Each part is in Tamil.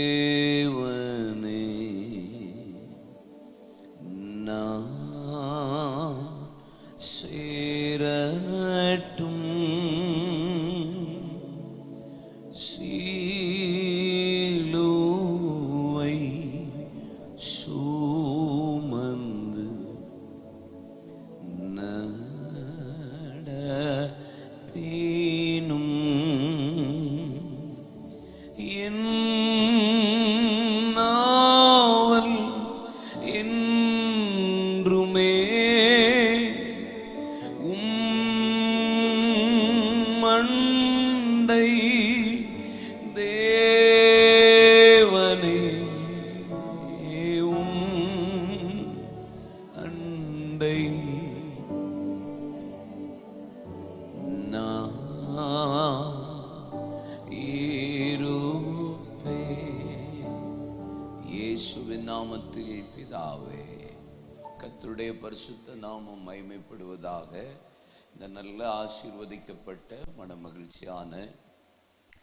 தேவனே நான் சேரட்டும் சீலுவை சுமந்து நடப்பேனும் என் நாவல் என்றுமே மண்டை தேவனே அண்டை இயேசுவின் நாமத்தில் பிதாவே, கர்த்தருடைய பரிசுத்த நாமம் மகிமைப்படுவதாக. இந்த நல்ல ஆசீர்வதிக்கப்பட்ட மனமகிழ்ச்சியான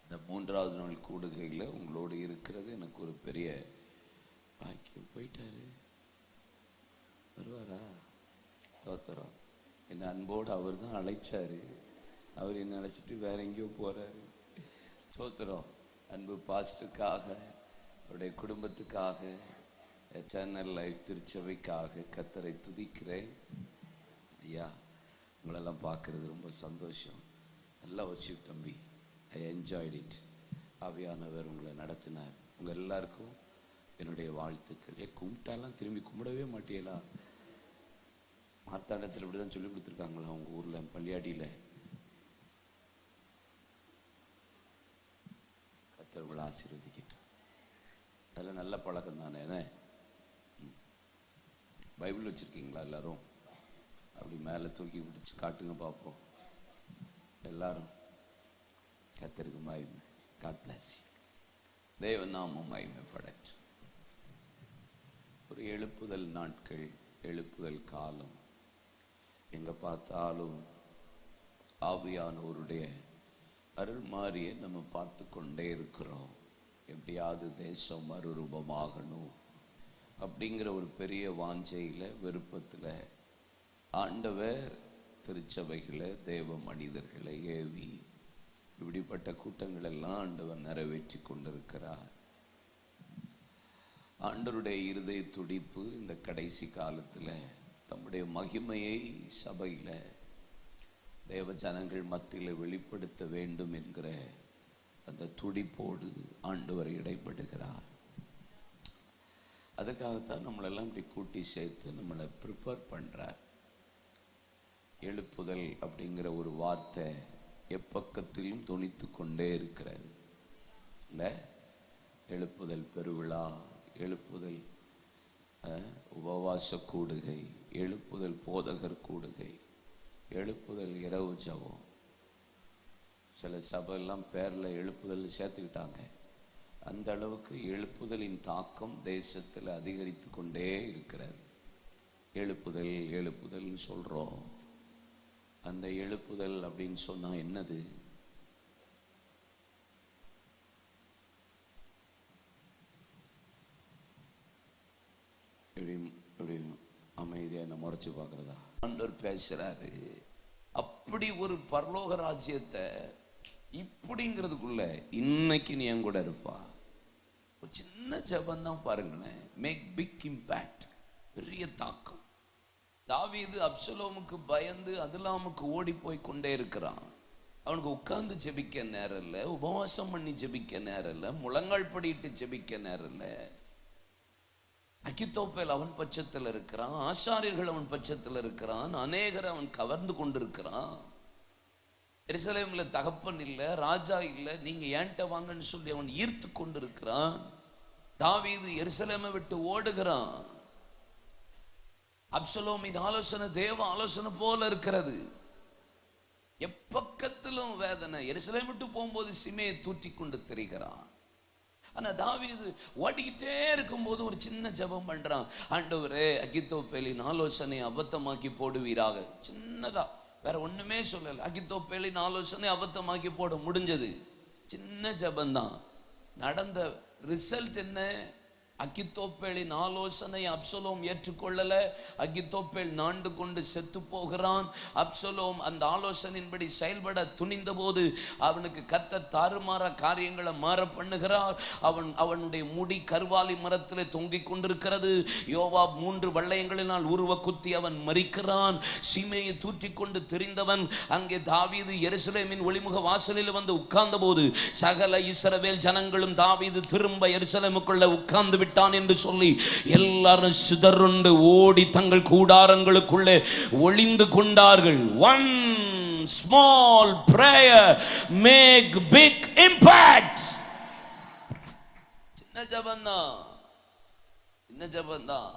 இந்த 3வது நாள் கூடுகையில் உங்களோடு இருக்கிறது எனக்கு ஒரு பெரிய பாக்கியம். போயிட்டாரு, வருவாரா? தோத்திரம். என்னை அன்போடு அவர் தான் அழைச்சாரு. அவர் என்னை அழைச்சிட்டு வேற எங்கேயோ போறாரு. சோத்திரம். அன்பு பாஸ்டருக்காக, அவருடைய குடும்பத்துக்காக, எட்டர்னல் லைஃப் திருச்சபைக்காக கர்த்தரை துதிக்கிறேன். ஐயா, உங்களெல்லாம் பார்க்கறது ரொம்ப சந்தோஷம். நல்லா வச்சு தம்பி, ஐ என்ஜாய்ட் இட். ஆவியானவர் உங்களை நடத்தினார். உங்கள் எல்லாருக்கும் என்னுடைய வாழ்த்துக்கள். கும்பிட்டாலாம் திரும்பி கும்பிடவே மாட்டீங்களா? மார்த்தாண்டத்தில் இப்படிதான் சொல்லி கொடுத்துருக்காங்களா உங்க ஊர்ல பள்ளியாடியில? கர்த்தர் உங்களை ஆசீர்வதிக்கட்டும். அதெல்லாம் நல்ல பழக்கம் தானே. பைபிள் வச்சிருக்கீங்களா எல்லாரும்? அப்படி மேலே தூக்கி பிடிச்சி காட்டுங்க பார்ப்போம். எல்லாரும் கர்த்தருக்கு மகிமை. God bless you. தேவ நாமம் மகிமைப்படட்டும். ஒரு எழுப்புதல் நாட்கள், எழுப்புதல் காலம். எங்க பார்த்தாலும் ஆவியானவருடைய அருள் மாறிய நம்ம பார்த்து கொண்டே இருக்கிறோம். எப்படியாவது தேசம் மறுரூபமாகணும் அப்படிங்கிற ஒரு பெரிய வாஞ்சையில, விருப்பத்தில் ஆண்டவர் திருச்சபைகளை, தேவ மனிதர்களை ஏவி இப்படிப்பட்ட கூட்டங்கள் எல்லாம் ஆண்டவர் நிறைவேற்றி கொண்டிருக்கிறார். ஆண்டவருடைய இருதய துடிப்பு இந்த கடைசி காலத்துல தம்முடைய மகிமையை சபையில தேவ ஜனங்கள் மத்தியில் வெளிப்படுத்த வேண்டும் என்கிற அந்த துடிப்போடு ஆண்டவர் இடைப்படுகிறார். அதுக்காகத்தான் நம்மளெல்லாம் இப்படி கூட்டி சேர்த்து நம்மளை ப்ரிப்பேர் பண்றார். எழுப்புதல் அப்படிங்கிற ஒரு வார்த்தை எப்பக்கத்திலும் தொனித்து கொண்டே இருக்கிறது இல்ல? எழுப்புதல் பெருவிழா, எழுப்புதல் உபவாச கூடுகை, எழுப்புதல் போதகர் கூடுகை, எழுப்புதல் இரவு ஜெபம். சில சபையெல்லாம் பேர்ல எழுப்புதல் சேர்த்துக்கிட்டாங்க. அந்த அளவுக்கு எழுப்புதலின் தாக்கம் தேசத்தில் அதிகரித்து கொண்டே இருக்கிறது. எழுப்புதல் எழுப்புதல் சொல்றோம். அந்த எழுப்புதல் அப்படின்னு சொன்னா என்னது? அமைதியா என்ன முறைச்சு பாக்குறதா? ஆண்டவர் பேசுறாரு. அப்படி ஒரு பரலோக ராஜ்யத்தை இப்படிங்கிறதுக்குள்ள இன்னைக்கு நீ என் கூட இருப்பா. ஒரு சின்ன ஜெபம் தான் பாருங்களேன், மேக் பிக் இம்பாக்ட், பெரிய தாக்கம். தாவீது அப்சலோமுக்கு பயந்து அதுலாமுக்கு ஓடி போய் கொண்டே இருக்கிறான். அவனுக்கு உட்கார்ந்து ஜெபிக்க நேரம் இல்லை, உபவாசம் பண்ணி ஜெபிக்க நேரம் இல்லை, முழங்கால் படிட்டு ஜெபிக்க நேரம் இல்லை. அகித்தோப்பேல் அவன் பட்சத்தில் இருக்கிறான், ஆசாரியர்கள் அவன் பட்சத்தில் இருக்கிறான், அநேகர் அவன் கவர்ந்து கொண்டிருக்கிறான். எருசலேம்ல தகப்பன் இல்லை, ராஜா இல்லை, நீங்க ஏன்ட்ட வாங்கன்னு சொல்லி அவன் ஈர்த்து கொண்டிருக்கிறான். தாவீது எருசலேமை விட்டு ஓடுகிறான். அப்சலோமின் ஆலோசனை தேவ ஆலோசனை போல இருக்கிறது. எப்பக்கத்திலும் வேதனை. எருசலேம் விட்டு போகும்போது சிமையை தூற்றி கொண்டு திரிகிறான். ஆனா தாவீது ஓடிக்கிட்டே இருக்கும்போது ஒரு சின்ன ஜெபம் பண்றான். ஆண்டவரே, அகித்தோப்பேலின் ஆலோசனை அபத்தமாக்கி போடுவீராக. சின்னதா, வேற ஒண்ணுமே சொல்லல. அகித்தோப்பேலின் ஆலோசனை அபத்தமாக்கி போட முடிஞ்சது. சின்ன ஜபந்தான். நடந்த ரிசல்ட் என்ன? அகித்தோப்பேலின் ஆலோசனை அப்சலோம் ஏற்றுக்கொள்ளல. அகித்தோப்பேல் நாண்டு கொண்டு செத்து போகிறான். அப்சலோம் அந்த ஆலோசனையின்படி செயல்பட துணிந்த போது அவனுக்கு கர்த்தர் தாறுமாற காரியங்களை மாற பண்ணுகிறார். அவனுடைய முடி கர்வாலி மரத்திலே தொங்கிக் கொண்டிருக்கிறது. யோவாப் 3 வளையங்களினால் உருவ குத்தி அவன் மரிக்கிறான். சீமையை தூற்றிக் கொண்டு திரிந்தவன் அங்கே தாவீது எருசலேமின் ஒளிமுக வாசலில் வந்து உட்கார்ந்த போது சகல இஸ்ரவேல் ஜனங்களும் தாவீது திரும்ப எருசலேமுக்குள்ள உட்கார்ந்து விட்டான் என்று சொல்லி எல்லாரும் சிதறுண்டு ஓடி தங்கள் கூடாரங்களுக்குள்ளே ஒளிந்து கொண்டார்கள். One small prayer make big impact. சின்ன ஜபந்தான்,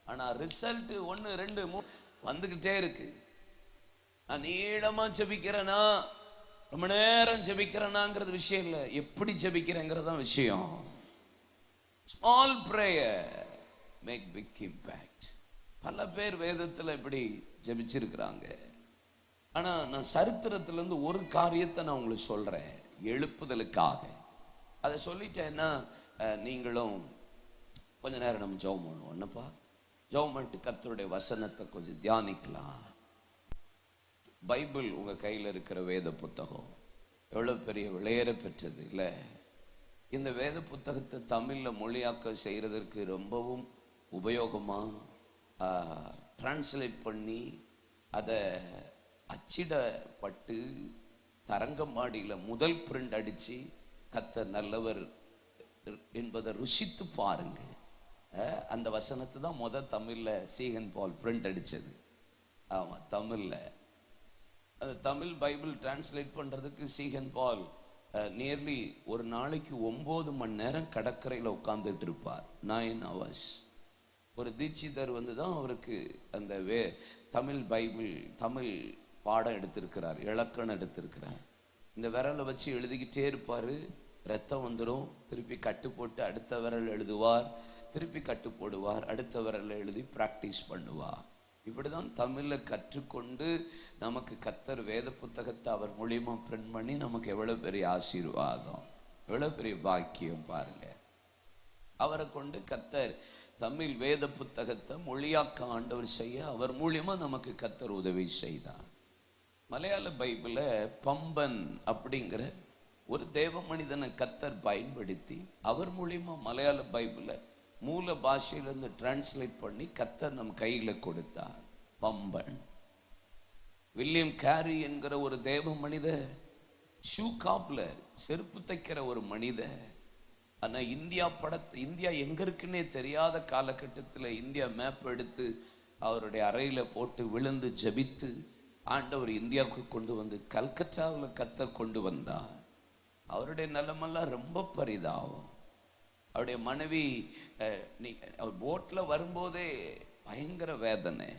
ஆனா ரிசல்ட் 1 2 3 வந்துகிட்டே இருக்கு. நான் நீளமா ஜெபிக்கிறேனா, ரொம்ப நேரம் ஜெபிக்கிறேனாங்கிறது விஷயம் இல்லை, எப்படி ஜெபிக்கிறேங்கிறது தான் விஷயம். Small prayer make big impact. பல பேர் வேதத்தில் இப்படி ஜெபிச்சிருக்கிறாங்க. ஆனா நான் சரித்திரத்திலிருந்து ஒரு காரியத்தை நான் உங்களுக்கு சொல்றேன், எழுப்புதலுக்காக. அதை சொல்லிட்டேன்னா நீங்களும் கொஞ்ச நேரம் நம்ம ஜெபம் பண்ணுவோம். என்னப்பா, ஜெபம் பண்ணிட்டு கர்த்தருடைய வசனத்தை கொஞ்சம் தியானிக்கலாம். பைபிள் உங்க கையில் இருக்கிற வேத புத்தகம் எவ்வளவு பெரிய விலையேற பெற்றது இல்லை? இந்த வேத புத்தகத்தை தமிழ்ல மொழியாக்கம் செய்யறதற்கு ரொம்பவும் உபயோகமா டிரான்ஸ்லேட் பண்ணி அதை அச்சிடப்பட்டு தரங்கம்பாடியில் முதல் பிரிண்ட் அடிச்சு கர்த்தர் நல்லவர் என்பதை ருசித்து பாருங்க. அந்த வசனத்தை தான் முதல் தமிழ்ல சீகன் பால் பிரிண்ட் அடிச்சது. ஆமா, தமிழ்ல அந்த தமிழ் பைபிள் டிரான்ஸ்லேட் பண்றதுக்கு சீகன் பால் நியர்லி ஒரு நாளைக்கு 9 மணி நேரம் கடற்கரையில் உட்கார்ந்துட்டு இருப்பார். 9 hours. ஒரு தீட்சிதர் வந்து தான் அவருக்கு அந்த தமிழ் பைபிள் தமிழ் பாடம் எடுத்திருக்கிறார், இலக்கணம் எடுத்திருக்கிறார். இந்த விரலை வச்சு எழுதிக்கிட்டே இருப்பாரு. ரத்தம் வந்துடும், திருப்பி கட்டு போட்டு அடுத்த விரல் எழுதுவார், திருப்பி கட்டு போடுவார், அடுத்த விரல் எழுதி பிராக்டிஸ் பண்ணுவார். இப்படிதான் தமிழ்ல கற்றுக்கொண்டு நமக்கு கர்த்தர் வேத புத்தகத்தை அவர் மூலியமா பிரிண்ட் பண்ணி நமக்கு எவ்வளவு பெரிய ஆசீர்வாதம், எவ்வளவு பெரிய பாக்கியம் பாருங்க. அவரை கொண்டு கர்த்தர் தமிழ் வேத புத்தகத்தை மொழியாக்க ஆண்டவர் செய்ய அவர் மூலியமா நமக்கு கர்த்தர் உதவி செய்தார். மலையாள பைபிள பம்பன் அப்படிங்கிற ஒரு தேவ மனிதனை கர்த்தர் பயன்படுத்தி அவர் மூலியமா மலையாள பைபிள மூல பாஷையிலிருந்து டிரான்ஸ்லேட் பண்ணி கர்த்தர் நம் கையில கொடுத்தார். பம்பன். வில்லியம் கேரி என்கிற ஒரு தேவ மனித, ஷூ காப்லர், செருப்பு தைக்கிற ஒரு மனித. ஆனா இந்தியா எங்க இருக்குன்னே தெரியாத காலகட்டத்தில் இந்தியா மேப் எடுத்து அவருடைய அறையில போட்டு விழுந்து ஜபித்து ஆண்டவர் இந்தியாவுக்கு கொண்டு வந்து கல்கத்தாவில் கர்த்தர் கொண்டு வந்தார். அவருடைய நிலைமெல்லாம் ரொம்ப பரிதாபம். அவருடைய மனைவி போட்ல வரும்போதே பயங்கர வேதனை.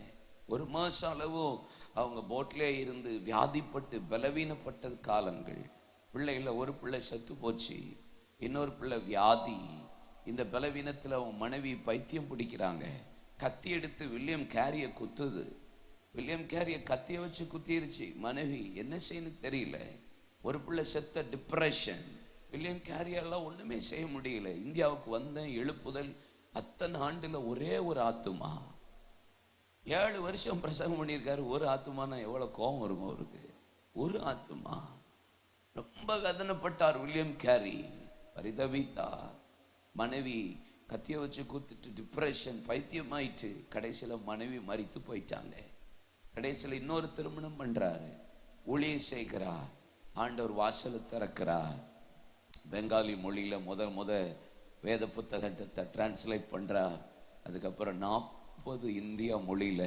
1 மாசம் அளவும் அவங்க போட்லேயே இருந்து வியாதிப்பட்டு பலவீனப்பட்ட காலங்கள். பிள்ளைகள ஒரு பிள்ளை செத்து போச்சு, இன்னொரு பிள்ளை வியாதி. இந்த பலவீனத்தில் அவங்க மனைவி பைத்தியம் பிடிக்கிறாங்க. கத்தி எடுத்து வில்லியம் கேரிய குத்துது. வில்லியம் கேரிய கத்திய வச்சு குத்திருச்சு. மனைவி என்ன செய்யணும் தெரியல. ஒரு பிள்ளை செத்த, டிப்ரெஷன். வில்லியம் கேரியெல்லாம் ஒண்ணுமே செய்ய முடியல. இந்தியாவுக்கு வந்தேன், எழுப்புதல். அத்தனை ஆண்டுல ஒரே ஒரு ஆத்துமா. 7 வருஷம் பிரசங்கம் பண்ணியிருக்காரு. ஒரு ஆத்துமானா எவ்வளவு கோபம் இருக்கும் அவருக்கு. ஒரு ஆத்துமா. ரொம்ப வேதனைப்பட்டார் வில்லியம் கேரி, பரிதவித்தார். மனைவி கத்திய வச்சு குத்துட்டு டிப்ரெஷன், பைத்தியமாயிட்டு கடைசியில மனைவி மரித்து போயிட்டாங்க. கடைசியில இன்னொரு திருமணம் பண்றாரு, ஊழியம் செய்கிறார், ஆண்டவர் வாசலை திறக்கிறார். பெங்காலி மொழியில முத வேத புத்தகத்தை டிரான்ஸ்லேட் பண்றார். அதுக்கப்புறம் 40 இந்தியா மொழியில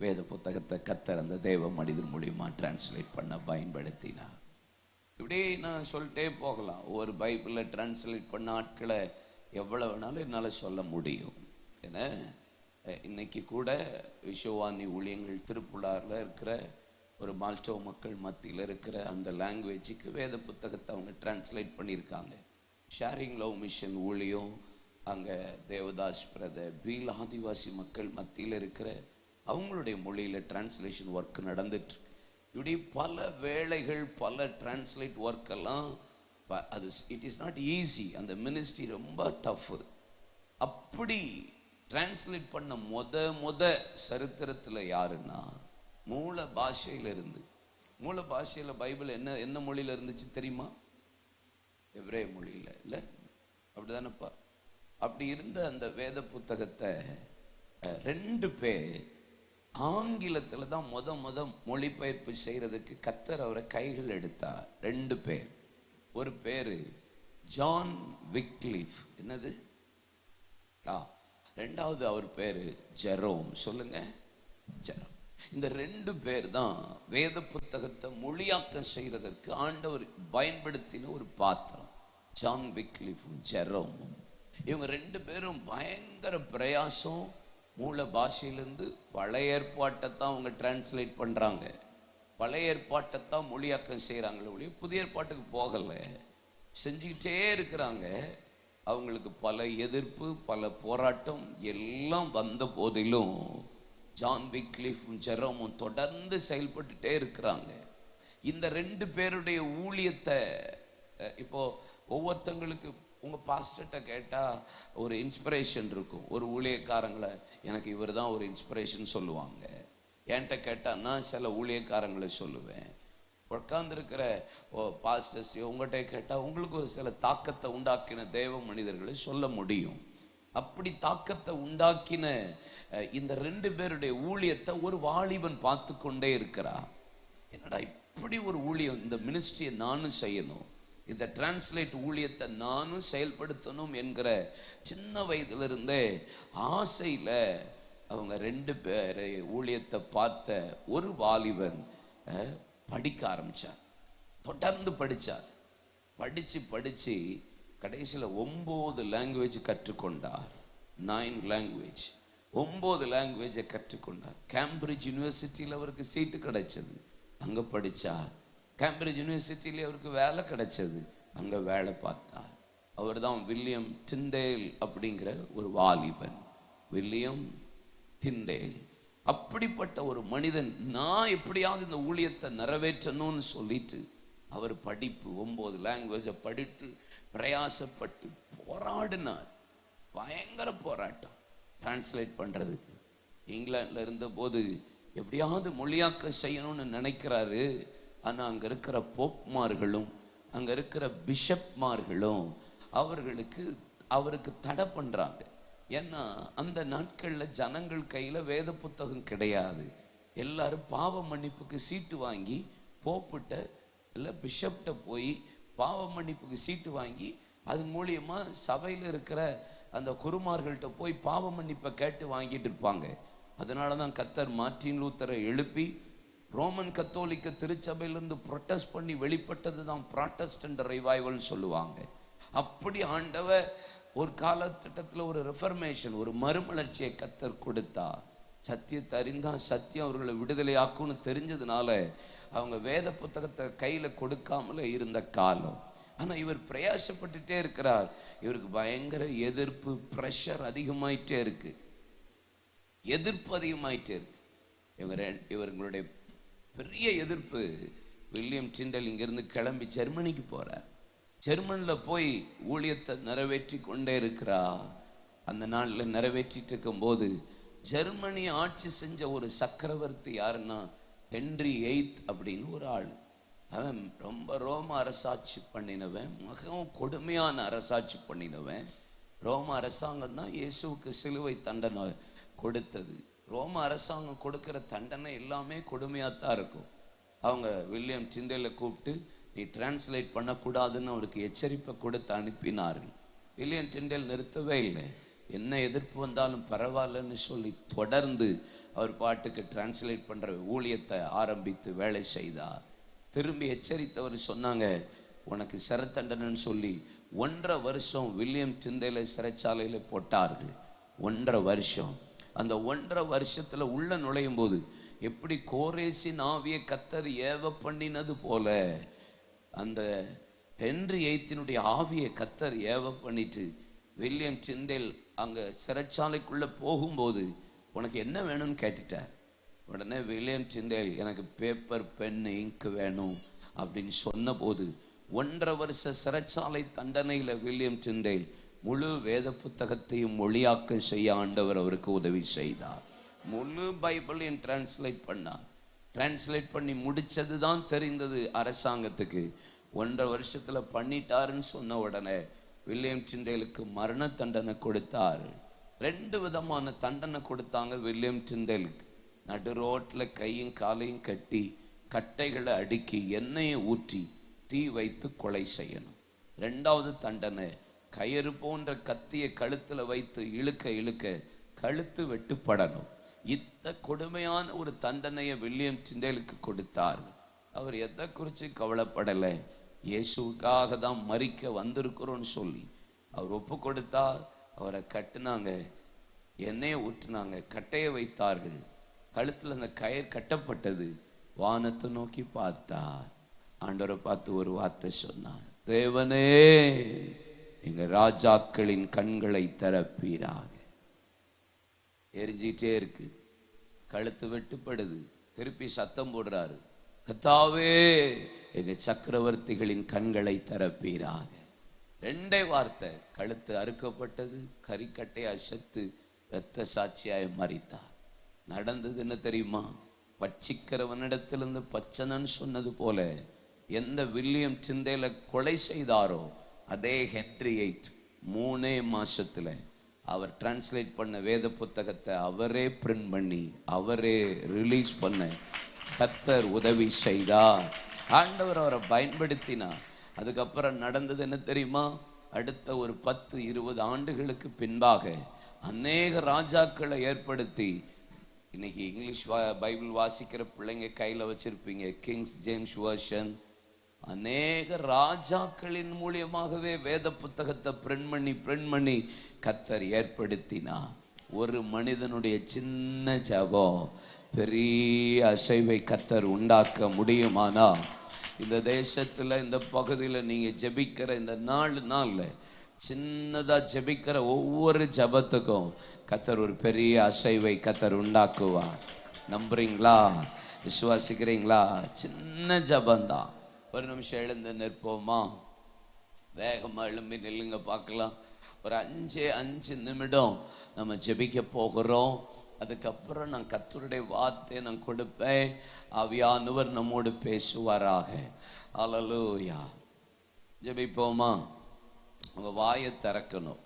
வேத புத்தகத்தை கர்த்தர் அந்த தேவ மனிதன் மூலியமா டிரான்ஸ்லேட் பண்ண பயன்படுத்தினார். இப்படி நான் சொல்லிட்டே போகலாம். ஒரு பைபிள டிரான்ஸ்லேட் பண்ண ஆட்களை எவ்வளவு வேணாலும் என்னால் சொல்ல முடியும். ஏன்னா இன்னைக்கு கூட விஷவானி ஊழியங்கள் திருப்புலாரில் இருக்கிற ஒரு மால்டோ மக்கள் மத்தியில் இருக்கிற அந்த லாங்குவேஜுக்கு வேத புத்தகத்தை அவங்க டிரான்ஸ்லேட் பண்ணியிருக்காங்க. ஷேரிங் லவ் மிஷன் ஊழியம் அங்கே தேவதாஸ் பிரதர் பீல் ஆதிவாசி மக்கள் மத்தியில் இருக்கிற அவங்களுடைய மொழியில் டிரான்ஸ்லேஷன் ஒர்க் நடந்துட்டு. இப்படி பல வேளைகள், பல டிரான்ஸ்லேட் ஒர்க்கெல்லாம் அது இட் இஸ் நாட் ஈஸி. அந்த மினிஸ்ட்ரி ரொம்ப டஃப். அப்படி டிரான்ஸ்லேட் பண்ண முத சரித்திரத்தில் யாருன்னா மூல பாஷையில இருந்து. மூல பாஷையில பைபிள் என்ன மொழியில இருந்துச்சு தெரியுமா? எபிரேய மொழியில. இல்ல அப்படிதானப்பா? அப்படி இருந்த அந்த வேத புத்தகத்தை 2 பேர் ஆங்கிலத்தில் தான் முத மொழிபெயர்ப்பு செய்யறதுக்கு கர்த்தர் அவரை கைகள் எடுத்தார். 2 பேர். ஒரு பேரு ஜான் விக்லிஃப். என்னது? ரெண்டாவது அவர் பேரு ஜெரோம். சொல்லுங்க, ஜெரோம். இந்த 2 பேர் தான் வேத புத்தகத்தை மொழியாக்கம் செய்யறதற்கு ஆண்டவர் பயன்படுத்தின ஒரு பாத்திரம். ஜான் விக்லிஃபும் ஜெரோமும். இவங்க 2 பேரும் பயங்கர பிரயாசம். மூல பாஷையிலிருந்து பழைய ஏற்பாட்டை தான் அவங்க டிரான்ஸ்லேட் பண்றாங்க. பழைய ஏற்பாட்டை தான் மொழியாக்கம் செய்யறாங்களே ஒழிய புதிய ஏற்பாட்டுக்கு போகல. செஞ்சுக்கிட்டே இருக்கிறாங்க. அவங்களுக்கு பல எதிர்ப்பு, பல போராட்டம் எல்லாம் வந்த போதிலும் ஜான் விக்லிஃபும் ஜெரோமும் தொடர்ந்து செயல்பட்டுட்டே இருக்கிறாங்க. இந்த 2 பேருடைய ஊழியத்தை இப்போ ஒவ்வொருத்தங்களுக்கு உங்க பாஸ்டர்கிட்ட கேட்டா ஒரு இன்ஸ்பிரேஷன் இருக்கும். ஒரு ஊழியக்காரங்களை எனக்கு இவர் தான் ஒரு இன்ஸ்பிரேஷன் சொல்லுவாங்க. என்கிட்ட கேட்டா நான் சில ஊழியக்காரங்களை சொல்லுவேன். உட்கார்ந்துருக்கிற பாஸ்டர்ஸ் உங்கள்கிட்ட கேட்டா உங்களுக்கு ஒரு சில தாக்கத்தை உண்டாக்கின தேவ மனிதர்களை சொல்ல முடியும். அப்படி தாக்கத்தை உண்டாக்கின இந்த 2 பேருடைய ஊழியத்தை ஒரு வாலிபன் பார்த்து கொண்டே இருக்கிறான். என்னடா இப்படி ஒரு ஊழியம், இந்த மினிஸ்ட்ரியை நானும் செய்யணும், இந்த டிரான்ஸ்லேட் ஊழியத்தை நானும் செயல்படுத்தணும் என்கிற சின்ன வயதிலிருந்தே ஆசையில அவங்க 2 பேரை ஊழியத்தை பார்த்த ஒரு வாலிபன் படிக்க ஆரம்பிச்சார். தொடர்ந்து படிச்சார். படிச்சு கடைசியில் 9 லாங்குவேஜ் கற்றுக்கொண்டார். 9 லாங்குவேஜ், 9 லாங்குவேஜை கற்றுக்கொண்டார். கேம்பிரிட்ஜ் யூனிவர்சிட்டியில் அவருக்கு சீட்டு கிடைச்சது, அங்க படிச்சார். கேம்பிரிட்ஜ் யூனிவர்சிட்டியில அவருக்கு வேலை கிடைச்சது, அங்க வேலை பார்த்தார். அவர் தான் வில்லியம் டிண்டேல் அப்படிங்கிற ஒரு வாலிபன். William Tyndale. அப்படிப்பட்ட ஒரு மனிதன் நான் எப்படியாவது இந்த ஊழியத்தை நிறைவேற்றணும்னு சொல்லிட்டு அவர் படிப்பு 9 லாங்குவேஜை படித்து பிரயாசப்பட்டு போராடினார். பயங்கர போராட்டம் டிரான்ஸ்லேட் பண்றதுக்கு. இங்கிலாந்துல இருந்த போது எப்படியாவது மொழியாக்கம் செய்யணும்னு நினைக்கிறாரு. ஆனா அங்க இருக்கிற போப்மார்களும் அங்க இருக்கிற பிஷப்மார்களும் அவருக்கு தடை பண்றாங்க. ஏன்னா அந்த நாட்கள்ல ஜனங்கள் கையில வேத புத்தகம் கிடையாது. எல்லாரும் பாவ மன்னிப்புக்கு சீட்டு வாங்கி போப்பிட்ட இல்ல பிஷப்ட போய் பாவ மன்னிப்புக்கு சீட்டு வாங்கி அதன் மூலியமா சபையில இருக்கிற அந்த குருமார்கள்ட்ட போய் பாவ மன்னிப்பை கேட்டு வாங்கிட்டு இருப்பாங்க. அதனாலதான் கர்த்தர் மார்ட்டின் லூத்தரை எழுப்பி ரோமன் கத்தோலிக்க திருச்சபையிலிருந்து ப்ரொட்டஸ்ட் பண்ணி வெளிப்பட்டது தான் ப்ராட்டஸ்டன்ட் ரிவைவல் சொல்லுவாங்க. அப்படி ஆண்டவர் ஒரு காலகட்டத்தில் ஒரு ரெஃபர்மேஷன், ஒரு மறுமலர்ச்சியை கர்த்தர் கொடுத்தா. சத்தியத்தை அறிந்தா சத்தியம் அவர்களை விடுதலை ஆக்கும்னு தெரிஞ்சதுனால அவங்க வேத புத்தகத்தை கையில கொடுக்காமல இருந்த காலம். ஆனா இவர் பிரயாசப்பட்டுட்டே இருக்கிறார். இவருக்கு பயங்கர எதிர்ப்பு, பிரஷர் அதிகமாயிட்டே இருக்கு. எதிர்ப்பு அதிகமாயிட்டே இருக்கு. இவர்களுடைய பெரிய எதிர்ப்பு. வில்லியம் டிண்டல் இங்கிருந்து கிளம்பி ஜெர்மனிக்கு போறார். ஜெர்மன்ல போய் ஊழியத்தை நிறைவேற்றி கொண்டே இருக்கிறா. அந்த நாளில் நிறைவேற்றிட்டு இருக்கும் போது ஜெர்மனி ஆட்சி செஞ்ச ஒரு சக்கரவர்த்தி யாருன்னா ஹென்றி VIII அப்படின்னு ஒரு ஆள். அவன் ரொம்ப ரோம அரசாட்சி பண்ணினவன், மிகவும் கொடுமையான அரசாட்சி பண்ணினவன். ரோம அரசாங்கம் தான் இயேசுவுக்கு சிலுவை தண்டனை கொடுத்தது. ரோம அரசாங்கம் கொடுக்கிற தண்டனை எல்லாமே கொடுமையாத்தான் இருக்கும். அவங்க வில்லியம் டிண்டேலை கூப்பிட்டு நீ டிரான்ஸ்லேட் பண்ணக்கூடாதுன்னு அவருக்கு எச்சரிப்பை கொடுத்து அனுப்பினார்கள். வில்லியம் டிண்டேல் நிறுத்தவே இல்லை. என்ன எதிர்ப்பு வந்தாலும் பரவாயில்லன்னு சொல்லி தொடர்ந்து அவர் பாட்டுக்கு டிரான்ஸ்லேட் பண்ற ஊழியத்தை ஆரம்பித்து வேலை செய்தார். திரும்பி எச்சரித்தவர் சொன்னாங்க உனக்கு சிறைத்தண்டனைன்னு சொல்லி 1.5 வருஷம் வில்லியம் டிண்டேலை சிறைச்சாலையில போட்டார்கள். 1.5 வருஷம். அந்த 1.5 வருஷத்துல உள்ள நுழையும் போது எப்படி கோரேசின் ஆவியை கர்த்தர் ஏவ பண்ணினது போல அந்த ஹென்றி VIII ஆவியை கர்த்தர் ஏவ பண்ணிட்டு வில்லியம் டிண்டேல் அங்க சிறைச்சாலைக்குள்ள போகும்போது உனக்கு என்ன வேணும்னு கேட்டுட்டார். உடனே வில்லியம் டிண்டேல் எனக்கு பேப்பர், பென், இங்க் வேணும் அப்படின்னு சொன்ன போது 1.5 வருஷ சிறைச்சாலை தண்டனையில வில்லியம் டிண்டேல் முழு வேத புத்தகத்தையும் மொழியாக்கம் செய்ய ஆண்டவர் அவருக்கு உதவி செய்தார். முழு பைபிளையும் டிரான்ஸ்லேட் பண்ணி முடிச்சது தான் தெரிந்தது அரசாங்கத்துக்கு. 1.5 வருஷத்துல பண்ணிட்டாருன்னு சொன்ன உடனே வில்லியம் டிண்டேலுக்கு மரண தண்டனை கொடுத்தார். 2 விதமான தண்டனை கொடுத்தாங்க வில்லியம் டிண்டேலுக்கு. நடு ரோட்ல கையும் காலையும் கட்டி கட்டைகளை அடுக்கி எண்ணெயை ஊற்றி தீ வைத்து கொலை செய்யணும். 2வது தண்டனை கயிறு போன்ற கத்தியை கழுத்துல வைத்து இழுக்க கழுத்து வெட்டுப்படணும். இந்த கொடுமையான ஒரு தண்டனையை வில்லியம் டிண்டேலுக்கு கொடுத்தார். அவர் எதை குறித்து கவலைப்படலை. இயேசுக்காக தான் மரிக்க வந்திருக்கிறோன்னு சொல்லி அவர் ஒப்பு கொடுத்தார். அவரை கட்டுனாங்க, எண்ணெயை ஊற்றினாங்க, கட்டையை வைத்தார்கள். கழுத்துல அந்த கயிறு கட்டப்பட்டது. வானத்தை நோக்கி பார்த்தார். ஆண்டவரை பார்த்து ஒரு வார்த்தை சொன்னார், தேவனே எங்க ராஜாக்களின் கண்களை திறப்பீராக. எரிஞ்சிட்டே இருக்கு, கழுத்து வெட்டுப்படுது. திருப்பி சத்தம் போடுறாரு, கர்த்தாவே எங்க சக்கரவர்த்திகளின் கண்களை திறப்பீராக. 2 வார்த்தை. கழுத்து அறுக்கப்பட்டது, கரிக்கட்டையா செத்து இரத்த சாட்சியாய் மரித்தார். நடந்தது என்ன தெரியுமா? பட்சிக்கிறவனிடத்திலிருந்து பச்சனன்னு சொன்னது போல எந்த வில்லியம் டிண்டேலை கொலை செய்தாரோ அதே ஹென்றி 8 3 மாசத்துல அவர் டிரான்ஸ்லேட் பண்ண வேத புத்தகத்தை அவரே பிரிண்ட் பண்ணி அவரே ரிலீஸ் பண்ண கர்த்தர் உதவி செய்தார். ஆண்டவர் அவரை பயன்படுத்தினார். அதுக்கப்புறம் நடந்தது என்ன தெரியுமா? அடுத்த ஒரு 10-20 ஆண்டுகளுக்கு பின்பாக அநேக ராஜாக்களை ஏற்படுத்தி, இன்னைக்கு இங்கிலீஷ் பைபிள் வாசிக்கிற பிள்ளைங்க கையில் வச்சிருப்பீங்க, கிங்ஸ் ஜேம்ஸ் வெர்ஷன். அநேக ராஜாக்களின் மூலியமாகவே வேத புத்தகத்தை பிரிண்ட் பண்ணி கர்த்தர் ஏற்படுத்தினார். ஒரு மனிதனுடைய சின்ன ஜெபம் பெரிய அசைவை கர்த்தர் உண்டாக்க முடியுமானா, இந்த தேசத்துல இந்த பகுதியில நீங்க ஜெபிக்கிற இந்த நாள்ல சின்னதா ஜெபிக்கிற ஒவ்வொரு ஜெபத்துக்கும் கர்த்தர் ஒரு பெரிய அசைவை கர்த்தர் உண்டாக்குவார். நம்புறீங்களா? விசுவாசிக்கிறீங்களா? சின்ன ஜெபந்தான். ஒரு நிமிஷம் எழுந்து நிற்போமா? வேகமா எழும்பி நில்லுங்க பார்க்கலாம். ஒரு 5 நிமிடம் நம்ம ஜெபிக்க போகிறோம். அதுக்கப்புறம் நான் கர்த்தருடைய வார்த்தையை நான் கொடுப்பேன். ஆவியானவர் நம்மோடு பேசுவாராக. அல்லேலூயா. ஜெபிப்போமா? உங்க வாயை திறக்கணும்,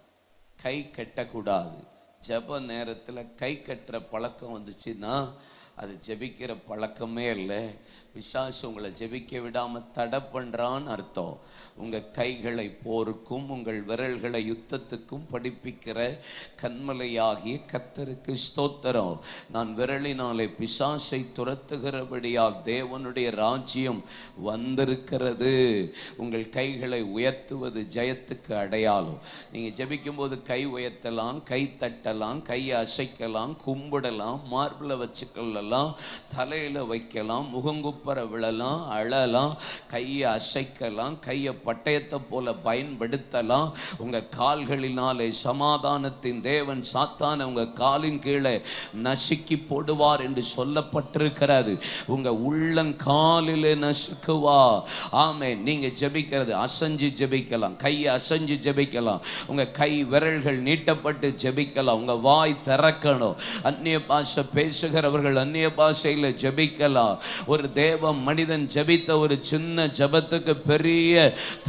கை கட்டக்கூடாது. ஜெப நேரத்துல கை கட்டுற பழக்கம் வந்துச்சுன்னா அது ஜெபிக்கிற பழக்கமே இல்லை. பிசாசு உங்களை ஜெபிக்க விடாம தடை பண்றான்னு அர்த்தம். உங்க கைகளை போருக்கும் உங்கள் விரல்களை யுத்தத்துக்கும் படிப்பிக்கிற கண்மலையாகிய கர்த்தருக்கு ஸ்தோத்திரம். நான் விரலினாலே பிசாசை துரத்துகிறபடியால் தேவனுடைய ராஜ்யம் வந்திருக்கிறது. உங்கள் கைகளை உயர்த்துவது ஜெயத்துக்கு அடையாளம். நீங்க ஜெபிக்கும் போது கை உயர்த்தலாம், கை தட்டலாம், கையை அசைக்கலாம், கும்பிடலாம், மார்பில் வச்சுக்கொள்ளலாம், தலையில வைக்கலாம், முகங்குப்பர விழலாம், அழலாம், கையை அசைக்கலாம், கையை பட்டயத்தை போல பயன்படுத்தலாம். உங்க கால்களினாலே சமாதானத்தின் தேவன் சாத்தான உங்க காலின் கீழே நசுக்கி போடுவார் என்று சொல்லப்பட்டிருக்கிறது. உங்க உள்ளங்காலிலே நசுக்குவா. ஆமென். நீங்க ஜெபிக்கிறது அசைஞ்சு ஜெபிக்கலாம், கையை அசைஞ்சு ஜெபிக்கலாம், உங்க கை விரல்கள் நீட்டப்பட்டு ஜெபிக்கலாம். உங்க வாய் திறக்கணும். அந்நிய பாஷை பேசுகிறவர்கள் அந்நிய பாஷையில ஜெபிக்கலாம். ஒரு தேவ மனிதன் ஜெபித்த ஒரு சின்ன ஜெபத்துக்கு பெரிய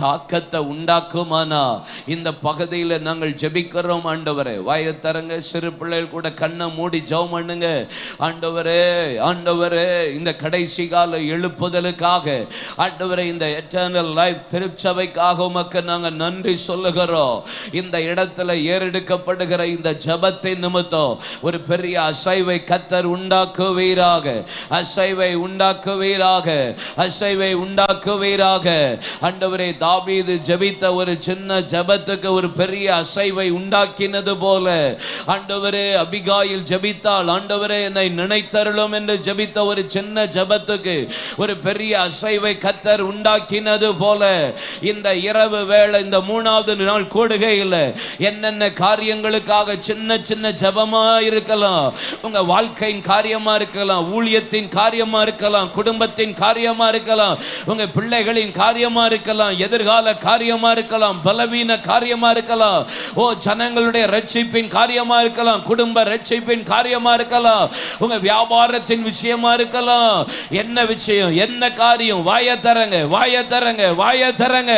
தாக்கத்தை உண்டாக்குமானா, இந்த பகுதியில் நாங்கள் ஜெபிக்கிறோம். ஆண்டவரே வாயை தரங்க. சிறு பிள்ளைகள் கூட கண்ணை மூடி ஜெபம் பண்ணுங்க. ஆண்டவரே, ஆண்டவரே, இந்த கடைசி கால எழுப்புதலுக்காக, ஆண்டவரே, இந்த எட்டர்னல் லைஃப் திருச்சபைக்காக உமக்கு நாங்கள் நன்றி சொல்லுகிறோம். இந்த இடத்துல ஏறெடுக்கப்படுகிற இந்த ஜெபத்தின் நிமித்தம் ஒரு பெரிய அசைவை கர்த்தர் உண்டாக்குவீராக. அசைவை உண்டாக்குவீராக. அசைவை உண்டாக்குவீராக. ஆண்டவரே, தாவீது ஜெபித்த ஒரு சின்ன ஜெபத்துக்கு ஒரு பெரிய அசைவை உண்டாக்கினது போல, ஆண்டவரே, அபிகாயில் ஜெபித்தால், ஆண்டவரே என்னை நினைத்தருளும் என்று ஜெபித்த ஒரு சின்ன ஜெபத்துக்கு ஒரு பெரிய அசைவை கர்த்தர் உண்டாக்கினது போல, இந்த இரவு வேளை இந்த 3வது நாள் கூடுகையில் என்னென்ன காரியங்களுக்காக சின்ன சின்ன ஜெபமா இருக்கலாம், உங்க வாழ்க்கையின் காரியமா இருக்கலாம், ஊழியத்தின் காரியமா இருக்கலாம், குடும்ப குடும்பத்தின் காரியமா இருக்கலாம், உங்க பிள்ளைகளின் காரியமா இருக்கலாம், எதிர்கால காரியமா இருக்கலாம், பலவீன காரியமா இருக்கலாம், ஜனங்களுடைய ரட்சிப்பின் காரியமா இருக்கலாம், குடும்ப ரட்சிப்பின் காரியமா இருக்கலாம், உங்க வியாபாரத்தின் விஷயமா இருக்கலாம். என்ன விஷயம், என்ன காரியம், வாயை தரங்க, வாயை தரங்க, வாயை தரங்க.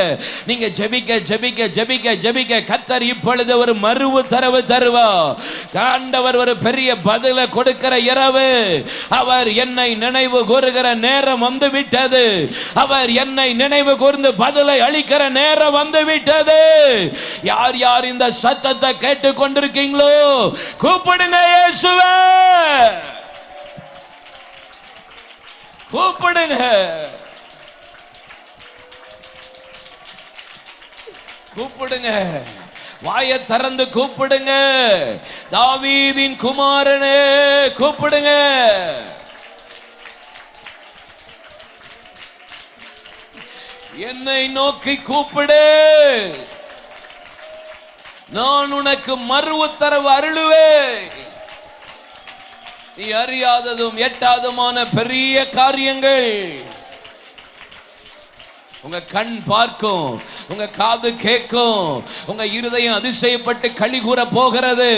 நீங்க ஜெபிக்க ஜெபிக்க ஜெபிக்க ஜெபிக்க கர்த்தர் இப்பொழுது ஒரு மறுவு தரவு தருவா. ஆண்டவர் ஒரு பெரிய பதில கொடுக்கிற இரவு. அவர் என்னை நினைவு கூறுகிற நேரம் வந்து விட்டது. அவர் என்னை நினைவு கூர்ந்து பதிலை அளிக்கிற நேரம் வந்து விட்டது. யார் யார் இந்த சத்தத்தை கேட்டுக் கொண்டிருக்கீங்களோ கூப்பிடுங்க இயேசுவே, கூப்பிடுங்க, கூப்பிடுங்க, வாயை திறந்து கூப்பிடுங்க. தாவீதின் குமாரனே கூப்பிடுங்க. என்னை நோக்கி கூப்பிடு, நான் உனக்கு மறு உத்தரவு அருளுவேன். நீ அறியாததும் எட்டாததுமான பெரிய காரியங்கள் உங்க கண் பார்க்கும், உங்க காது கேட்கும், உங்க இருதயம் அதிசயப்பட்டு களி கூற போகிறது.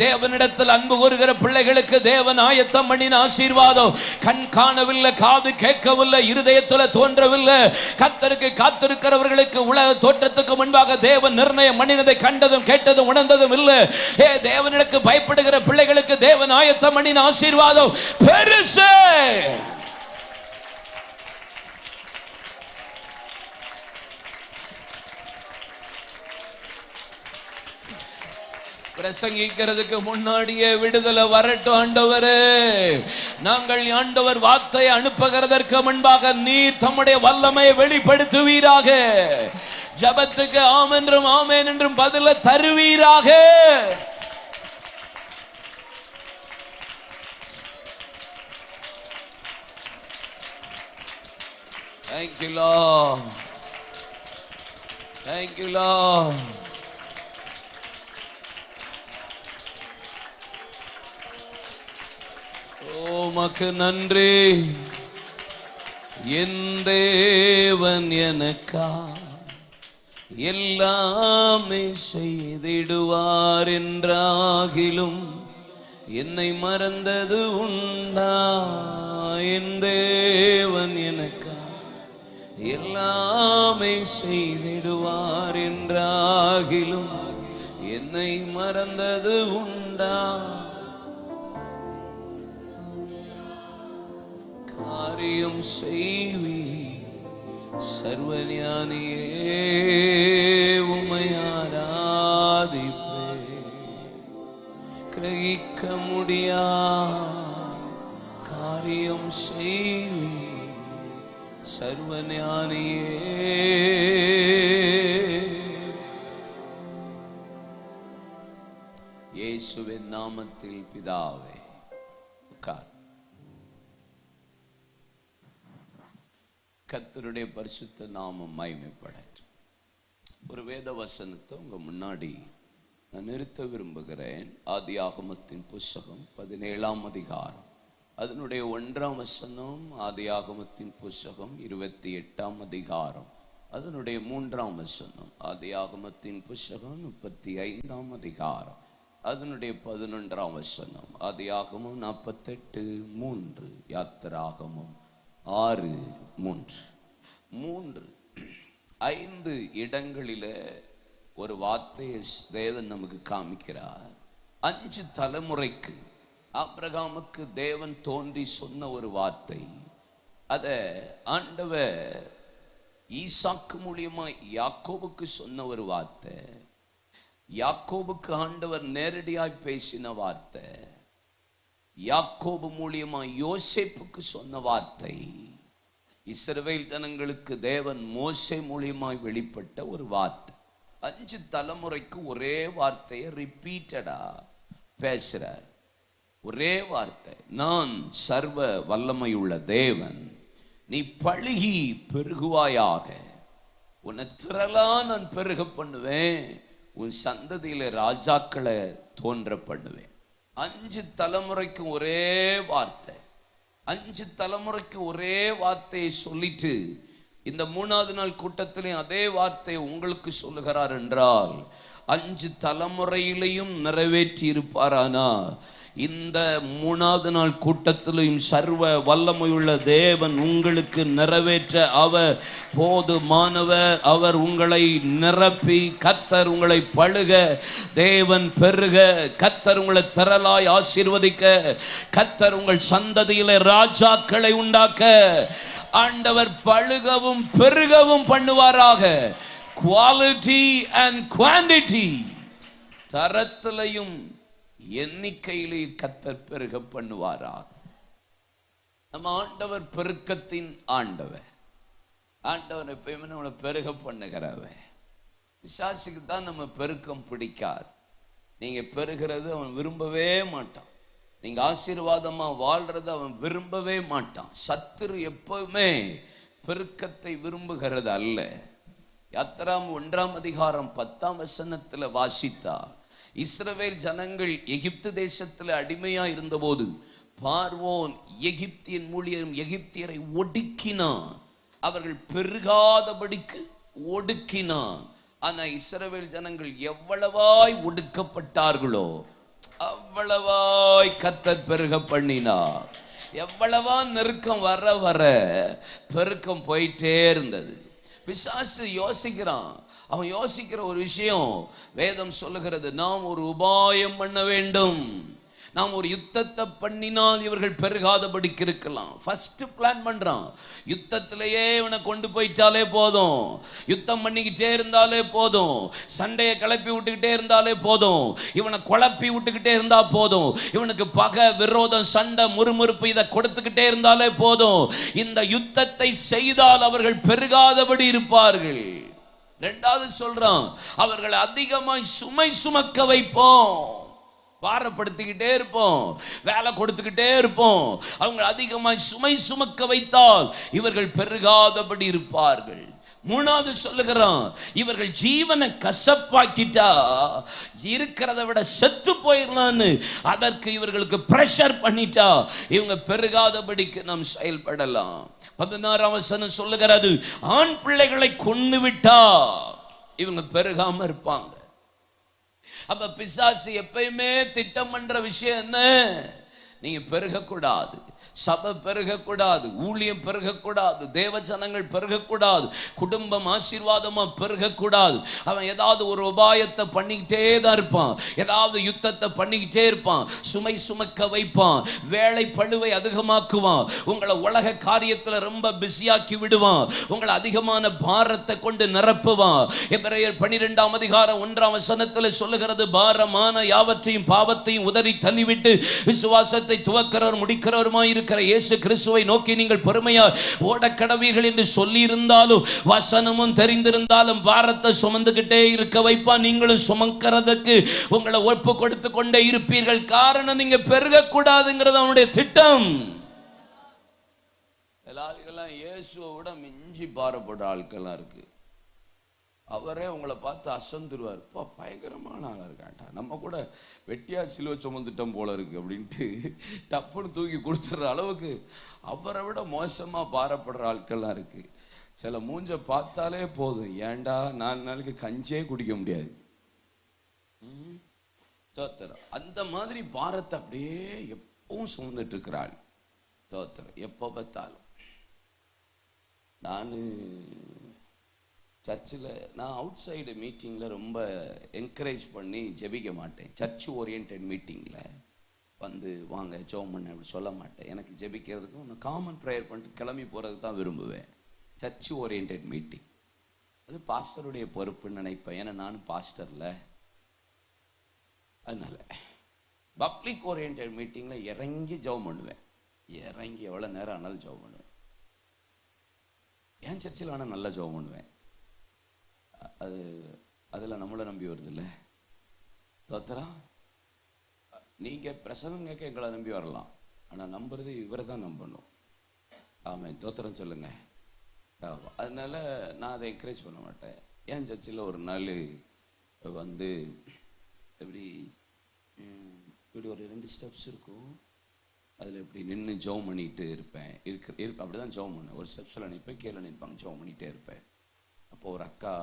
தேவனிடத்தில் அன்பு கூறுகிற பிள்ளைகளுக்கு தேவன் ஆயத்தம் பண்ணின ஆசீர்வாதம் கண் காணவில்லை, காது கேட்கவில்லை, இருதயத்தில் தோன்றவில்லை. கர்த்தருக்கு காத்திருக்கிறவர்களுக்கு உலக தோற்றத்துக்கு முன்பாக தேவன் நிர்ணயம் பண்ணினதை கண்டதும் கேட்டதும் உணர்ந்ததும் இல்லை. தேவனிடக்கு பயப்படுகிற பிள்ளைகளுக்கு தேவன் ஆயத்தம் பண்ணின ஆசீர்வாதம் பெருசு. பிரசங்கிக்கிறதுக்கு முன்னாடியே விடுதலை வரட்டும் ஆண்டவரே. நாங்கள் ஆண்டவர் வார்த்தையை அனுப்புகிறதற்கு முன்பாக நீர் தம்முடைய வல்லமையை வெளிப்படுத்துவீராக. ஜபத்துக்கு ஆம் என்றும் ஆமேன் என்றும் பதில தருவீராக. Thank you Lord, thank you Lord. உமக்கு நன்றி. என் தேவன் எனக்கா எல்லாமே செய்திடுவார் என்றாகிலும் என்னை மறந்தது உண்டா? என் தேவன் எனக்கா எல்லாமே செய்திடுவார் என்றாகிலும் என்னை மறந்தது உண்டா? காரியம் செய்வி சர்வஞானியே, உம்மை ஆராதிப்பே. கிரகிக்க முடியா காரியம் செய்வி சர்வஞானியே. இயேசுவின் நாமத்தில் பிதாவே. கர்த்தருடைய பரிசுத்த நாமம் மகிமைப்படட்டும். ஒரு வேத வசனத்தை உங்க முன்னாடி நான் நிறுத்த விரும்புகிறேன். ஆதியாகமத்தின் புஸ்தகம் 17ஆம் அதிகாரம் அதனுடைய 1ஆம் வசனம். ஆதியாகமத்தின் புஸ்தகம் 28ஆம் அதிகாரம் அதனுடைய 3ஆம் வசனம். ஆதியாகமத்தின் புஸ்தகம் 35ஆம் அதிகாரம் அதனுடைய 11ஆம் வசனம். ஆதியாகமம் 48:3, யாத்திராகமம் 6:3. 5 இடங்களில ஒரு வார்த்தையை தேவன் நமக்கு காமிக்கிறார். 5 தலைமுறைக்கு ஆபிரகாமுக்கு தேவன் தோன்றி சொன்ன ஒரு வார்த்தை. அத ஆண்டவர் ஈசாக்கு மூலியமா யாக்கோபுக்கு சொன்ன ஒரு வார்த்தை. யாக்கோபுக்கு ஆண்டவர் நேரடியாய் பேசின வார்த்தை. யாக்கோபு மூலியமா யோசேப்புக்கு சொன்ன வார்த்தை. இஸ்ரவேல் ஜனங்களுக்கு தேவன் மோசே மூலியமாய் வெளிப்பட்ட ஒரு வார்த்தை. 5 தலைமுறைக்கு ஒரே வார்த்தையை ரிப்பீட்டடா பேசுறார். ஒரே வார்த்தை, நான் சர்வ வல்லமையுள்ள தேவன், நீ பழுகி பெருகுவாயாக, உன்னை திரளா நான் பெருக பண்ணுவேன், உன் சந்ததியில ராஜாக்களை தோன்ற பண்ணுவேன். 5 தலைமுறைக்கும் ஒரே வார்த்தை. 5 தலைமுறைக்கு ஒரே வார்த்தையை சொல்லிட்டு இந்த 3வது நாள் கூட்டத்திலே அதே வார்த்தை உங்களுக்கு சொல்லுகிறார் என்றால் 5 தலைமுறையிலையும் நிறைவேற்றி இருப்பாரானா இந்த 3வது நாள் கூட்டத்திலும் சர்வ வல்லமையுள்ள தேவன் உங்களுக்கு நிறைவேற்ற அவர் போதுமானவர். அவர் உங்களை நிரப்பி கர்த்தர் உங்களை பழுக, தேவன் பெருக, கர்த்தர் உங்களை திரளாய் ஆசீர்வதிக்க, கர்த்தர் உங்கள் சந்ததியிலே ராஜாக்களை உண்டாக்க ஆண்டவர் பழுகவும் பெருகவும் பண்ணுவாராக. குவாலிட்டி அண்ட் குவான்டிட்டி, தரத்திலையும் எண்ணிக்கையிலே கர்த்தர் பெருக பண்ணுவாராக. நம்ம ஆண்டவர் பெருக்கத்தின் ஆண்டவர். ஆண்டவர் எப்பயுமே நம்மளை பெருக பண்ணுகிறவர். பிசாசுக்கு தான் நம்ம பெருக்கம் பிடிக்காது. நீங்க பெருகிறது அவன் விரும்பவே மாட்டான். நீங்க ஆசீர்வாதமா வாழ்றத அவன் விரும்பவே மாட்டான். சத்துரு எப்பவுமே பெருக்கத்தை விரும்புகிறது அல்ல. யாத்திராம் 1ஆம் அதிகாரம் 10ஆம் வசனத்துல வாசித்தா, இஸ்ரவேல் ஜனங்கள் எகிப்து தேசத்துல அடிமையா இருந்தபோது பார்வோன் எகிப்தியன் ஊழியரும் எகிப்தியரை ஒடுக்கினான். அவர்கள் பெருகாதபடிக்கு ஒடுக்கினான். ஆனா இஸ்ரவேல் ஜனங்கள் எவ்வளவாய் ஒடுக்கப்பட்டார்களோ அவ்வளவாய் கர்த்தர் பெருக பண்ணினார். எவ்வளவா நெருக்கம் வர வர பெருக்கம் போயிட்டே இருந்தது. பிசாசு யோசிக்கிறான். அவன் யோசிக்கிற ஒரு விஷயம் வேதம் சொல்லுகிறது, நாம் ஒரு உபாயம் பண்ண வேண்டும். நாம் ஒரு யுத்தத்தை பண்ணினால் இவர்கள் பெருகாதபடிக்கு இருக்கலாம். ஃபர்ஸ்ட் பிளான் பண்றான். யுத்தத்திலேயே இவனை கொண்டு போயிட்டாலே போதும், யுத்தம் பண்ணிக்கிட்டே இருந்தாலே போதும், சண்டையை கிளப்பி விட்டுக்கிட்டே இருந்தாலே போதும், இவனை குழப்பி விட்டுக்கிட்டே இருந்தா போதும், இவனுக்கு பகை விரோதம் சண்டை முறுமுறுப்பு இதை கொடுத்துக்கிட்டே இருந்தாலே போதும். இந்த யுத்தத்தை செய்தால் அவர்கள் பெருகாதபடி இருப்பார்கள். 2வது சொல்றான், அவர்களை அதிகமாய் சுமை சுமக்க வைப்போம். பாரப்படுத்திக்கிட்டே இருப்போம், வேலை கொடுத்துக்கிட்டே இருப்போம். அவங்க அதிகமாய் சுமை சுமக்க வைத்தால் இவர்கள் பெருகாதபடி இருப்பார்கள். 3வது சொல்லுகிறான், இவர்கள் ஜீவனை கசப்பாக்கிட்டா இருக்கிறத விட செத்து போயிடலான்னு அதற்கு இவர்களுக்கு பிரஷர் பண்ணிட்டா இவங்க பெருகாதபடிக்கு நாம் செயல்படலாம். 16ஆம் வசனம் சொல்லுகிறது, ஆண் பிள்ளைகளை கொன்னு விட்டா இவங்க பெருகாம இருப்பாங்க. அப்ப பிசாசு எப்பயுமே திட்டம் பண்ற விஷயம் என்ன? நீங்க பெருகக்கூடாது, சபை பெருகக்கூடாது, ஊழியம் பெருகக்கூடாது, தேவ ஜனங்கள் பெருகக்கூடாது, குடும்பம் ஆசீர்வாதமா பெருகக்கூடாது. அவன் ஏதாவது ஒரு உபாயத்தை பண்ணிக்கிட்டே தான் இருப்பான், ஏதாவது யுத்தத்தை பண்ணிக்கிட்டே இருப்பான், சுமை சுமக்க வைப்பான், வேலை பழுவை அதிகமாக்குவான், உங்களை உலக காரியத்தில் ரொம்ப பிஸியாக்கி விடுவான், உங்களை அதிகமான பாரத்தை கொண்டு நிரப்புவான். எபிரேயர் 12ஆம் அதிகாரம் 1ஆம் வசனத்தில் சொல்லுகிறது, பாரமான யாவற்றையும் பாவத்தையும் உதறி தள்ளிவிட்டு விசுவாசத்தை துவக்கிறவர் முடிக்கிறவருமாய் இருக்கிற இயேசு கிறிஸ்துவை நோக்கி நீங்கள் பொறுமையா ஓடக்கடவீர்கள் என்று சொல்லி இருந்தாலும் வசனமும் தெரிந்திருந்தாலும் பாரத்தை சுமந்துகிட்டே இருக்க வைப்பான். நீங்களும் சுமக்கிறதுக்கு உங்களை ஒப்பு கொடுத்து கொண்டே இருப்பீர்கள். காரணம் நீங்க பெருகக்கூடாதுங்கிறது அவனுடைய திட்டம். எல்லாரும் இயேசுவை விட மிஞ்சி பாரப்பட ஆட்கள்லாம் இருக்கு. அவரே உங்களை பார்த்து அசந்துருவார், பயங்கரமான ஆளா இருக்காண்டா, நம்ம கூட வெட்டியா சிலுவை சுமந்துட்டோம் போல இருக்கு அப்படின்ட்டு டப்புன்னு தூக்கி கொடுத்துடுற அளவுக்கு அவரை விட மோசமா பாரப்படுற ஆட்கள்லாம் இருக்கு. சில மூஞ்ச பார்த்தாலே போதும், ஏண்டா 4 நாளைக்கு கஞ்சே குடிக்க முடியாது. தோத்திரம். அந்த மாதிரி பாரத்தை அப்படியே எப்பவும் சுமந்துட்டு இருக்கிறாள். தோத்திரம். எப்போ பார்த்தாலும் நான் அவுட் சைடு மீட்டிங்கில் ரொம்ப என்கரேஜ் பண்ணி ஜெபிக்க மாட்டேன். சர்ச் ஓரியன்ட் மீட்டிங்கில் வந்து வாங்க ஜெபம் பண்ண அப்படி சொல்ல மாட்டேன். எனக்கு ஜெபிக்கிறதுக்கும் நான் காமன் ப்ரேயர் பண்ணிட்டு கிளம்பி போகிறதுக்கு தான் விரும்புவேன். சர்ச் ஓரியன்ட் மீட்டிங் அது பாஸ்டருடைய பொறுப்புன்னு நினைப்பேன். ஏன்னா நானும் பாஸ்டர்ல. அதனால பப்ளிக் ஓரியன்ட் மீட்டிங்கில் இறங்கி ஜெபம் பண்ணுவேன். இறங்கி எவ்வளோ நேரம் ஆனாலும் ஜெபம் பண்ணுவேன். என் சர்ச்சில் ஆனால் நல்லா ஜெபம் பண்ணுவேன். அதில் நம்மளை நம்பி வருது இல்லை. தோத்தரா நீங்கள் பிரசங்கம் கேட்க எங்களை நம்பி வரலாம், ஆனால் நம்புறது இவரை தான் நம்பணும். ஆமாம், தோத்திரம் சொல்லுங்க. அதனால நான் அதை என்கரேஜ் பண்ண மாட்டேன். என் சர்ச்சில் ஒரு நாள் வந்து இப்படி ஒரு 2 ஸ்டெப்ஸ் இருக்கும், அதில் இப்படி நின்று ஜெபம் பண்ணிட்டு இருப்பேன். அப்படி தான் ஜெபம் பண்ணேன். ஒரு ஸ்டெப்ஸில் நிற்பேன், கீழே நிற்பாங்க, ஜெபம் பண்ணிகிட்டே இருப்பேன். அப்போது ஒரு அக்கா,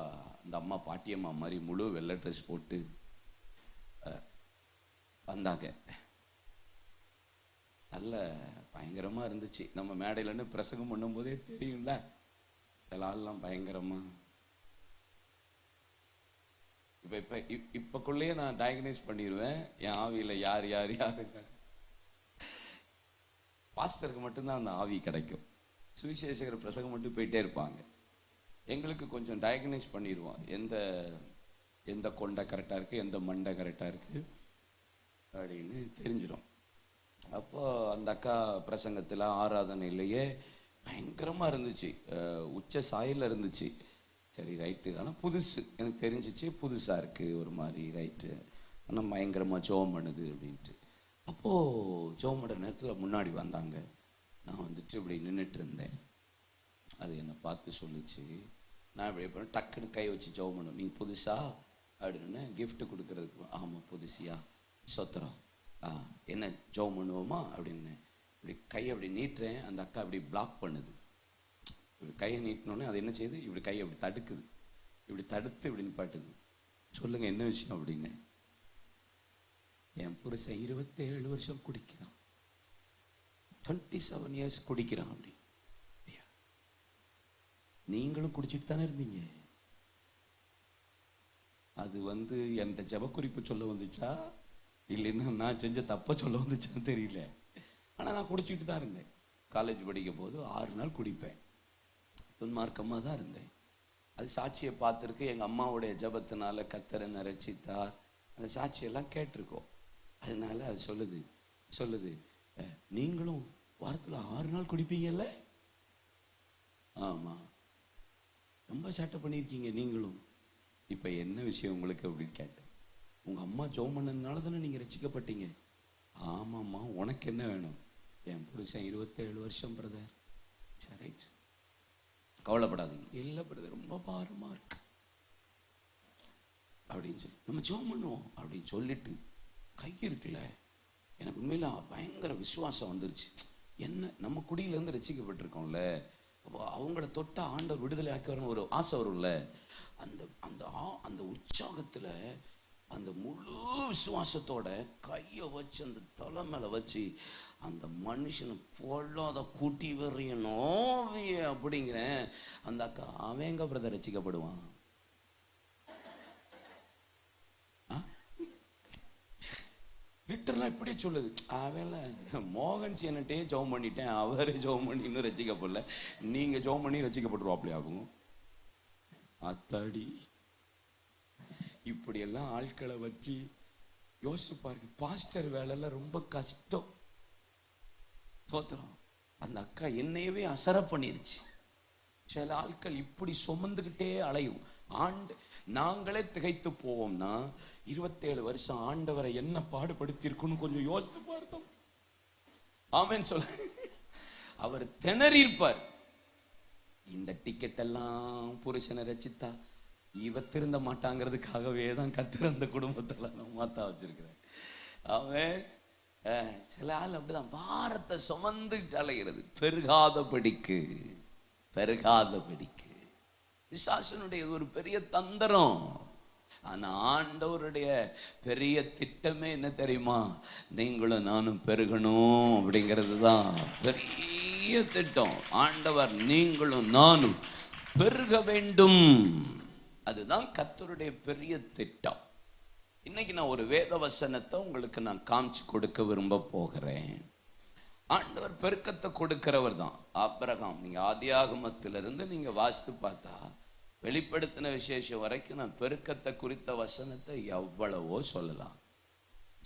அந்த அம்மா பாட்டியம்மா மாதிரி முழு வெள்ளை ட்ரெஸ் போட்டு வந்தாங்க. நல்ல பயங்கரமாக இருந்துச்சு. நம்ம மேடையிலன்னு பிரசங்கம் பண்ணும்போதே தெரியும்ல, எல்லாரெல்லாம் பயங்கரமாக. இப்பக்குள்ளேயே நான் டயக்னைஸ் பண்ணிடுவேன் என் ஆவியில் யார் யார் யார். பாஸ்டருக்கு மட்டும்தான் அந்த ஆவி கிடைக்கும். சுவிசேஷகர் பிரசங்கம் மட்டும் போயிட்டே இருப்பாங்க. எங்களுக்கு கொஞ்சம் டயக்னைஸ் பண்ணிடுவோம், எந்த கொண்டை கரெக்டாக இருக்குது, எந்த மண்டை கரெக்டாக இருக்குது அப்படின்னு தெரிஞ்சிடும். அப்போ அந்த அக்கா பிரசங்கத்தில் ஆராதனையிலேயே பயங்கரமாக இருந்துச்சு, உச்ச சாயில் இருந்துச்சு. சரி ரைட்டு, ஆனால் புதுசு எனக்கு தெரிஞ்சிச்சு, புதுசாக இருக்குது ஒரு மாதிரி, ரைட்டு. ஆனால் பயங்கரமாக ஜெபம் பண்ணுது அப்படின்ட்டு. அப்போது ஜெபம் பண்ணுற நேரத்தில் முன்னாடி வந்தாங்க. நான் வந்துட்டு இப்படி நின்றுட்டு இருந்தேன். அது என்னை பார்த்து சொல்லிச்சு. நான் இப்படி பண்ண டக்குன்னு கை வச்சு ஜெபம் பண்ணுவேன். நீங்கள் புதுசா அப்படின்னு கிஃப்ட் கொடுக்கறதுக்கு. ஆமாம் புதுசியா, சொத்துறோம். என்ன ஜெபம் பண்ணுவோமா அப்படின்னு இப்படி கையை அப்படி நீட்டுறேன். அந்த அக்கா அப்படி பிளாக் பண்ணுது. இப்படி கையை நீட்டினோடனே அது என்ன செய்யுது, இப்படி கையை அப்படி தடுக்குது. இப்படி தடுத்து இப்படி நிப்பாட்டுது. சொல்லுங்க என்ன விஷயம் அப்படின்னு. என் புருஷன் 27 வருஷம் குடிக்கிறான், 27 years குடிக்கிறான் அப்படி. நீங்களும் குடிச்சிட்டு தானே இருந்தீங்க. அது என்கிட்ட ஜெப குறிப்பு சொல்ல வந்துச்சா இல்லைன்னா நான் செஞ்ச தப்ப சொல்ல வந்துச்சான்னு தெரியல. ஆனால் நான் குடிச்சிட்டு தான் இருந்தேன். காலேஜ் படிக்கும் போது 6 நாள் குடிப்பேன். துன்மார்க்கமாக தான் இருந்தேன். அது சாட்சியை பார்த்துருக்கு. எங்கள் அம்மாவுடைய ஜபத்தினால கர்த்தரை ரட்சித்தார். அந்த சாட்சியெல்லாம் கேட்டிருக்கோம். அதனால அது சொல்லுது நீங்களும் வாரத்தில் 6 நாள் குடிப்பீங்கல்ல. ஆமாம், ரொம்ப சேட்டை பண்ணியிருக்கீங்க நீங்களும். இப்போ என்ன விஷயம் உங்களுக்கு அப்படின்னு கேட்டேன். உங்கள் அம்மா ஜெபம் பண்ணதுனால தானே நீங்கள் ரட்சிக்கப்பட்டீங்க. ஆமாம்மா, உனக்கு என்ன வேணும். என் புருஷன் 27 வருஷம் பிரதர். சரி கவலைப்படாதீங்க. இல்லை பிரதர், ரொம்ப பாரமாக இருக்கு அப்படின்னு சொல்லி நம்ம ஜெபம் பண்ணுவோம் அப்படின்னு சொல்லிட்டு கை இருக்குல்ல, எனக்கு உண்மையில பயங்கர விசுவாசம் வந்துருச்சு. என்ன நம்ம குடியிலேருந்து ரட்சிக்கப்பட்டிருக்கோம்ல, அப்போ அவங்கள தொட்ட ஆண்டவர் விடுதலை ஆக்கி ஒரு ஆசை வரும்ல. அந்த அந்த அந்த உற்சாகத்தில் அந்த முழு விசுவாசத்தோட கையை வச்சு அந்த தலை மேலே வச்சு அந்த மனுஷனை பொல்லாத கூட்டி வரையணும் அப்படிங்கிறேன். அந்த அக்கா அவன் எங்க பிரதர் ரட்சிக்கப்படுவான். லிட்டர்லாம் இப்படியே சொல்லுது. அவன்ல மோகன் என்னட்டே ஜெபம் பண்ணிட்டேன், அவரே ஜெபம் பண்ணி இன்னும் ரசிக்கப்படல, நீங்க ஜெபம் பண்ணி ரசிக்கப்படுவாப்லே ஆகும். அத்தாடி, இப்படி எல்லாம் ஆட்களை வச்சு யோசிச்சு பாருங்க. பாஸ்டர் வேலைல ரொம்ப கஷ்டம். தோத்திரம். அந்த அக்கா என்னையவே அசர பண்ணிருச்சு. சில ஆட்கள் இப்படி சுமந்துக்கிட்டே அலையும். நாங்களே திகைத்து போவோம்னா 27 வருஷம் ஆண்டவரை என்ன பாடுபடுத்தி இருக்குன்னு கொஞ்சம் யோசித்து பார்த்தோம். ஆமென் சொல்ல. அவர் திணறி இருப்பார். இந்த டிக்கெட் எல்லாம் புருஷனை ரச்சித்தா இவ திருந்த மாட்டாங்கிறதுக்காகவே தான் கர்த்தர் அந்த குடும்பத்தெல்லாம் நான் மாத்தா வச்சிருக்கிறேன். அவன் சில ஆள் அப்படிதான் பாரத்தை சுமந்துட்டு அலைகிறது. பெருகாதபடிக்கு பிசாசனுடைய ஒரு பெரிய தந்திரம். ஆனா ஆண்டவருடைய பெரிய திட்டமே என்ன தெரியுமா? நீங்களும் நானும் பெருகணும் அப்படிங்கிறது தான் பெரிய திட்டம். ஆண்டவர் நீங்களும் நானும் பெருக வேண்டும், அதுதான் கர்த்தருடைய பெரிய திட்டம். இன்னைக்கு நான் ஒரு வேத வசனத்தை உங்களுக்கு நான் காமிச்சு கொடுக்க விரும்ப போகிறேன். ஆண்டவர் பெருக்கத்தை கொடுக்கிறவர் தான். ஆபிரகாம், நீங்க ஆதியாகமத்திலிருந்து நீங்க வாசித்து பார்த்தா வெளிப்படுத்தின விசேஷம் வரைக்கும் நான் பெருக்கத்தை குறித்த வசனத்தை எவ்வளவோ சொல்லலாம்.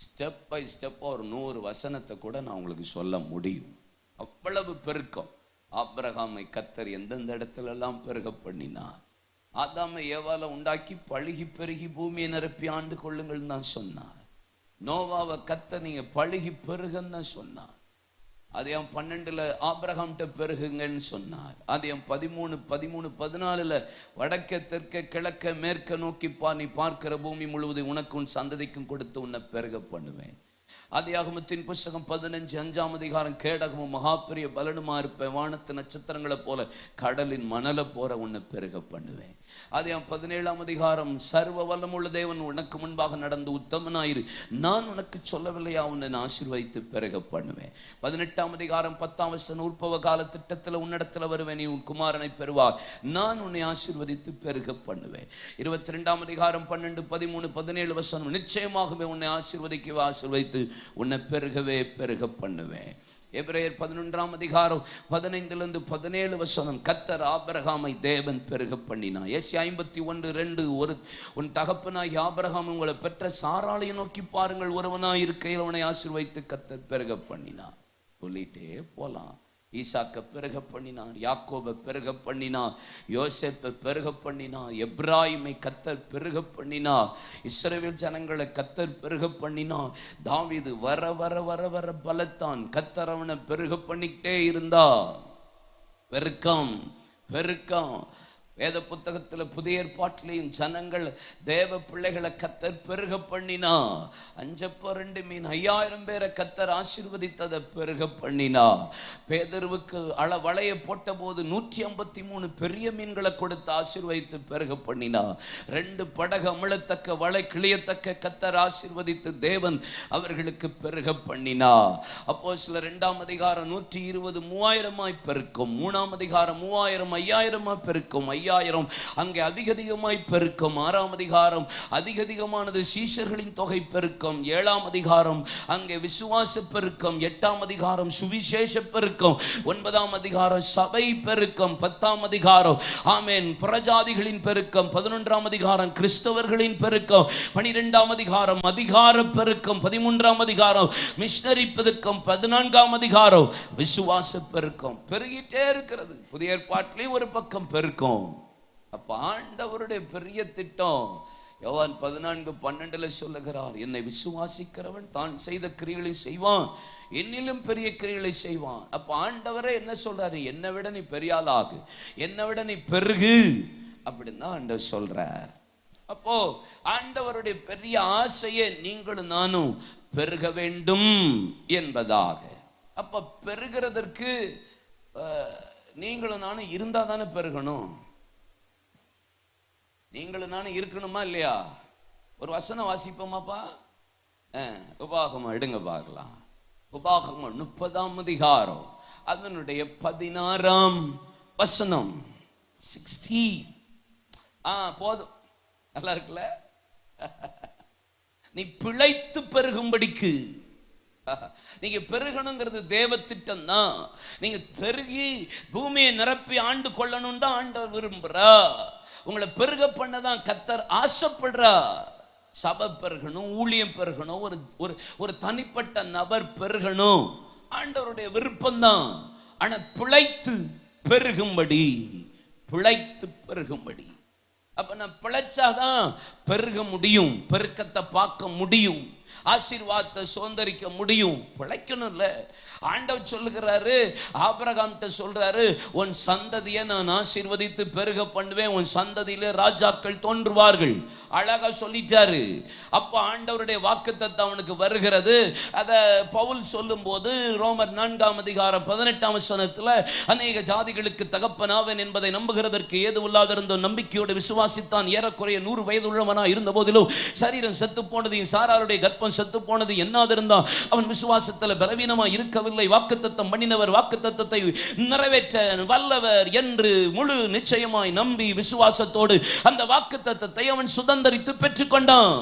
ஸ்டெப் பை ஸ்டெப் ஒரு 100 வசனத்தை கூட நான் உங்களுக்கு சொல்ல முடியும். அவ்வளவு பெருக்கம். ஆபிரகாமை கர்த்தர் எந்தெந்த இடத்துல எல்லாம் பெருக பண்ணினார். ஆதாமை ஏவாளை உண்டாக்கி பழுகி பெருகி பூமியை நிரப்பி ஆண்டு கொள்ளுங்கள் தான் சொன்னார். நோவாவை கர்த்தர் நீங்க பழுகி பெருகன்னு தான் சொன்னார். அதிகம் 12 ஆபிரகாம்கிட்ட பெருகுங்கன்னு சொன்னார். அதிகம் 13 வடக்க தெற்க கிழக்க மேற்க நோக்கி நீ பார்க்கிற பூமி முழுவதும் உனக்கும் சந்ததிக்கும் கொடுத்து உன்னை பெருக பண்ணுவேன். ஆதியாகமத்தின் புஸ்தகம் 15:5 கேடகமும் மகாபெரிய பலனுமா இருப்பேன், வானத்து நட்சத்திரங்களை போல கடலின் மணலை போல உன்னை பெருக பண்ணுவேன். ஆதியாகமம் 17 சர்வ வல்லமுள்ள தேவன் உனக்கு முன்பாக நடந்து உத்தமனாயிரு, நான் உனக்கு சொல்லவில்லையா உன்னை ஆசீர்வதித்து பெருக பண்ணுவேன். 18 10 உற்பவ கால திட்டத்தில் உன்னிடத்துல வருவேன், நீ உன் குமாரனை பெறுவார், நான் உன்னை ஆசீர்வதித்து பெருக பண்ணுவேன். 22 12 13 17 நிச்சயமாகவே உன்னை ஆசீர்வதிக்கவே ஆசீர்வதித்து உன்னை பெருகவே பெருக பண்ணுவேன். எபிரேயர் 11 15-17 கர்த்தர் ஆபிரகாமை தேவன் பெருக பண்ணினார். ஏசாயா 51:2 உன் தகப்பனாய் ஆபிரகாம் உங்களை பெற்ற சாராளையை நோக்கி பாருங்கள், ஒருவனாய் இருக்கையில் அவனை ஆசீர்வதித்து கர்த்தர் பெருக பண்ணினார். சொல்லிட்டே போலாம். ஈசாக்க பெருக பண்ணினார், யாக்கோபை பெருக பண்ணினார், யோசேப்பை பெருக பண்ணினார், எப்ராயிமை கர்த்தர் பெருக பண்ணினார், இஸ்ரவேல் ஜனங்களை கர்த்தர் பெருக பண்ணினார். தாவீது வர வர வர வர பலத்தான், கர்த்தர் அவனை பெருக பண்ணிக்கிட்டே இருந்தார். பெருக்கம் பெருக்கம். வேத புத்தகத்தில் புதிய ஏற்பாட்டிலையும் ஜனங்கள் தேவ பிள்ளைகளை கர்த்தர் பெருக பண்ணினா. 5 மீன் 5000 பேரை கர்த்தர் ஆசீர்வதித்ததை பெருக பண்ணினா. பேதுருவுக்கு வலையை போட்ட போது 153 பெரிய மீன்களை கொடுத்து ஆசீர்வதித்து பெருக பண்ணினா. 2 படகு அமிழத்தக்க வலை கிளியத்தக்க கர்த்தர் ஆசீர்வதித்து தேவன் அவர்களுக்கு பெருக பண்ணினா. அப்போஸ்தலர் 2 120 3000 பெருக்கும். 3 3000 5000 பெருக்கும். 5000 அங்கே அதிகமாய் பெருக்கும். 6 அதிகமானது சீஷர்களின் தொகை பெருக்கும். 7 அங்கே விசுவாச பெருக்கம். 8 சுவிசேஷ பெருக்கம். 9 சபை பெருக்கம். 10 ஆமென் பிரஜாதிகளின் பெருக்கம். 11 கிறிஸ்தவர்களின் பெருக்கம். 12 அதிகார பெருக்கம். 13 மிஷனரி பெருக்கம். 14 விசுவாச பெருக்கம். பெருகிட்டே இருக்கிறது. புதிய ஏற்பாட்டிலே ஒரு பக்கம் பெருக்கம். அப்ப ஆண்டவருடைய பெரிய திட்டம் யோவான் 14:12 சொல்லுகிறார், என்னை விசுவாசிக்கிறவன் தான் செய்த கிரியைகளை செய்வான், என்னிலும் பெரிய கிரியைகளை செய்வான். அப்ப ஆண்டவரே என்ன சொல்றாரு, என்னை விட நீ பெரிய ஆளாகு, என்னை விட நீ பெருகு அப்படின்னு தான் ஆண்டவர் சொல்றார். அப்போ ஆண்டவருடைய பெரிய ஆசையை நீங்களும் நானும் பெருக வேண்டும் என்பதாக. அப்ப பெருகிறதற்கு நீங்களும் நானும் இருந்தா தானே பெருகணும். நீங்களும் நானும் இருக்கணுமா இல்லையா? ஒரு வசனம் வாசிப்போமாப்பா. உபாகமம் எடுங்க பார்க்கலாம். உபாகமம் 30 அதனுடைய 16 60. போதும், நல்லா இருக்குல்ல? நீ பிழைத்து பெருகும்படிக்கு. நீங்க பெருகணுங்கிறது தேவ திட்டம் தான். நீங்க பெருகி பூமியை நிரப்பி ஆண்டு கொள்ளணும் தான் ஆண்டவர் விரும்புறா. உங்களை பெருக பண்ணதான் கர்த்தர் ஆசைப்படுறா. சபை பெருகணும், ஊழியம் பெருகணும், ஒரு தனிப்பட்ட நபர் பெருகணும், ஆண்டவருடைய விருப்பம் தான். ஆனா பிழைத்து பெருகும்படி, பிழைத்து பெருகும்படி. அப்ப நான் பிழைச்சாதான் பெருக முடியும், பெருக்கத்தை பார்க்க முடியும், ஆசீர்வாதத்தை சுதந்திரிக்க முடியும். பிழைக்கணும்ல. ஆண்டவர் சொல்லுகிறாரு, ஆபிரகாம்கிட்ட சொல்றாரு, உன் சந்ததியை நான் ஆசீர்வதித்து பெருக பண்ணுவேன், உன் சந்ததியிலே ராஜாக்கள் தோன்றுவார்கள். அழகா சொல்லிட்டாரு. அப்ப ஆண்டவருடைய வாக்குத்தத்தம் அவனுக்கு வருகிறது. அத பவுல் சொல்லும் போது ரோமர் 4 18 அநேக ஜாதிகளுக்கு தகப்பனாவேன் என்பதை நம்புகிறதற்கு ஏது இல்லாதிருந்த நம்பிக்கையோடு விசுவாசித்தான். ஏறக்குறைய 100 வயது உள்ளவனா இருந்த போதிலும் சரீரம் செத்து போனதையும் சாராருடைய கர்ப்பம் செத்து போனது என்னாதிருந்தான் அவன் விசுவாசத்தில் பலவீனமா இருக்கவில்லை. வாக்குத்தத்தம் பண்ணினவர் வாக்குத்தத்தத்தை நிறைவேற்ற வல்லவர் என்று முழு நிச்சயமாய் நம்பி விசுவாசத்தோடு அந்த வாக்குத்தத்தத்தை அவன் சுதந்தரித்து பெற்றுக்கொண்டான்.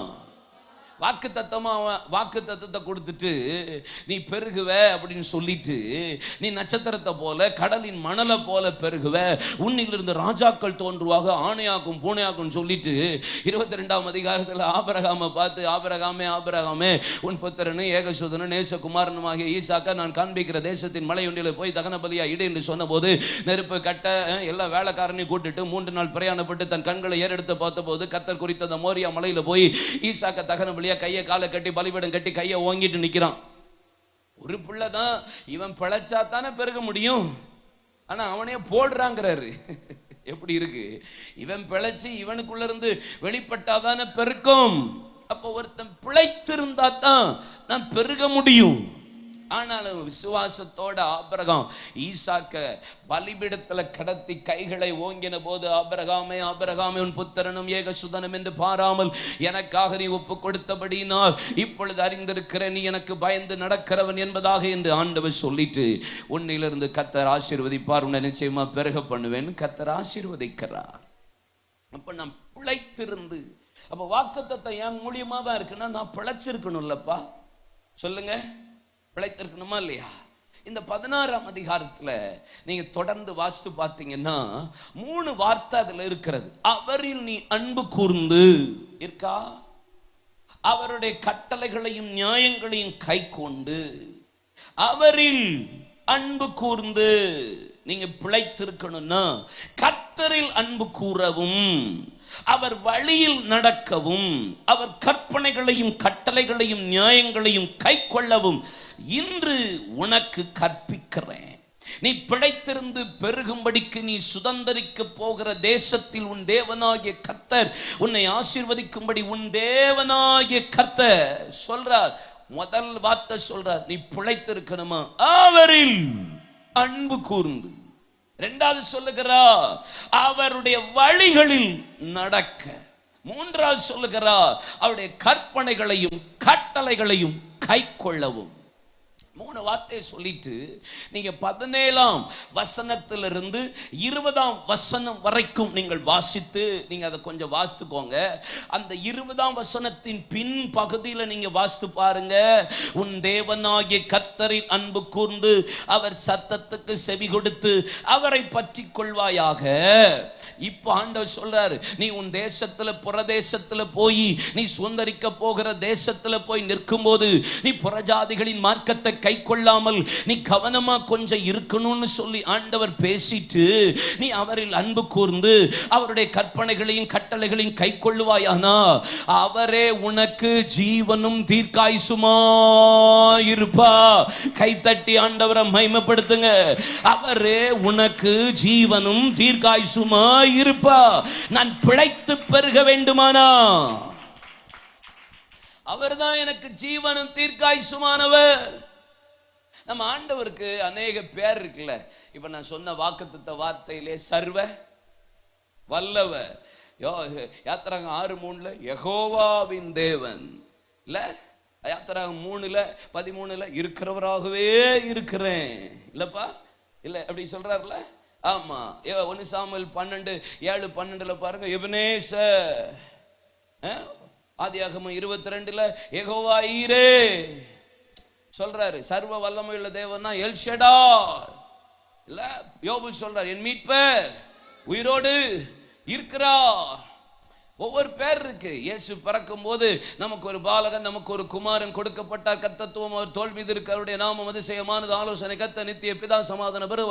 வாக்குத்தத்தத்தை கொடுத்துட்டு நீ பெருகுவ அப்படின்னு சொல்லிட்டு நீ நட்சத்திரத்தை போல கடலின் மணலை போல பெருகுவ, உன்னிலிருந்து ராஜாக்கள் தோன்றுவாக, ஆணையாக்கும் பூனையாக்கும் சொல்லிட்டு 22 ஆபிரகாமை பார்த்து, ஆபிரகாமே உன் புத்திரனு ஏகசுதனு நேசகுமாரனுமாகிய ஈசாக்க நான் காண்பிக்கிற தேசத்தின் மலை ஒன்றில் போய் தகன பலியா இடு என்று சொன்ன போது நெருப்பு கட்ட எல்லா வேலைக்காரனையும் கூட்டிட்டு 3 நாள் பிரயாணப்பட்டு தன் கண்களை ஏறெடுத்து பார்த்த போது கர்த்தர் குறித்த அந்த மோரியா மலையில போய் ஈசாக்க தகன பலியா கையை காலை கட்டி பலிபீடம் கட்டி கையை ஓங்கிட்டு நிக்கிறான். ஒரு பிள்ளைதான், இவன் பிழைச்சா தானே பெருக முடியும். ஆனா அவனே போடுறாங்கிறாரு. எப்படி இருக்கு? இவன் பிழைச்சி இவனுக்குள்ள இருந்து வெளிப்பட்டாதானே பெருக்கும். அப்ப ஒருத்தன் பிழைத்திருந்தா தான் நான் பெருக முடியும். ஆனாலும் விசுவாசத்தோட ஆபிரகாம் ஈசாக்க பலிபீடத்துல கடத்தி கைகளை ஓங்கின போது, ஆபிரகாமே ஆபிரகாமே உன் புத்திரனும் ஏகசுதனும் என்று பாராமல் எனக்காக நீ ஒப்பு கொடுத்தபடினால் இப்பொழுது அறிந்திருக்கிற நீ எனக்கு பயந்து நடக்கிறவன் என்பதாக என்று ஆண்டவர் சொல்லிட்டு, உன்னிலிருந்து கர்த்தர் ஆசீர்வதிப்பார், உன்னை நிச்சயமா பெருக பண்ணுவேன் கர்த்தர் ஆசீர்வதிக்கிறார். அப்ப நான் பிழைத்திருந்து, அப்ப வாக்குத்தத்தம் என் மூலியமா தான் இருக்குன்னா நான் பிழைச்சிருக்கணும்லப்பா, சொல்லுங்க, பிழைத்திருக்கணுமா இல்லையா? இந்த 16ஆம் அதிகாரத்துல நீங்க தொடர்ந்து வாசித்து பார்த்தீங்கன்னா 3 வார்த்தை அதுல இருக்கிறது. அவரில் நீ அன்பு கூர்ந்து இருக்கா, அவருடைய கட்டளைகளையும் நியாயங்களையும் கை கொண்டு, அவரில் அன்பு கூர்ந்து. நீங்க பிழைத்திருக்கணும்னா கர்த்தரில் அன்பு கூறவும், அவர் வழியில் நடக்கவும், அவர் கற்பனைகளையும் கட்டளைகளையும் நியாயங்களையும் கை கொள்ளவும் இன்று உனக்கு கற்பிக்கிறேன். நீ பிழைத்திருந்து பெருகும்படிக்கு நீ சுதந்தரிக்க போகிற தேசத்தில் உன் தேவனாகிய கர்த்தர் உன்னை ஆசீர்வதிக்கும்படி உன் தேவனாகிய கர்த்தர் சொல்றார். முதல் வார்த்தை சொல்றார், நீ பிழைத்திருக்கணுமா, அவரில் அன்பு கூர்ந்து. இரண்டாவது சொல்லுகிறார், அவருடைய வழிகளில் நடக்க. மூன்றாவது சொல்லுகிறார், அவருடைய கற்பனைகளையும் கட்டளைகளையும் கை கொள்ளவும். 3 வார்த்தையை சொல்லிட்டு நீங்க 17ஆம் வசனத்திலிருந்து 20ஆம் வசனம் வரைக்கும் நீங்கள் வாசித்து, நீங்க அதை கொஞ்சம் வாசித்துக்கோங்க. அந்த 20ஆம் வசனத்தின் பின் பகுதியில் நீங்க வாசித்து பாருங்க. உன் தேவனாகிய கர்த்தரின் அன்பு கூர்ந்து அவர் சத்தத்துக்கு செவி கொடுத்து அவரை பற்றி கொள்வாயாக. இப்ப ஆண்டவர் சொல்றாரு, நீ உன் தேசத்துல புறதேசத்துல போய் நீ சுதந்தரிக்க போகிற தேசத்துல போய் நிற்கும் போது நீ புறஜாதிகளின் மார்க்கத்தை கை கொள்ளாமல் நீ கவனமா கொஞ்சம் இருக்கணும்னு சொல்லி ஆண்டவர் பேசிட்டு, நீ அவரில் அன்பு கூர்ந்து அவருடைய கற்பனைகளையும் கட்டளைகளையும் கை கொள்ளுவாயானா அவரே உனக்கு ஜீவனும் தீர்க்காயுசுமா இருப்பா. கை தட்டி ஆண்டவரை மகிமைப்படுத்துங்க. அவரே உனக்கு ஜீவனும் தீர்க்காயுசுமா இருப்பா. நான் பிழைத்து பெருக வேண்டுமானா அவர்தான் எனக்கு ஜீவனும் தீர்க்காயுசுமானவர். நம்ம ஆண்டவருக்கு அநேக பேர் இருக்குல்ல. இப்ப நான் சொன்ன வாக்குத்தத்த வார்த்தையிலே சர்வ வல்லவர், யாத்திராகம் 6:3 யெகோவாவின் தேவன் இல்ல, யாத்திராகம் 3:13 இருக்கிறவராகவே இருக்கிறேன் இல்லப்பா, இல்ல அப்படி சொல்றாருல. ஆமா, 1 சாமுவேல் 12:7-12 பாருங்க, எபனேசர். ஆதியாகமம் 22 யெகோவா ஈரே சொல்றாரு. சர்வ வல்லமையுள்ள தேவன்னா எல் ஷடாய் இல்ல. யோபு சொல்றார், என் மீட்பர் உயிரோடு இருக்கிறார். ஒவ்வொரு பேர் இருக்கு. இயேசு பிறக்கும் போது நமக்கு ஒரு பாலகன், நமக்கு ஒரு குமாரன் கொடுக்கப்பட்டார். கர்த்தத்துவம் அவர் தோள் மீது இருக்கு. அவருடைய நாமம் அதிசயமானது, ஆலோசனை கர்த்தர், நித்திய பிதா, சமாதான பெரு,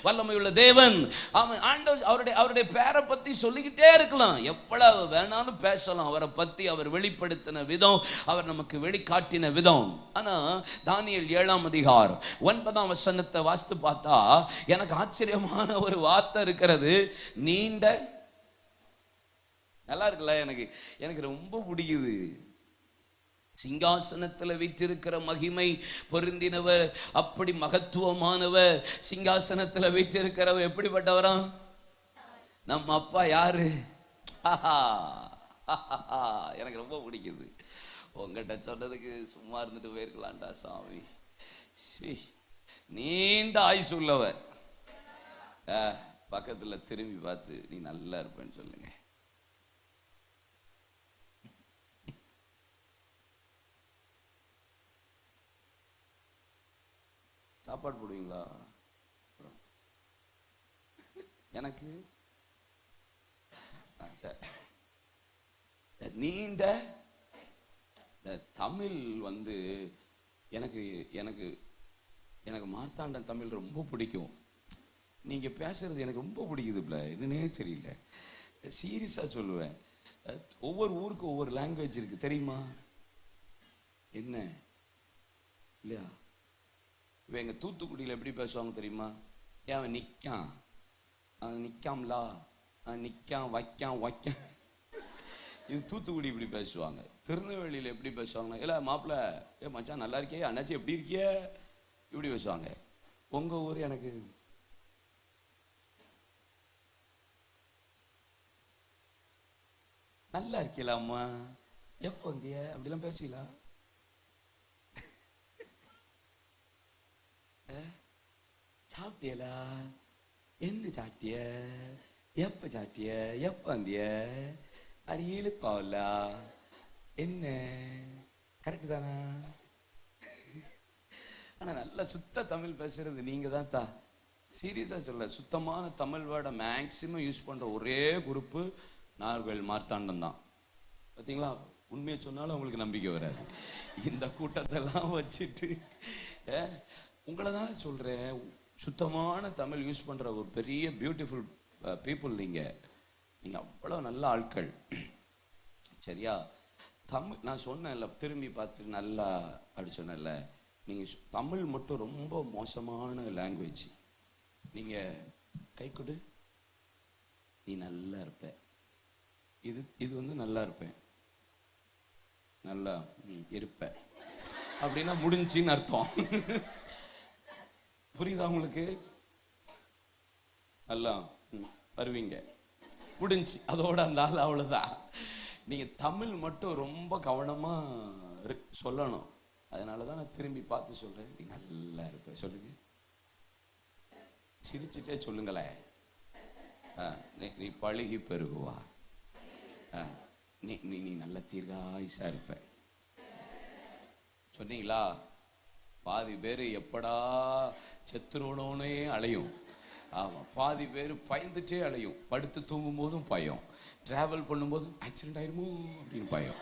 வல்லமையுள்ள தேவன். அவன் ஆண்டவர் அவருடைய பேரை பத்தி சொல்லிக்கிட்டே இருக்கலாம், எவ்வளவு வேணாலும் பேசலாம். அவரை பத்தி அவர் வெளிப்படுத்தின விதம், அவர் நமக்கு வெளிக்காட்டின விதம். ஆனா தானியேல் 7ஆம் அதிகாரம் 9ஆம் வசனத்தை வாசித்து பார்த்தா எனக்கு ஆச்சரியமான ஒரு வார்த்தை இருக்கிறது. நீண்ட, நல்லா இருக்குல்ல, எனக்கு ரொம்ப பிடிக்குது. சிங்காசனத்தில் வீற்றிருக்கிற மகிமை பொருந்தினவர், அப்படி மகத்துவமானவர். சிங்காசனத்தில் வீற்றிருக்கிறவர் எப்படிப்பட்டவரா? நம்ம அப்பா யாரு? எனக்கு ரொம்ப பிடிக்குது. உங்ககிட்ட சொன்னதுக்கு சும்மா இருந்துட்டு போயிருக்கலாம்டா சாமி. நீண்ட ஆயுசு உள்ளவர். பக்கத்துல திரும்பி பார்த்து நீ நல்லா இருப்பேன்னு சொல்லுங்க. சாப்பாடு போடுவீங்களா? எனக்கு நீண்ட தமிழ் எனக்கு எனக்கு எனக்கு மார்த்தாண்டன் தமிழ் ரொம்ப பிடிக்கும். நீங்க பேசுறது எனக்கு ரொம்ப பிடிக்குது. என்னன்னே தெரியல, சீரியஸா சொல்லுவேன். ஒவ்வொரு ஊருக்கு ஒவ்வொரு லாங்குவேஜ் இருக்கு தெரியுமா? என்ன இல்லையா? இப்போ எங்கள் தூத்துக்குடியில் எப்படி பேசுவாங்க தெரியுமா? ஏன் நிற்கான், நிற்காம்லா, நிற்கான், வைக்கான், வைக்கான். இது தூத்துக்குடி இப்படி பேசுவாங்க. திருநெல்வேலியில் எப்படி பேசுவாங்கன்னா, இல்லை மாப்பிள்ள ஏ மச்சான் நல்லா இருக்கியே, அண்ணாச்சி எப்படி இருக்கிய, இப்படி பேசுவாங்க. உங்க ஊர் எனக்கு நல்லா இருக்கீங்களா அம்மா, எப்போ வந்திய, அப்படிலாம் பேசுவீங்களா? சாப்பிட்டியலா, என்ன சாப்பிட்டிய, எப்ப சாப்பிட்டிய, எப்ப வந்திய, அடி இழுப்பாவல்ல, என்ன கரெக்டு தானா? ஆனா நல்ல சுத்த தமிழ் பேசுறது நீங்க தான் தா. சீரியஸா சொல்ல, சுத்தமான தமிழ் வேர்டை மேக்சிமம் யூஸ் பண்ற ஒரே குரூப்பு நாகர்கோவில் மார்த்தாண்டம் தான். பார்த்தீங்களா? உண்மையை சொன்னாலும் உங்களுக்கு நம்பிக்கை வராது. இந்த கூட்டத்தெல்லாம் வச்சுட்டு உங்களை தானே சொல்றேன், சுத்தமான தமிழ் யூஸ் பண்ற ஒரு பெரிய பியூட்டிஃபுல் பீப்புள் நீங்க. நீங்க அவ்வளவு நல்ல ஆட்கள். சரியா? தமிழ் நான் சொன்னேன்ல, திரும்பி பார்த்து நல்லா அப்படி சொன்னேன்ல, நீங்க தமிழ் மட்டும் ரொம்ப மோசமான லாங்குவேஜ். நீங்க கை கொடு, நீ நல்லா இருப்ப, இது வந்து நல்லா இருப்பேன், நல்லா இருப்ப அப்படின்னா முடிஞ்சின்னு அர்த்தம். புரியுதா உங்களுக்கு? நல்லா வருவீங்க, முடிஞ்சு, அதோட அந்த ஆள் அவ்வளவுதான். நீங்க தமிழ் மட்டும் ரொம்ப கவனமா சொல்லணும். அதனாலதான் நான் திரும்பி பார்த்து சொல்றேன், நீ நல்லா இருப்ப. சொல்லுங்க, சிரிச்சுட்டே சொல்லுங்களேன். நீ பழகி பெருகுவா, நீ நல்ல தீர்காயுசா இருப்ப. சொன்னீங்களா? பாதி பேரு எப்படா செத்துருவனோனே அலையும். ஆமா, பாதி பேரு பயந்துட்டே அலையும். படுத்து தூங்கும் போதும் பயம், டிராவல் பண்ணும்போது ஆக்சிடென்ட் ஆயிருமோ அப்படின்னு பயம்.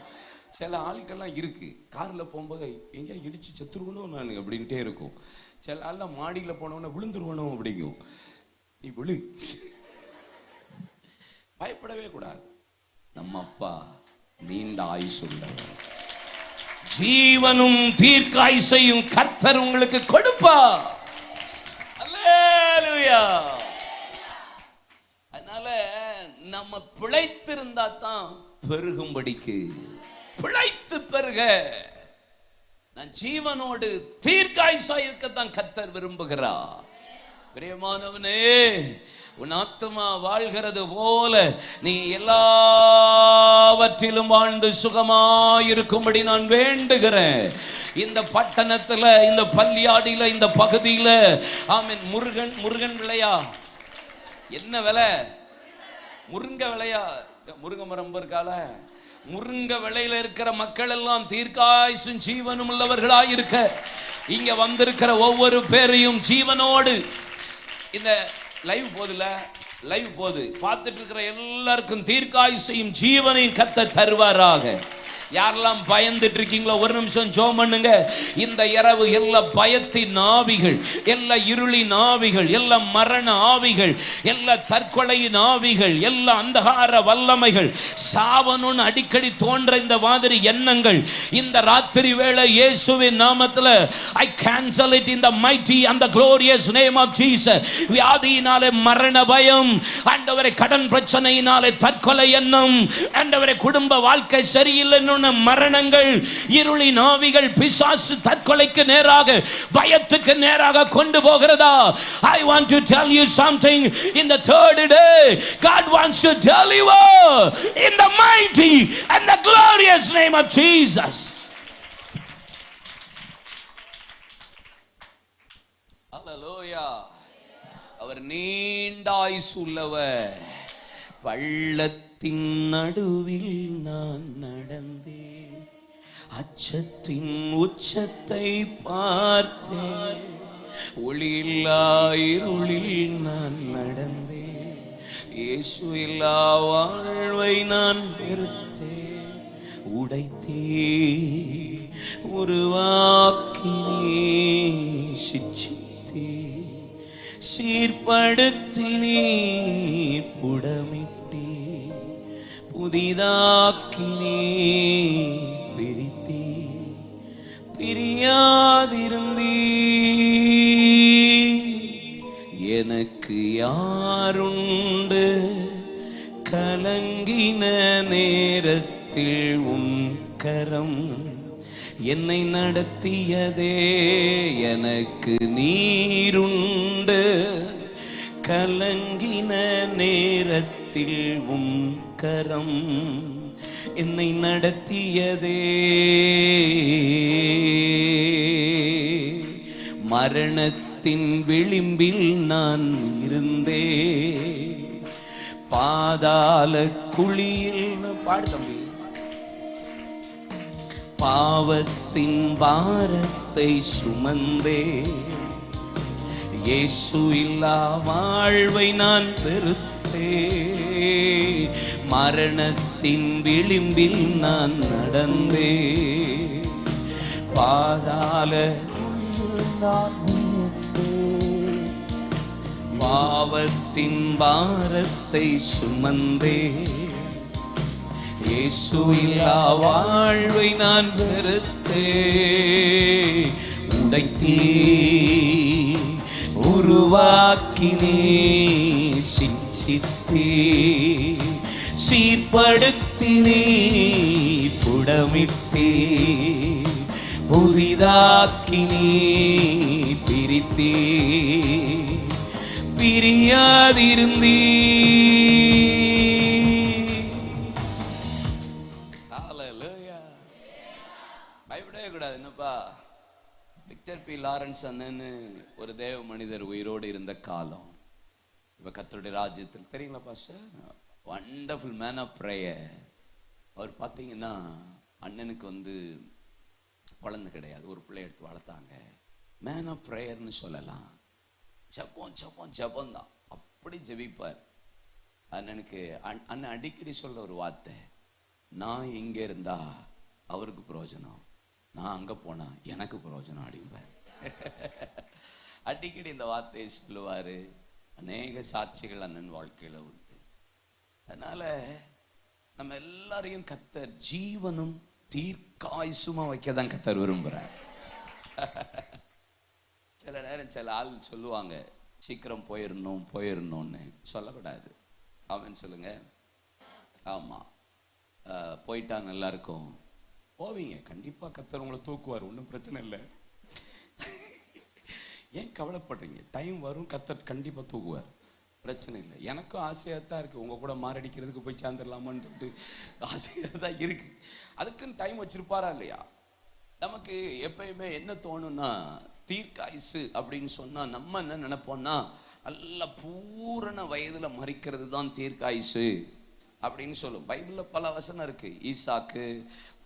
சில ஆட்கள்லாம் இருக்கு, கார்ல போகும்போது எங்கேயா இடிச்சு செத்துருவனும் நான் அப்படின்ட்டே இருக்கும். சில ஆள்லாம் மாடியில் போனவன விழுந்துருவனும் அப்படிங்கும். நீ விழு, பயப்படவே கூடாது. நம்ம அப்பா நீண்ட ஆயுசு உள்ளவர், ஜீவனும் தீர்க்காயுசையும் கர்த்தர் உங்களுக்கு கொடுப்பா. அல்லேலூயா. அதனால நம்ம பிழைத்திருந்தா தான் பெருகும்படிக்கு, பிழைத்து பெருக, நான் ஜீவனோடு தீர்க்காயுசா இருக்கத்தான் கர்த்தர் விரும்புகிறார். பிரியமானவனே, உன் ஆத்துமா வாழ்கிறது போல நீ எல்லாவற்றிலும் வாழ்ந்து சுகமாயிருக்கும்படி நான் வேண்டுகிறேன். இந்த பட்டணத்துல, இந்த பல்லியாடியில, இந்த பகுதியில ஆமென். முருகன் விலையா என்ன விலை? முருங்க விலையா? முருங்க மரம் இருக்கால, முருங்க விலையில இருக்கிற மக்கள் எல்லாம் தீர்க்காயுசும் ஜீவனும் உள்ளவர்களாயிருக்க, இங்க வந்திருக்கிற ஒவ்வொரு பேரையும் ஜீவனோடு, இந்த லைவ் போதுல, லைவ் போது பார்த்துட்டு இருக்கிற எல்லாருக்கும் தீர்க்காயுசையும் ஜீவனையும் கர்த்தர் தருவாராக. யாரெல்லாம் பயந்துட்டு இருக்கீங்களோ ஒரு நிமிஷம் ஜெபம் பண்ணுங்க. இந்த இரவு எல்லா பயத்தின் ஆவிகள், எல்லா இருளின் ஆவிகள், எல்லா மரண ஆவிகள், எல்லா தற்கொலையின் ஆவிகள், எல்லா அந்தகார வல்லமைகள், சாவனும் அடிக்கடி தோன்ற இந்த மாதிரி எண்ணங்கள் இந்த ராத்திரி வேளை இயேசுவின் நாமத்தில் I cancel it in the mighty and the glorious name of Jesus. வியாதியினாலே மரண பயம், ஆண்டவரே கடன் பிரச்சனையினாலே தற்கொலை எண்ணம், ஆண்டவரே குடும்ப வாழ்க்கை சரியில்லை மரணங்கள், இருளின் ஆவிகள், பிசாசு தற்கொலைக்கு நேராக, பயத்துக்கு நேராக கொண்டு போகிறதா? I want to tell you something. In the third day, God wants to deliver in the mighty and the glorious name of Jesus. Hallelujah. அவர் நீண்ட ஆயுசு உள்ளவர். பள்ளத்தின் நடுவில் நான் நடந்தேன், அச்சத்தின் உச்சத்தை பார்த்தேன், ஒளியில்லா இருளில் நான் நடந்தேன், இயேசு இல்லா வாழ்வை நான் வெறுத்தேன், உடைத்தே உருவாக்கினே, சிச்சித்தே சீர்படுத்தினே, புடமிட்டே புதிதாக்கினே, பிரித்தே பிரியாதிருந்தே, எனக்கு யாருண்டு கலங்கின நேரத்தில் நேரத்தில் உன் கரம் என்னை நடத்தியதே. எனக்கு நீருண்டு கலங்கின நேரத்தில் உன் கரம் என்னை நடத்தியதே. மரணத்தின் விளிம்பில் நான் இருந்தே, பாதாள குழியில் பாடு தம்பி. பாவத்தின் பாரத்தை சுமந்தே, இயேசு இல்லா வாழ்வை நான் வெறுத்தே. மரணத்தின் விளிம்பில் நான் நடந்தே, பாதாள பாவத்தின் பாரத்தை சுமந்தே, இயேசு இல்லா வாழ்வை நான் வெறுத்தே. உடைத்தீ உருவாக்கினே, சிச்சித்தே சீர்படுத்தினே, புடமிட்டே புதிதாக்கினே, பிரித்தே பிரியாதிருந்தீ. பயப்படவே கூடாது. என்னப்பா, விக்டர் பி லாரன்ஸ் அண்ணன்னு ஒரு தேவ மனிதர் உயிரோடு இருந்த காலம் இப்ப கர்த்தருடைய ராஜ்யத்தில் தெரியுங்களா pastor? Wonderful man of prayer. அவர் பார்த்தீங்கன்னா அண்ணனுக்கு குழந்தை கிடையாது, ஒரு பிள்ளை எடுத்து வளர்த்தாங்க. மேன் ஆஃப் பிரேயர்னு சொல்லலாம். ஜபம் ஜபம் ஜபம் தான், அப்படி ஜெபிப்பார். அண்ணனுக்கு அண்ணன் அடிக்கடி சொல்ற ஒரு வார்த்தை, நான் இங்க இருந்தா அவருக்கு பிரயோஜனம், நான் அங்க போனா எனக்கு பிரயோஜனம் அப்படிம்பார். அடிக்கடி இந்த வார்த்தையை சொல்லுவாரு. அநேக சாட்சிகள் அண்ணன் வாழ்க்கையில உண்டு. அதனால நம்ம எல்லாரையும் கர்த்தர் ஜீவனும் தீர்க்காயுசுமா வைக்கதான் கர்த்தர் விரும்புறார். சில நேரம் சில ஆள் சொல்லுவாங்க, சீக்கிரம் போயிடணும்னு சொல்லக்கூடாது. ஆமென் சொல்லுங்க. ஆமா, போயிட்டா நல்லா இருக்கும். போவீங்க, கண்டிப்பா கர்த்தர் உங்களை தூக்குவார், ஒன்றும் பிரச்சனை இல்லை. ஏன் கவலைப்படுறீங்க? டைம் வரும், கர்த்தர் கண்டிப்பா தூக்குவார், பிரச்சனை இல்லை. எனக்கும் ஆசையாக தான் இருக்கு, உங்க கூட மாரடிக்கிறதுக்கு போய் சேர்ந்துடலாமான்னு சொல்லிட்டு ஆசையாக தான் இருக்கு. அதுக்குன்னு டைம் வச்சிருப்பாரா இல்லையா? நமக்கு எப்பயுமே என்ன தோணும்னா, தீர்க்காயுசு அப்படின்னு சொன்னா நம்ம என்ன நினைப்போம்னா, நல்ல பூரண வயதுல மரிக்கிறது தான் தீர்க்காயுசு அப்படின்னு சொல்லும். பைபிள்ல பல வசனம் இருக்கு. ஈசாக்கு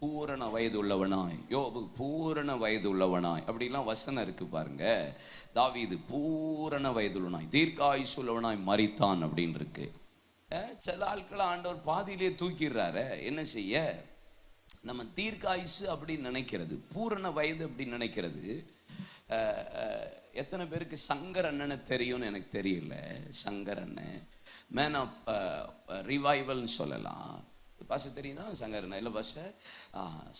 பூரண வயது உள்ளவனாய், யோபு பூரண வயது உள்ளவனாய், அப்படிலாம் வசனம் இருக்கு பாருங்க. தாவீது பூரண வயது உள்ளவனாய், தீர்க்காயுசு உள்ளவனாய் மரித்தான் அப்படின்னு இருக்கு. சில ஆட்களை ஆண்டவர் பாதியிலே தூக்கிடுறாரு. என்ன செய்ய? நம்ம தீர்க்காயுசு அப்படின்னு நினைக்கிறது, பூரண வயது அப்படின்னு நினைக்கிறது. எத்தனை பேருக்கு சங்கர் அண்ணனை தெரியும்னு எனக்கு தெரியல. சங்கர் அண்ணன் மேன் ஆஃப் ரிவைவல்னு சொல்லலாம். பாஷ தெரியுதா சங்கரண்ணா? இல்லை பாஷ,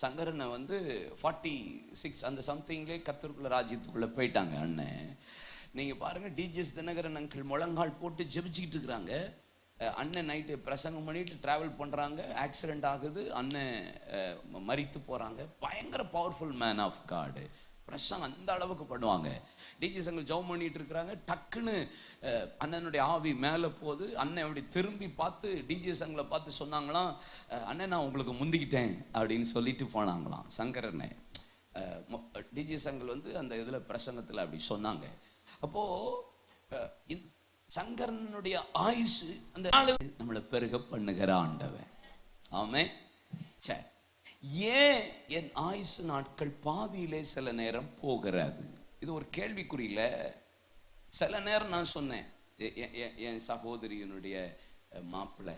சங்கரண்ணை 46 அந்த சம்திங்லேயே கர்த்தருக்குள்ள ராஜ்யத்துக்குள்ள போயிட்டாங்க அண்ணன். நீங்க பாருங்க, டிஜிஎஸ் தினகரன் அங்கிள் முழங்கால் போட்டு ஜெபிச்சுக்கிட்டு இருக்கிறாங்க. அண்ணன் நைட்டு பிரசங்கம் பண்ணிட்டு டிராவல் பண்றாங்க, ஆக்சிடென்ட் ஆகுது, அண்ணன் மரித்து போறாங்க. பயங்கர பவர்ஃபுல் மேன் ஆஃப் காட். பிரசங்கம் அந்த அளவுக்கு பண்ணுவாங்க. டிஜிஎஸ் அங்கிள் ஜெபம் பண்ணிட்டு இருக்கிறாங்க. டக்குன்னு அண்ணனுடைய ஆவி மேலே போகுது. அண்ணன் அப்படி திரும்பி பார்த்து டிஜிஎஸ் அங்கிளை பார்த்து சொன்னாங்களாம், அண்ணன் நான் உங்களுக்கு முந்திக்கிட்டேன் அப்படின்னு சொல்லிட்டு போனாங்களாம் சங்கரண்ணே. டிஜிஎஸ் அங்கிள் அந்த இதுல பிரசங்கத்துல அப்படி சொன்னாங்க. அப்போ சங்கரனுடைய ஆயுசு அந்த நம்மளை பெருக பண்ணுகிற ஆண்டவன். ஆமென். சரி, ஏன் என் ஆயுசு நாட்கள் பாதியிலே சில நேரம் போகிறது? இது ஒரு கேள்விக்குறியில. சில நேரம் நான் சொன்னேன், என் சகோதரியினுடைய மாப்பிள்ளை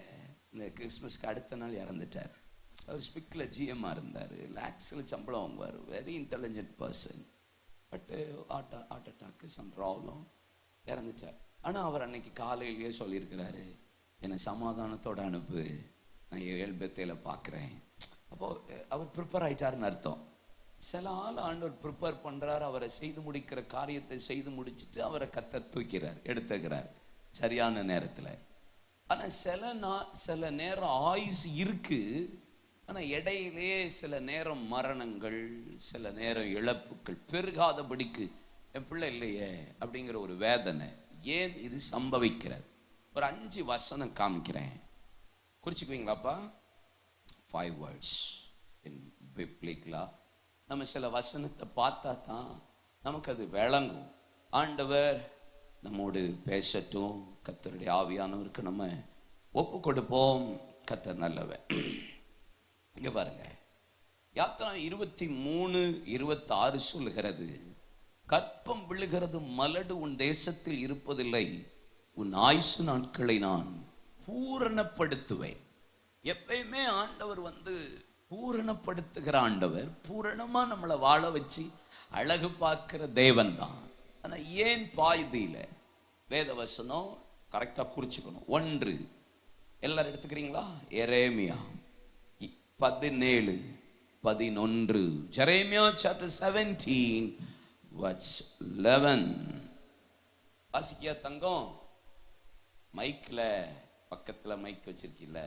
இந்த கிறிஸ்மஸ்க்கு அடுத்த நாள் இறந்துட்டார். அவர் ஸ்பிக்ல ஜிஎம்மா இருந்தார், லேக்ஸில் சம்பளம் வாங்குவார், வெரி இன்டெலிஜென்ட் பர்சன். பட்டு ஹார்ட் அட்டாக்கு சம் ப்ராப்ளம், இறந்துட்டார். ஆனால் அவர் அன்னைக்கு காலையிலேயே சொல்லியிருக்கிறாரு, என்னை சமாதானத்தோடு அனுப்பு, நான் 7 பெத்தையில பார்க்குறேன். அப்போ அவர் ப்ரிப்பேர் ஆயிட்டாருன்னு அர்த்தம். சில ஆள் ஆண்டவர் ப்ரிப்பேர் பண்றாரு, அவரை செய்து முடிக்கிற காரியத்தை செய்து முடிச்சுட்டு அவரை கர்த்தர் தூக்கிறார், எடுத்துக்கிறார் சரியான நேரத்தில். ஆனா சில நேரம் ஆயுசு இருக்கு, ஆனா இடையிலே சில நேரம் மரணங்கள், சில நேரம் இழப்புகள், பெருகாதபடிக்கு என் பிள்ளை இல்லையே அப்படிங்கிற ஒரு வேதனை. ஏன் இது சம்பவிக்கிறது? ஒரு 5 வசனம் காமிக்கிறேன், குறிச்சுக்குவீங்களாப்பா? 5 words in biblical. நம்ம சில வசனத்தை பார்த்தா தான் நமக்கு அது விளங்கும். ஆண்டவர் நம்மோடு பேசட்டும். கர்த்தருடைய ஆவியானவருக்கு நம்ம ஒப்பு கொடுப்போம். கர்த்தர் நல்லவர். இங்க பாருங்க, யாத்திராகமம் 23:26 சொல்லுகிறது, கற்பம் விழுகிறது மலடு உன் தேசத்தில் இருப்பதில்லை, உன் ஆயுசு நாட்களை நான் பூரணப்படுத்துவேன். எப்பயுமே ஆண்டவர் பூரணப்படுத்துகிற ஆண்டவர், பூரணமா நம்மளை வாழ வச்சு அழகு பார்க்கிற தேவன் தான். ஆனா ஏன் பாதியில வேத வசனம் கரெக்டா குறிச்சுக்கணும். 1 எல்லாரும் எடுத்துக்கிறீங்களா? எரேமியா 17:11. Jeremiah chapter 17 verse 11. வாசிக்கியா தங்கம்? மைக்ல பக்கத்துல மைக் வச்சிருக்கீல்ல?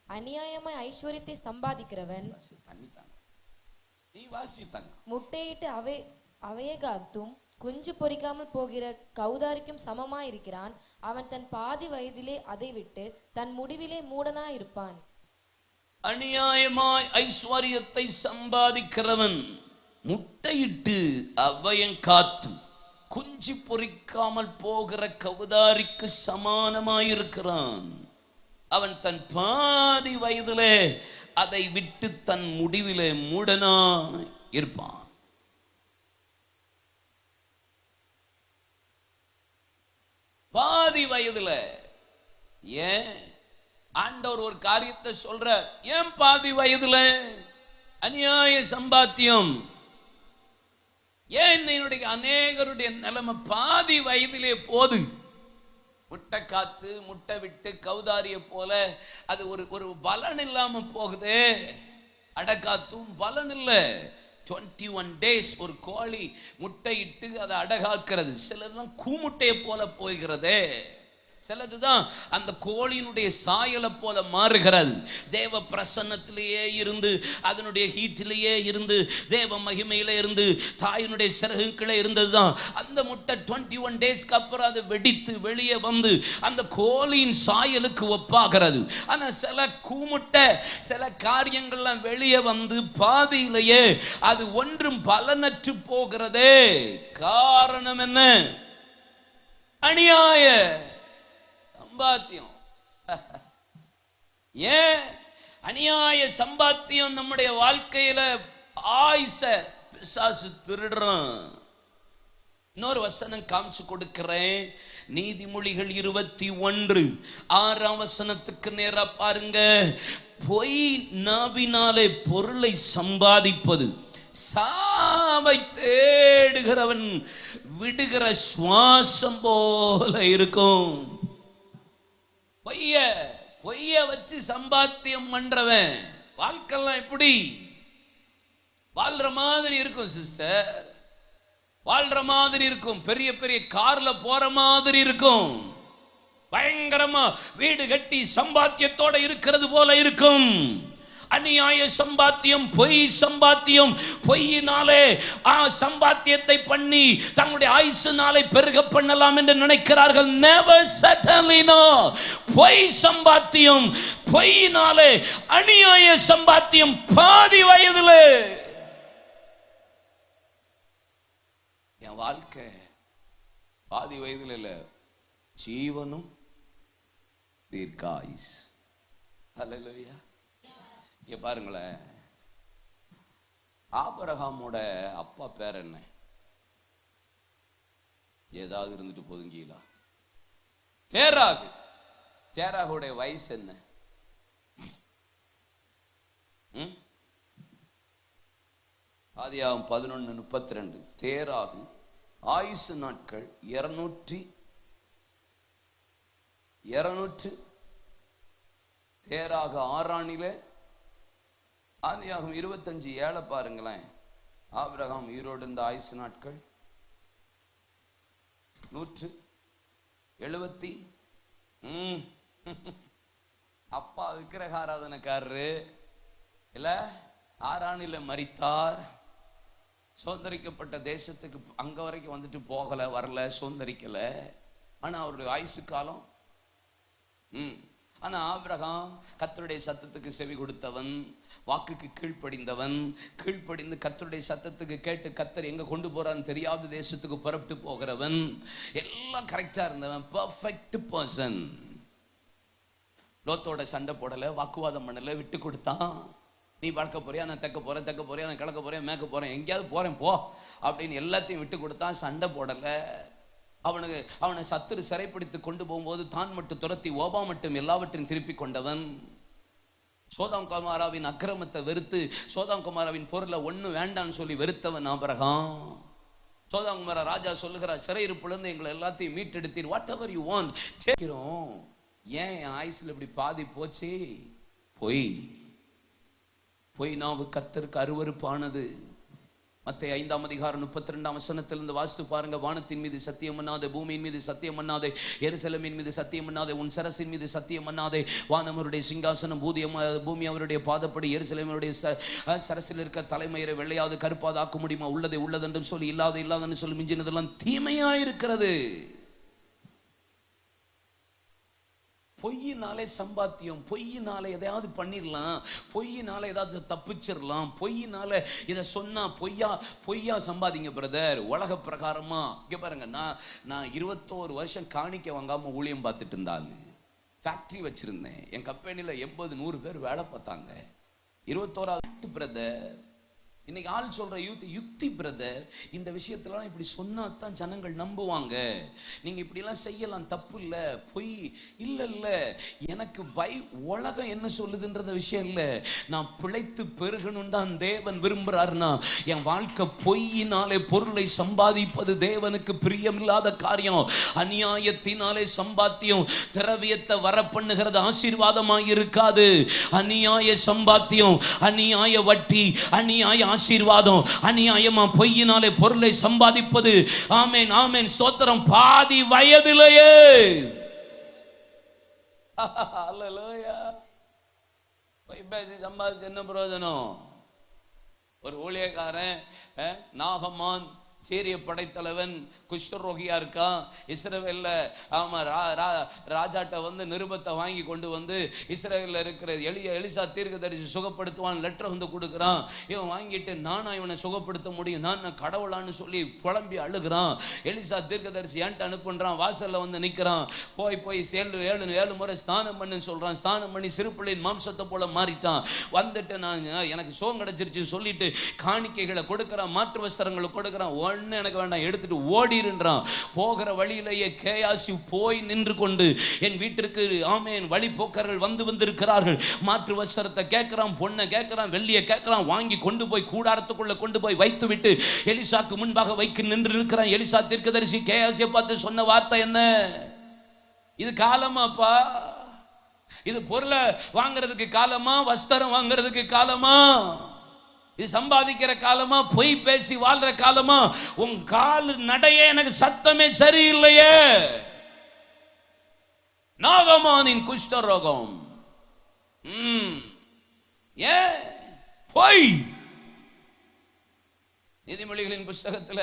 அநியாயமாய் ஐஸ்வர்யத்தை சம்பாதிக்கிறவன் நீ வாசித்தாங்க. முட்டையிட்டு அவையே காத்தும் குஞ்சு பொறிக்காமல் போகிற கௌதாரிக்கும் சமமாயிருக்கிறான். அவன் தன் பாதி வயதிலே அதை விட்டு தன் முடிவிலே மூடனாயிருப்பான். அநியாயமாய் ஐஸ்வர்யத்தை சம்பாதிக்கிறவன் முட்டையிட்டு அவையம் காத்து குஞ்சு பொறிக்காமல் போகிற கௌதாரிக்கு சமானமாயிருக்கிறான். அவன் தன் பாதி வயதிலே அதை விட்டு தன் முடிவிலே மூடனாய் இருப்பான். பாதி வயதுல. ஏன் ஆண்டவர் ஒரு காரியத்தை சொல்ற? ஏன் பாதி வயதுல அநியாய சம்பாத்தியம்? ஏன் என்னுடைய அநேகருடைய நிலைமை பாதி வயதிலே போது? முட்டை காத்து முட்டை விட்டு கௌதாரிய போல அது ஒரு பலன் இல்லாம போகுது. அடகாத்தும் பலன் இல்லை. 21 days ஒரு கோழி முட்டையிட்டு அதை அடகாக்கிறது. சிலதெல்லாம் கூமுட்டையை போல போகிறது, சிலதுதான் அந்த கோழியினுடைய சாயலை போல மாறுகிறது. தேவ பிரசன்னத்திலேயே இருந்து, அதனுடைய ஹீட்டிலேயே இருந்து, தேவ மகிமையில இருந்து, தாயினுடைய சிறகுகளே இருந்ததுதான் அந்த முட்டை. 21 daysக்கு அப்புறம் அது வெடித்து வெளியே வந்து அந்த கோழியின் சாயலுக்கு ஒப்பாகிறது. ஆனா சில கூமுட்டை, சில காரியங்கள்லாம் வெளியே வந்து பாதியிலேயே அது ஒன்றும் பலனற்று போகிறதே. காரணம் என்ன? அநியாய சம்பாத்தியம். ஏன் அநியாய சம்பாத்தியம் நம்முடைய வாழ்க்கையில ஆயுச பிசாசு திருடுறான். இன்னொரு வசனம் காமிச்சு கொடுக்கிறேன். நீதிமொழிகள் 21:6 வசனத்துக்கு நேரா பாருங்க. பொய் நாவினாலே பொருளை சம்பாதிப்பது சாவை தேடுகிறவன் விடுகிற சுவாசம் போல இருக்கும். பொய்ய வச்சு சம்பாத்தியம் பண்றவன் வாழ்க்கைலாம் எப்படி வாழ்ற மாதிரி இருக்கும் சிஸ்டர்? வாழ்ற மாதிரி இருக்கும். பெரிய பெரிய கார்ல போற மாதிரி இருக்கும். பயங்கரமா வீடு கட்டி சம்பாத்தியத்தோட இருக்கிறது போல இருக்கும். அநியாய சம்பாத்தியம், பொய் சம்பாத்தியம். பொய்யினாலே சம்பாத்தியத்தை பண்ணி தங்களுடைய ஆயுசு நாளை பெருக பண்ணலாம் என்று நினைக்கிறார்கள். never certainly no. பொய் சம்பாத்தியம், பொய்யினாலே அநியாய சம்பாத்தியம் பாதி வயதிலே. என் வாழ்க்கை பாதி வயதில் இல்ல, ஜீவனும் தீர்க்காயுஸ். ஹல்லேலூயா. இங்க பாருங்களேன், ஆபிரகாமோட அப்பா பேர் என்ன? ஏதாவது இருந்துட்டு போதுங்கீங்களா? தேராகு. தேராகுடைய வயசு என்ன? ஆதியாகமம் 11:32. தேராகு ஆயுசு நாட்கள் 200. தேராகு ஆரானிலே. ஆதியாகமம் 25:7 பாருங்களேன். ஆபிரகாம் உயிரோடு இருந்த ஆயுசு நாட்கள் 170. அப்பா விக்கிரக ஆராதனைக்காரரு, இல்ல ஆரானில மரித்தார், சுதந்தரிக்கப்பட்ட தேசத்துக்கு அங்க வரைக்கும் வந்துட்டு போகல, வரல, சுதந்தரிக்கல. ஆனா அவருடைய ஆயுசு காலம் ஆனா ஆபிரகாம் கர்த்தருடைய சத்தத்துக்கு செவி கொடுத்தவன், வாக்குக்கு கீழ்ப்படிந்தவன், கீழ்ப்படிந்து கர்த்தருடைய சத்தத்துக்கு கேட்டு கர்த்தர் எங்க கொண்டு போறான்னு தெரியாத தேசத்துக்கு புறப்பட்டு போகிறவன், எல்லாம் கரெக்டா இருந்தவன், பெர்ஃபெக்ட் பர்சன். லோத்தோட சண்டை போடல, வாக்குவாதம் பண்ணல, விட்டு கொடுத்தான். நீ வளர்க்க போறியா, நான் தைக்க போறேன், தைக்க போறியா, நான் கிழக்க போறேன், மேய்க்க போறேன், எங்கேயாவது போறேன் போ அப்படின்னு எல்லாத்தையும் விட்டு கொடுத்தான். சண்டை போடல. அவனை சத்துரு சிறைப்பிடித்து கொண்டு போகும்போது தான் மட்டும் துரத்தி ஓபா மட்டும் எல்லாவற்றையும் திருப்பி கொண்டவன். சோதாம் குமாராவின் அக்கிரமத்தை வெறுத்து சோதாம் குமாராவின் பொருளை ஒண்ணு வேண்டான்னு சொல்லி வெறுத்தவன் ஆபிரகாம். சோதாம் குமாரா ராஜா சொல்லுகிறார், சிறையிருப்புலேருந்து எங்களை எல்லாத்தையும் மீட்டெடுத்தீர், வாட் எவர் யூ வாண்ட் கேட்கிறோம். ஏன் என் ஆயுசுல இப்படி பாதி போச்சு? பொய் நாவு கர்த்தருக்கு அருவருப்பானது. மத்தேயு 5:32 வாசித்து பாருங்க. வானத்தின் மீது சத்தியம் பண்ணாதே, பூமியின் மீது சத்தியம் பண்ணாதே, எருசலேமின் மீது சத்தியம் பண்ணாதே, உன் சரசின் மீது சத்தியம் பண்ணாதே. வானம் அவருடைய சிங்காசனம், பூமி அவருடைய பாதப்படி, எருசலேமுடைய சரசில் இருக்க தலைமயிரை வெள்ளையாவது கருப்பாவது ஆக்க முடியுமா? உள்ளதை உள்ளதென்றும் சொல்லி இல்லாதென்று சொல்லி மிஞ்சினதெல்லாம் தீமையா இருக்கிறது. பொய்யினாலே சம்பாத்தியம், பொய்யினால எதையாவது பண்ணிடலாம், பொய்யினால ஏதாவது தப்பிச்சிடலாம், பொய்யினால இதை சொன்னா பொய்யா சம்பாதிங்க பிரதர். உலக பிரகாரமா இங்க பாருங்க, நான் 21 வருஷம் காணிக்க வாங்காம ஊழியம் பார்த்துட்டு இருந்தாங்க. ஃபேக்டரி வச்சிருந்தேன். என் கம்பெனியில் 80-100 பேர் வேலை பார்த்தாங்க. 21வது பிரதர். இன்னைக்கு ஆள் சொல்ற யுக்தி பிரதர், இந்த விஷயத்தெல்லாம் இப்படி சொன்னா தான் ஜனங்கள் நம்புவாங்க. நீங்க இப்படி எல்லாம் செய்யலாம், தப்பு இல்ல. பொய் இல்ல. எனக்கு உலகம் என்ன சொல்லுதுன்ற விஷயம் இல்ல. நான் பிழைத்து பெருகணும் தான் தேவன் விரும்புறாருன்னா, என் வாழ்க்கை பொய்யினாலே பொருளை சம்பாதிப்பது தேவனுக்கு பிரியமில்லாத காரியம். அநியாயத்தினாலே சம்பாத்தியம் திரவியத்தை வர பண்ணுகிறது ஆசீர்வாதமாக இருக்காது. அநியாய சம்பாத்தியம், அநியாய வட்டி, அநியாய ஆசீர்வாதம், அநியாயமா பொய்யினாலே பொருளை சம்பாதிப்பது. ஆமென் ஆமென் ஸ்தோத்திரம். பாதி வயதிலேயே அல்லேலூயா. பொய் பேசி சம்பாதிச்சு என்ன பிரயோஜனம்? ஒரு ஊழியக்காரன் நாகமான், சீரிய படைத்தலைவன், குஷ்டரோகியா இருக்கான். இஸ்ரவேல்ல ஆமா ராஜாட்ட வந்து நிருபத்தை வாங்கி கொண்டு வந்து இஸ்ரவேல்ல இருக்கிற எலிசா தீர்க்கதரிசி சுகப்படுத்துவான் லெட்டர் வந்து கொடுக்குறான். இவன் வாங்கிட்டு நானா இவனை சுகப்படுத்த முடியும், நான் கடவுளான்னு சொல்லி புலம்பி அழுகிறான். எலிசா தீர்க்கதரிசி ஏன்ட்டு அனுப்புன்றான். வாசல்ல வந்து நிற்கிறான். போய் 7 முறை ஸ்நானம் பண்ணுன்னு சொல்றான். ஸ்நானம் பண்ணி சிறு பிள்ளையின் மாம்சத்தை போல மாறிட்டான். வந்துட்டு நான் எனக்கு சுகம் கிடைச்சிருச்சு சொல்லிட்டு காணிக்கைகளை கொடுக்குறான், மாற்று வஸ்திரங்களை கொடுக்குறான். ஒன்னு எனக்கு வேண்டாம், எடுத்துட்டு ஓடிருன்றான். போகிற வழியிலேயே கேயாசி போய் நின்று கொண்டு, என் வீட்டிற்கு ஆமென் வழிபோக்கர்கள் வந்திருக்கிறார்கள், மாற்று வஸ்திரத்தை கேட்கிறான், பொண்ணை கேட்கிறான், வெள்ளியை கேட்கிறான். வாங்கி கொண்டு போய் கூடாரத்துக்குள்ள கொண்டு போய் வைத்து விட்டு எலிசாக்கு முன்பாக வைக்க நின்று இருக்கிறான். எலிசா தீர்க்கதரிசி கேயாசியை பார்த்து சொன்ன வார்த்தை என்ன? இது காலமாப்பா? இது பொருளை வாங்குறதுக்கு காலமா? வஸ்திரம் வாங்குறதுக்கு காலமா? இது சம்பாதிக்கிற காலமா? பொய் பேசி வாழ்ற காலமா? உன் கால் நடைய எனக்கு சத்தமே சரியில்லையே. நாகமானின் குஷ்டரோகம். பொய். நீதிமொழிகளின் புஸ்தகத்துல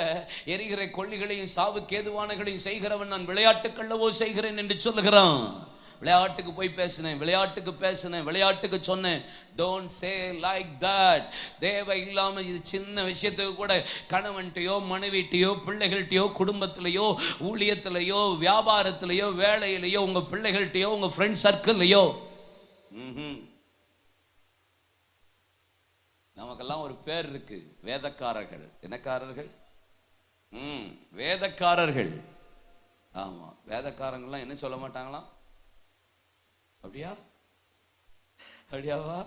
எரிகிற கொள்ளிகளையும் சாவுக்கு ஏதுவானகளையும் செய்கிறவன் நான் விளையாட்டுக்கல்லவோ செய்கிறேன் என்று சொல்லுகிறான். விளையாட்டுக்கு போய் பேசினேன், விளையாட்டுக்கு சொன்னேன். Don't say like that. தேவை இல்லாம இது சின்ன விஷயத்துக்கு கூட கணவன்கிட்டயோ மனைவிட்டையோ பிள்ளைகள்கிட்டயோ குடும்பத்திலையோ ஊழியத்திலையோ வியாபாரத்திலையோ வேலையிலையோ உங்க பிள்ளைகள்கிட்டயோ உங்க ஃப்ரெண்ட் சர்க்கிள்லையோ நமக்கெல்லாம் ஒரு பேர் இருக்கு, வேதக்காரர்கள். என்னக்காரர்கள்? வேதக்காரர்கள். ஆமா, வேதக்காரங்கள்லாம் என்ன சொல்ல மாட்டாங்களாம்? அப்படியாவா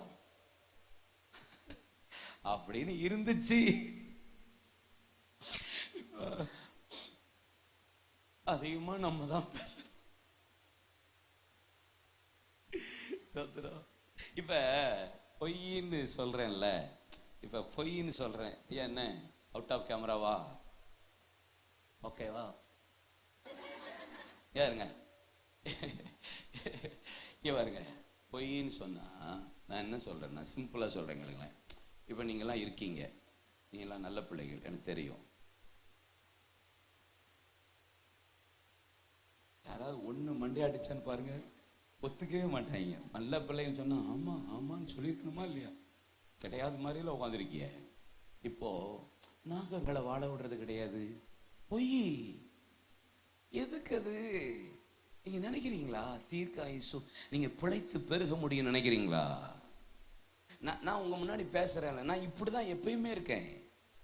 அப்படின்னு இருந்துச்சு. அதிகமா நம்ம தான் பேசுறோம். இப்ப பொய்ன்னு சொல்றேன்ல, இப்ப பொய்ன்னு சொல்றேன். என்ன அவுட் ஆஃப் கேமராவா? ஓகேவா? ஏறுங்க பாருங்க. பொய்ன்னு சொன்னா நான் என்ன சொல்றேன், நான் சிம்பிளா சொல்றேன். இப்ப நீங்கெல்லாம் இருக்கீங்க, நீங்கெல்லாம் நல்ல பிள்ளைகள், எனக்கு தெரியும். யாராவது ஒண்ணு மண்டையாடிச்சான்னு பாருங்க, ஒத்துக்கவே மாட்டாங்க. நல்ல பிள்ளைன்னு சொன்னா ஆமா ஆமான்னு சொல்லிருக்கணுமா இல்லையா? கிடையாது மாதிரில உட்காந்துருக்கிய. இப்போ நாகங்களை வாழ விடுறது கிடையாது, பொய். எதுக்கு அது? நீங்க நினைக்கிறீங்களா தீர்க்காயுசு நீங்க பிழைத்து பெருக முடியும் நினைக்கிறீங்களா? நான் உங்க முன்னாடி பேசுறேன், நான் இப்படிதான் எப்பயுமே இருக்கேன்.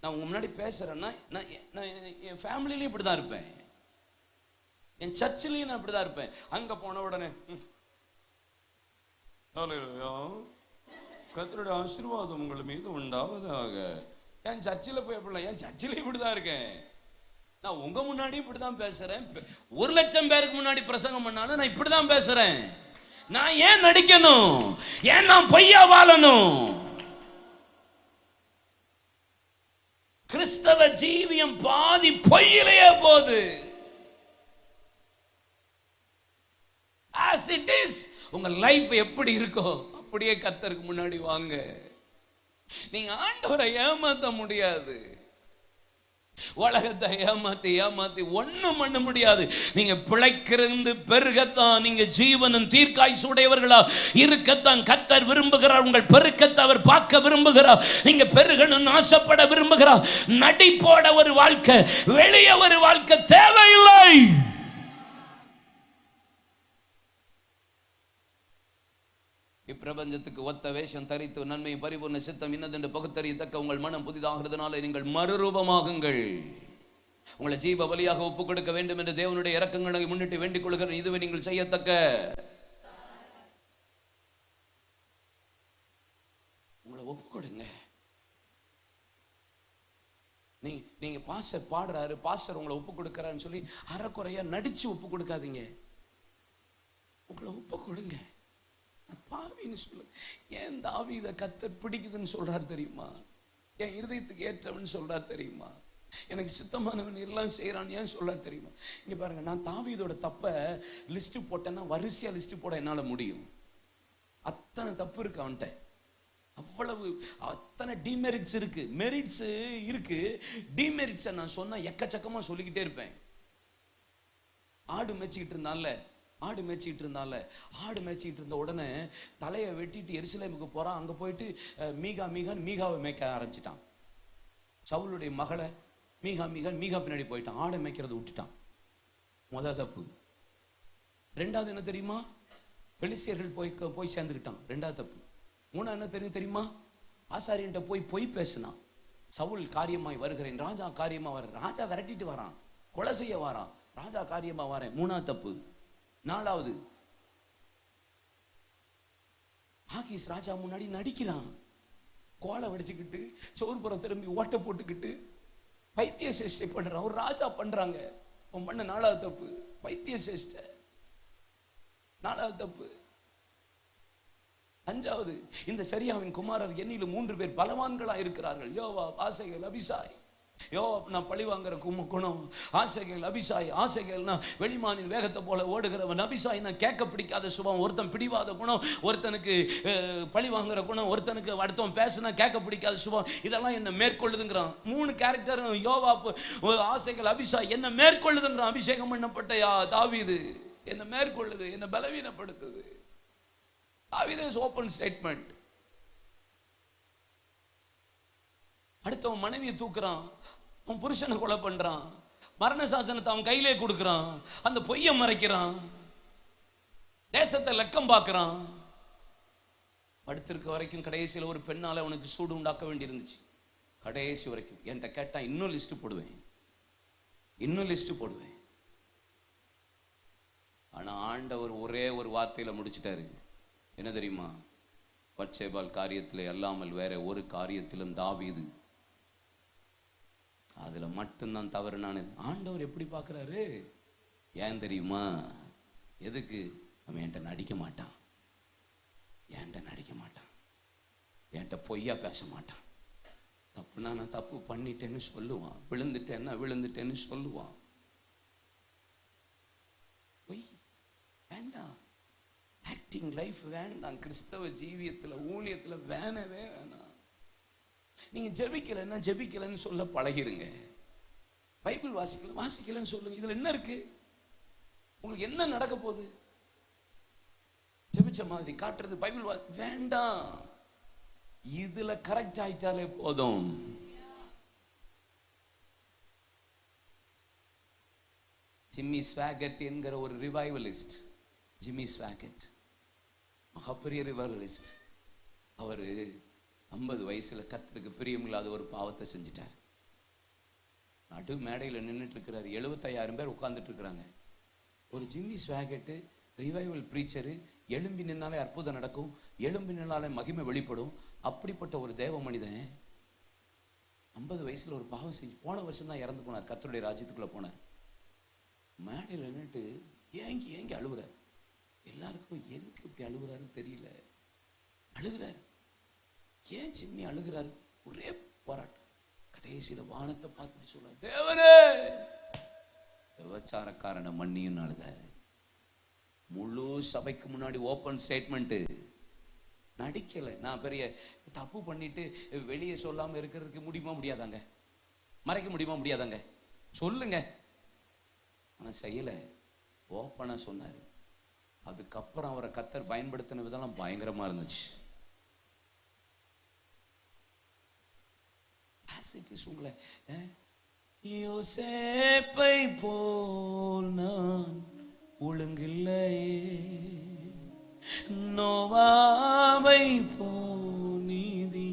நான் உங்க முன்னாடி பேசுறேன்னா நான் என் ஃபேமிலிலையும் இப்படிதான் இருப்பேன், என் சர்ச்சிலையும் நான் இப்படிதான் இருப்பேன். அங்க போன உடனே கர்த்தருடைய ஆசீர்வாதம் உங்கள் மீது உண்டாவதாக. என் சர்ச்சில் போய் எப்படி? என் சர்ச்சிலையும் இப்படிதான் இருக்கேன். நான் உங்க முன்னாடி இப்படிதான் பேசுறேன். 1,00,000 பேருக்கு முன்னாடி பிரசங்கம் பண்ணாலும் நான் இப்படிதான் பேசுறேன். நான் ஏன் நடிக்கணும்? ஏன் நான் பொய்யா வாழணும்? கிறிஸ்தவ ஜீவியம் பாதி பொய்யிலேயே போகுது. As it is, உங்க லைஃப் எப்படி இருக்கோ அப்படியே கர்த்தருக்கு முன்னாடி வாங்க. நீங்க ஆண்டவரை ஏமாத்த முடியாது, உலகத்தை ஏமாத்தி ஒண்ணும் பண்ண முடியாது. நீங்க பிழைக்கிறது பெருகத்தான், நீங்க ஜீவனும் தீர்க்காயுசு உடையவர்களா இருக்கத்தான் கர்த்தர் விரும்புகிறார். உங்கள் பெருக்கத்தை அவர் பார்க்க விரும்புகிறார். நீங்க பெருகணும் ஆசைப்பட விரும்புகிறார். நடிப்போட ஒரு வாழ்க்கை, வெளியே ஒரு வாழ்க்கை தேவையில்லை. இப்பிரபஞ்சத்துக்கு ஒத்த வேஷம் தரித்து நன்மை பரிபூர்ண சித்தம் இன்னதென்று பகுத்தறியத்தக்க உங்கள் மனம் புதிதாகிறதுனால நீங்கள் மறுரூபமாகுங்கள். உங்களை ஜீவ பலியாக ஒப்புக் கொடுக்க வேண்டும் என்று தேவனுடைய இரக்கங்களை முன்னிட்டு வேண்டிக் கொள்கிற இதுவே நீங்கள் செய்யத்தக்க. உங்களை ஒப்புக் கொடுங்க. நீங்க பாஸ்டர் பாடுறாரு, பாஸ்டர் உங்களை ஒப்புக் கொடுக்கிறான்னு சொல்லி அறக்குறையா நடிச்சு ஒப்புக் கொடுக்காதீங்க. உங்களை ஒப்புக் கொடுங்க. பாவின்னு சொல்லு. ஏன் தாவீதை கர்த்தர் பிடிக்குதுன்னு சொல்றாரு தெரியுமா? என் இருதயத்துக்கு ஏற்றவன் சொல்றாரு தெரியுமா? எனக்கு சித்தமானவன் எல்லாம் செய்யறான் ஏன் சொல்றாரு தெரியுமா? இங்க பாருங்க, நான் தாவீதோட தப்ப லிஸ்ட் போட்டேன்னா வரிசையா லிஸ்ட் போட என்னால முடியும். அத்தனை தப்பு இருக்கு அவன்கிட்ட, அவ்வளவு அத்தனை டிமெரிட்ஸ் இருக்கு. மெரிட்ஸ் இருக்கு, டிமெரிட்ஸை நான் சொன்னா எக்கச்சக்கமா சொல்லிக்கிட்டே இருப்பேன். ஆடு மேய்ச்சிக்கிட்டு இருந்த உடனே தலையை வெட்டிட்டு எருசலேமுக்கு போறான். அங்க போயிட்டு மீகாவை மேய்க்க ஆரம்பிச்சிட்டான். சவுலுடைய மகளை மீகா பின்னாடி போயிட்டான். ஆடை மேய்க்கிறது விட்டுட்டான். முதல் தப்பு. ரெண்டாவது என்ன தெரியுமா? பெலிஸ்தியர்கள் போய் சேர்ந்துக்கிட்டான். ரெண்டாவது தப்பு. மூணாவது என்ன தெரியுமா? ஆசாரியன்ட்ட போய் பேசினான். சவுல் காரியமாய் வருகிறேன், ராஜா காரியமா வர, ராஜா விரட்டிட்டு வரான், கொலை செய்ய வரான், ராஜா காரியமா வரேன். மூணாவது தப்பு. நாலாவது, ஆகீஸ் ராஜா முன்னாடி நடிக்கிறான். கோலை வடிச்சுக்கிட்டு சோறுபுறம் திரும்பி ஓட்ட போட்டுக்கிட்டு பைத்திய சேஷ்டை பண்றான். ஒரு ராஜா பண்றாங்க. பண்ண நாலாவது தப்பு, பைத்திய சேஷ்டை. நாலாவது தப்பு. அஞ்சாவது, இந்த சரியாவின் குமாரர் எண்ணிலும் 3 பேர் பலவான்களா இருக்கிறார்கள். யோவாப், ஆசகேல், அபிசாய். யோவாப் நான் பழி வாங்குற குணம், ஆசகேல் அபிசாய். ஆசகேல்னா வெளிமானின் வேகத்தை போல ஓடுகிறவன், அபிசாய்னா கேட்க பிடிக்காத சுபாவம். ஒருத்தன் பிடிவாத குணம், ஒருத்தனுக்கு பழி வாங்குற குணம், ஒருத்தனுக்கு அடுத்தவன் பேசுனா கேட்க பிடிக்காத சுபாவம். இதெல்லாம் என்ன மேற்கொள்ளுதுங்கிறான். 3 கேரக்டர் யோவாப், ஆசகேல், அபிசாய் என்ன மேற்கொள்ளுதுங்கிறான். அபிஷேகம் பண்ணப்பட்ட தாவீது என்ன மேற்கொள்ளுது, என்ன பலவீனப்படுத்துது. தாவீது இஸ் ஓபன் ஸ்டேட்மெண்ட். அடுத்தவன் மனைவியை தூக்குறான், அவன் புருஷனை கொலை பண்றான், மரண சாசனத்தை அவன் கையிலே கொடுக்கிறான், அந்த பொய்யை மறைக்கிறான், தேசத்தை லக்கம் பார்க்கிறான். படுத்திருக்க வரைக்கும் கடைசியில் ஒரு பெண்ணால அவனுக்கு சூடு உண்டாக்க வேண்டி இருந்துச்சு. கடைசி வரைக்கும் என்கிட்ட கேட்டா இன்னும் லிஸ்ட் போடுவேன். ஆனா ஆண்டவர் ஒரே ஒரு வார்த்தையில முடிச்சிட்டாரு. என்ன தெரியுமா? பத்சேபாள் காரியத்திலே அல்லாமல் வேற ஒரு காரியத்திலும் தாவீது அதுல மட்டும்தான் தவறு. நான் ஆண்டவர் எப்படி பார்க்கிறாரு ஏன் தெரியுமா? எதுக்கு? அவன் என்கிட்ட நடிக்க மாட்டான், என்கிட்ட பொய்யா பேச மாட்டான். தப்புனா நான் தப்பு பண்ணிட்டேன்னு சொல்லுவான், விழுந்துட்டேன்னு சொல்லுவான். பொய் வேண்டாம், ஆக்ட் வெயிட்டிங் லைஃப் வேண்டாம். கிறிஸ்தவ ஜீவியத்துல ஊழியத்துல வேணவே வேணாம். நீங்க ஜெபிக்கலன்னு சொல்ல பழகிருங்க. பைபிள் வாசிக்கலன்னு சொல்லுங்க. இதுல என்ன இருக்கு? உங்களுக்கு என்ன நடக்க போகுது? ஜெபிச்ச மாதிரி காட்டுறது பைபிள் வேண்டாம். இதுல கரெக்ட் ஆயிட்டாலே போதும். ஜிம்மி ஸ்வாகட் என்கிற ஒரு ரிவைவலிஸ்ட், ஜிம்மி ஸ்வாகட் மகாபெரிய ரிவைவலிஸ்ட். அவரு 50 வயசுல கர்த்தருக்கு பிரியமில்லாத ஒரு பாவத்தை செஞ்சிட்டார். நடு மேடையில் நின்றுட்டு இருக்கிறாரு. 75,000 பேர் உட்கார்ந்துட்டு இருக்கிறாங்க. ஒரு ஜிம்மி ஸ்வாகட் ரிவைவல் பிரீச்சரு, எழும்பி நின்னாலே அற்புதம் நடக்கும், எழும்பி நின்னாலே மகிமை வெளிப்படும். அப்படிப்பட்ட ஒரு தேவ மனிதன் 50 வயசுல ஒரு பாவம் செஞ்சு போன வருஷம் தான் இறந்து போனார். கர்த்தருடைய ராஜ்யத்துக்குள்ள போனார். மேடையில் நின்றுட்டு ஏங்கி அழுகுறார். எல்லாருக்கும் எனக்கு இப்படி அழுகுறாருன்னு தெரியல. அழுகுறாரு. ஏன் ஜிம்மி அழுகுறாரு? ஒரே போராட்டம். கடைசியில வானத்தை பார்த்துட்டு சொல்ல, தேவனே விபச்சாரக்காரனை மன்னியும் அழுதாரு. முழு சபைக்கு முன்னாடி ஓப்பன் ஸ்டேட்மெண்ட். நடிக்கல. நான் பெரிய தப்பு பண்ணிட்டு வெளியே சொல்லாம இருக்கிறதுக்கு முடியாதாங்க? மறைக்க முடியாதாங்க? சொல்லுங்க. ஆனா செய்யல. ஓப்பனா சொன்னாரு. அதுக்கப்புறம் அவரை கர்த்தர் பயன்படுத்தின விதம் பயங்கரமா இருந்துச்சு. உங்களை யோசேப்பை போல் நான் ஒழுங்கில்லையே, நோவாவை போல் நீதி,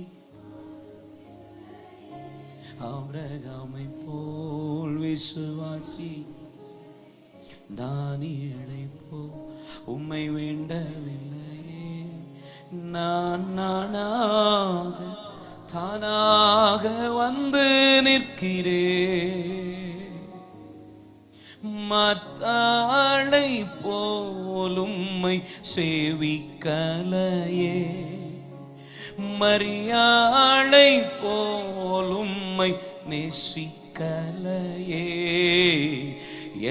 ஆபிரகாமை போல் விசுவாசி, தானியேலை போல் உம்மை வேண்டவில்லையே. நான் நானாக தானாக வந்து நிற்கிறேன், மத்தாளை போல் உம்மை சேவிக்கலையே, மரியாளை போல் உம்மை நேசிக்கலையே,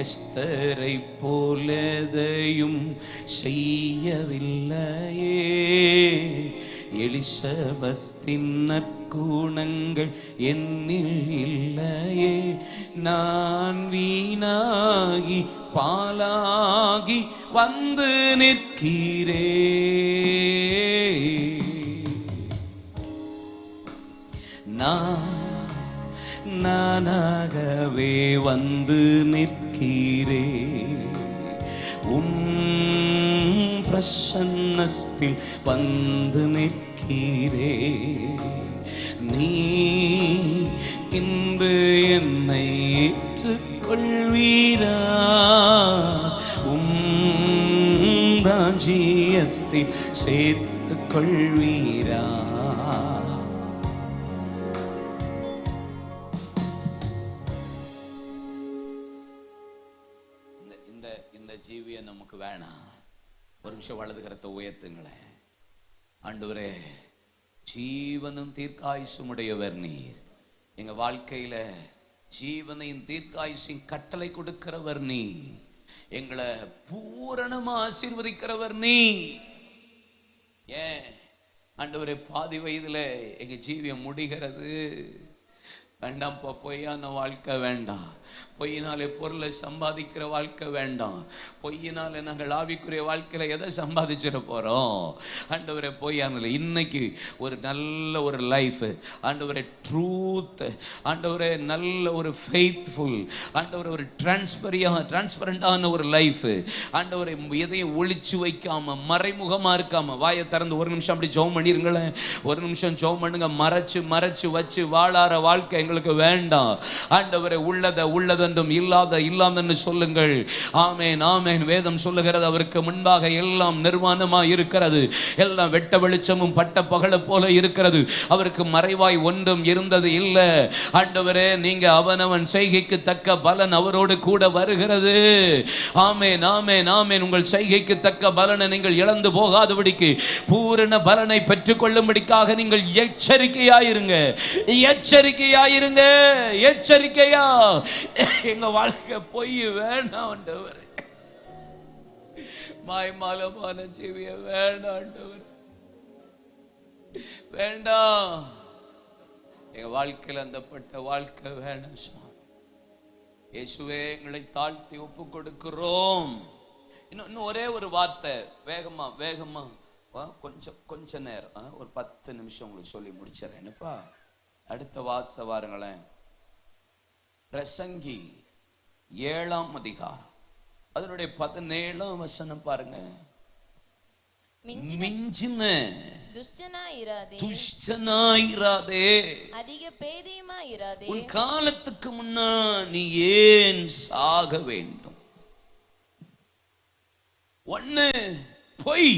எஸ்தரை போலதையும் செய்யவில்லையே, எலிசபெத்தின் நற்குணங்கள் என்னில் இல்லையே, நான் வீணாகி பாலாகி வந்து நிற்கிறேன். நானாகவே வந்து நிற்கிறேன். பிரசன்னத்தில் வந்து நிற்கிறேன். நீ இன்று என்னை ஏற்றுக்கொள்வீரா? ராஜ்யத்தில் சேர்த்துக் கொள்வீரா? இந்த ஜீவியம் நமக்கு வேணாம். ஒரு நிமிஷம் வலது கரத்தை உயர்த்துங்களேன். ஆண்டவரே, ஜீவனும் தீர்க்காயுசும் உடையவர் நீர். எங்க வாழ்க்கையில ஜீவனையும் தீர்க்காயுசின் கட்டளை கொடுக்கிறவர் நீ. எங்களை பூரணமா ஆசீர்வதிக்கிறவர் நீ. ஏன் ஆண்டவரே, பாதி வயதுல எங்க ஜீவியம் முடிகிறது. வேண்டாம், பொய்யான வாழ்க்கை வேண்டாம். பொய்யினாலே பொருளை சம்பாதிக்கிற வாழ்க்கை வேண்டாம். பொய்யினால நாங்கள் ஆவிக்குரிய வாழ்க்கையில எதை சம்பாதிச்சிட போறோம்? ஆண்டவரே, பொய்யானல இன்னைக்கு ஒரு நல்ல ஒரு லைஃப், ஆண்டவரே ட்ரூத், ஆண்டவரே நல்ல ஒரு ஃபெய்த்ஃபுல், ஆண்டவரே ஒரு டிரான்ஸ்பரண்டான ஒரு லைஃப், ஆண்டவரே எதையும் ஒளிச்சு வைக்காம மறைமுகமா இருக்காம. வாயை திறந்து ஒரு நிமிஷம் அப்படி ஜெபம் பண்ணிருங்களேன். ஒரு நிமிஷம் ஜெபம் பண்ணுங்க. மறைச்சு வச்சு வாழாற வாழ்க்கை எங்களுக்கு வேண்டாம். ஆண்டவரே, உள்ளதென்றும் இல்லாதென்று சொல்லுங்கள். ஆமென், ஆமென். வேதம் சொல்லுகிறது, அவருக்கு முன்பாக எல்லாம் நிர்வாணமா இருக்கிறது, எல்லாம் வெட்ட வெளிச்சமும் பட்ட பகலை போல இருக்கிறது, அவருக்கு மறைவாய் ஒன்றும் இருந்தது இல்லை. ஆண்டவரே, நீங்க அவனவன் செய்கைக்கு தக்க பலன் அவரோடு கூட வருகிறது. ஆமென், ஆமென், ஆமென். உங்கள் செய்கைக்கு தக்க பலனை நீங்கள் இழந்து போகாதபடிக்கு, பூரண பலனை பெற்றுக்கொள்ளும்படிக்காக நீங்கள் எச்சரிக்கையாயிருங்க. எச்சரிக்கையா. எங்க வாழ்க்கை பொய் வேண்டாம் ஆண்டவரே. மாய்மாலமான ஜீவிய வேண்டாண்டவர், வேண்டாம். எங்க வாழ்க்கையில் அந்தப்பட்ட வாழ்க்கை வேண்டாம் சுவாமி. இயேசுவே, எங்களை தாழ்த்தி ஒப்பு கொடுக்கிறோம். இன்னும் ஒரே ஒரு வார்த்தை, வேகமா வேகமா, கொஞ்ச நேரம், ஒரு 10 நிமிஷம் உங்களுக்கு சொல்லி முடிச்சிடறேன். என்னப்பா, அடுத்த வாச வாருங்களேன். பிரசங்கி 7ஆம் அதிகாரம் அதனுடைய 17ஆம் வசனம் பாருங்க. மிஞ்சின துஷ்டனாயிராதே, அதிக பேதையுமாயிராதே. உன் காலத்துக்கு முன்னா நீ ஏன் சாக வேண்டும்? ஒண்ணு பொய்,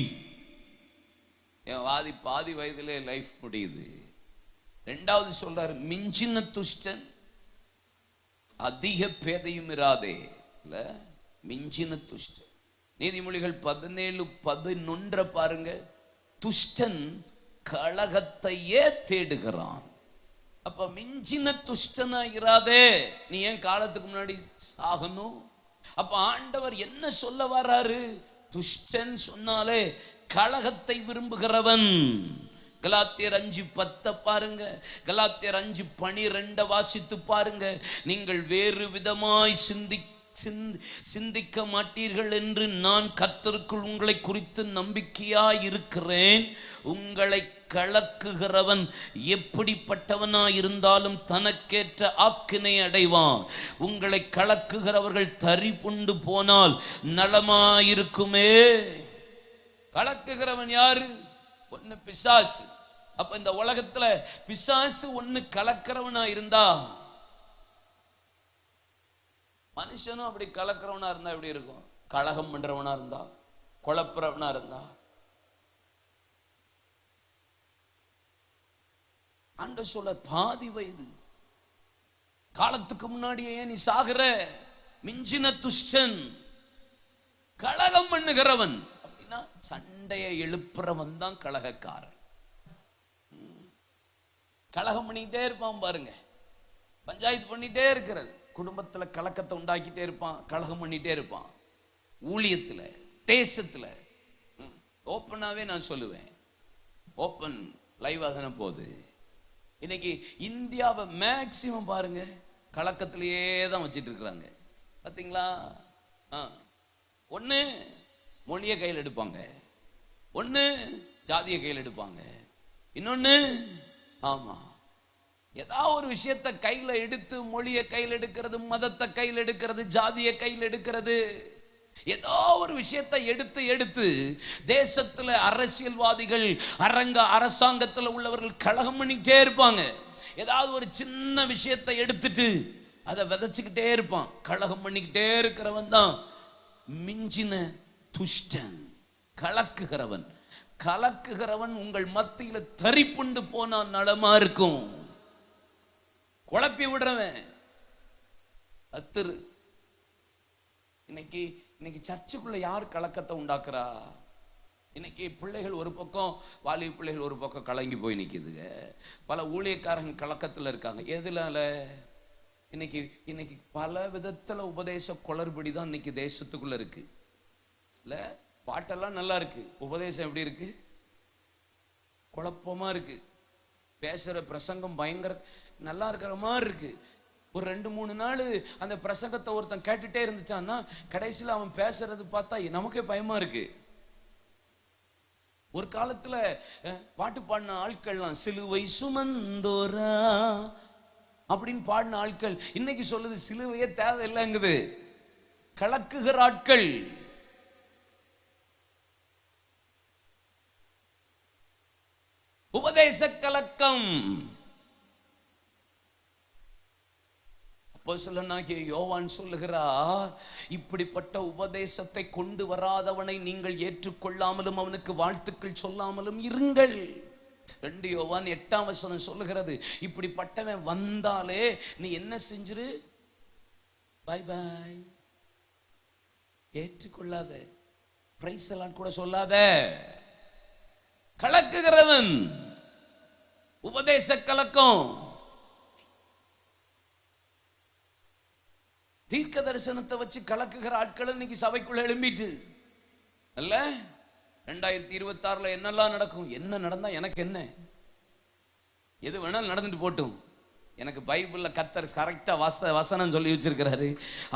என் பாதி வயதிலே லைஃப் முடியுது. ரெண்டாவது சொல்றாரு, மிஞ்சின துஷ்டன் அதிக பேதையும் இராதே. இல்ல, மிஞ்சின துஷ்டன். நீதிமொழிகள் 17:11 பாருங்க. துஷ்டன் கலகத்தையே தேடுகிறான். அப்ப மிஞ்சின துஷ்டனா இராதே, நீ ஏன் காலத்துக்கு முன்னாடி சாகணும்? அப்ப ஆண்டவர் என்ன சொல்ல வர்றாரு? துஷ்டன் சொன்னாலே கலகத்தை விரும்புகிறவன். கலாத்தியர் 5:10 பாருங்க, கலாத்தியர் 5:12 வாசித்து பாருங்க. நீங்கள் வேறு விதமாய் சிந்திக்க மாட்டீர்கள் என்று நான் கர்த்தருக்குள் உங்களை குறித்து நம்பிக்கையாய் இருக்கிறேன். உங்களை கலக்குகிறவன் எப்படிப்பட்டவனாய் இருந்தாலும் தனக்கேற்ற ஆக்கினை அடைவான். உங்களை கலக்குகிறவர்கள் தறி புண்டு போனால் நலமாயிருக்குமே. கலக்குகிறவன் யாரு? ஒன்னு பிசாசு. அப்ப இந்த உலகத்துல பிசாசு ஒன்னு கலக்கிறவனா இருந்தா, மனுஷனும் அப்படி கலக்கிறவனா இருந்தா எப்படி இருக்கும்? கலகம் பண்றவனா இருந்தா, குழப்புறவனா இருந்தா. ஆண்டவர் சொல்ல, பாதி வயது காலத்துக்கு முன்னாடியே நீ சாகுற. மிஞ்சின துஷ்டன், கலகம் பண்ணுகிறவன். அப்படின்னா சண்டையை எழுப்புறவன் தான் கலகக்காரன். கலகம் பண்ணிட்டே இருப்பான் பாருங்க, பஞ்சாயத்து பண்ணிட்டே இருக்கிறது. குடும்பத்துல கலக்கத்தை உண்டாக்கிட்டே இருப்பான், கலகம் பண்ணிட்டே இருப்பான். ஊழியத்துல, தேசத்துல, ஓப்பனாவே நான் சொல்லுவேன், ஓப்பன் லைவா தானே போகுது இன்னைக்கு. இந்தியாவை மேக்சிமம் பாருங்க கலக்கத்திலேயே தான் வச்சிட்டு இருக்கிறாங்க. பாத்தீங்களா? ஒண்ணு மொழியை கையில் எடுப்பாங்க, ஒண்ணு ஜாதிய கையில் எடுப்பாங்க, இன்னொன்னு ஆமா ஏதாவது ஒரு விஷயத்தை கையில எடுத்து, மொழியை கையில் எடுக்கிறது, மதத்தை கையில் எடுக்கிறது, ஜாதியை கையில் எடுக்கிறது, ஏதோ ஒரு விஷயத்தை எடுத்து தேசத்துல அரசியல்வாதிகள், அரசாங்கத்தில் உள்ளவர்கள் கலகம் பண்ணிட்டே இருப்பாங்க. ஏதாவது ஒரு சின்ன விஷயத்தை எடுத்துட்டு அதை விதைச்சுக்கிட்டே இருப்பான். கலகம் பண்ணிக்கிட்டே இருக்கிறவன் தான் மிஞ்சின துஷ்டன், கலக்குகிறவன். கலக்குகிறவன் உங்கள் மத்தியில தரிப்புண்டு போனா நலமா இருக்கும். குழப்பி விடுறவன் அத்திரு. இன்னைக்கு சர்ச்சுக்குள்ள யார் கலக்கத்தை உண்டாக்குறா? இன்னைக்கு பிள்ளைகள் ஒரு பக்கம், வாலிப பிள்ளைகள் ஒரு பக்கம் கலங்கி போய் நிக்குதுங்க. பல ஊழியக்காரங்க கலக்கத்துல இருக்காங்க. எதுனால? இன்னைக்கு பல விதத்துல உபதேச குளறுபடி தான் இன்னைக்கு தேசத்துக்குள்ள இருக்கு. இல்ல, பாட்டெல்லாம் நல்லா இருக்கு, உபதேசம் எப்படி இருக்கு? குழப்பமா இருக்கு. பேசுற பிரசங்கம் பயங்கர நல்லா இருக்கிற மாதிரி இருக்கு. ஒரு 2-3 நாள் அந்த பிரசங்கத்தை ஒருத்தன் கேட்டுட்டே இருந்துச்சான்னா கடைசியில் அவன் பேசுறது பார்த்தா நமக்கே பயமா இருக்கு. ஒரு காலத்துல பாட்டு பாடின ஆட்கள்லாம் சிலுவை சுமந்தோரா அப்படின்னு பாடின ஆட்கள் இன்னைக்கு சொல்லுது சிலுவையே தேவையில்லைங்குது. கலக்குகிற ஆட்கள். உபதேச கலக்கம். அப்போஸ்தலனாகிய யோவான் சொல்லுகிறார், இப்படிப்பட்ட உபதேசத்தை கொண்டு வராதவனை நீங்கள் ஏற்றுக்கொள்ளாமலும் அவனுக்கு வாழ்த்துக்கள் சொல்லாமலும் இருங்கள். 2 யோவான் 8ஆம் வசனம் சொல்லுகிறது, இப்படிப்பட்டவன் வந்தாலே நீ என்ன செஞ்சிரு? பை பை, ஏற்றுக்கொள்ளாத, பிரைஸ் எல்லாம் கூட சொல்லாத. கலக்குகிறவன், உபதேச கலக்கம். தீர்க்க தரிசனத்தை வச்சு கலக்குகிற ஆட்கள் இன்னைக்கு சபைக்குள்ள எழும்பிட்டு அல்ல? 2026 என்னெல்லாம் நடக்கும்? என்ன நடந்தா எனக்கு என்ன? எது வேணாலும் நடந்துட்டு போட்டும். எனக்கு பைபிள்ல கர்த்தர் கரெக்டா வசனம் சொல்லி வச்சிருக்கிறாரு.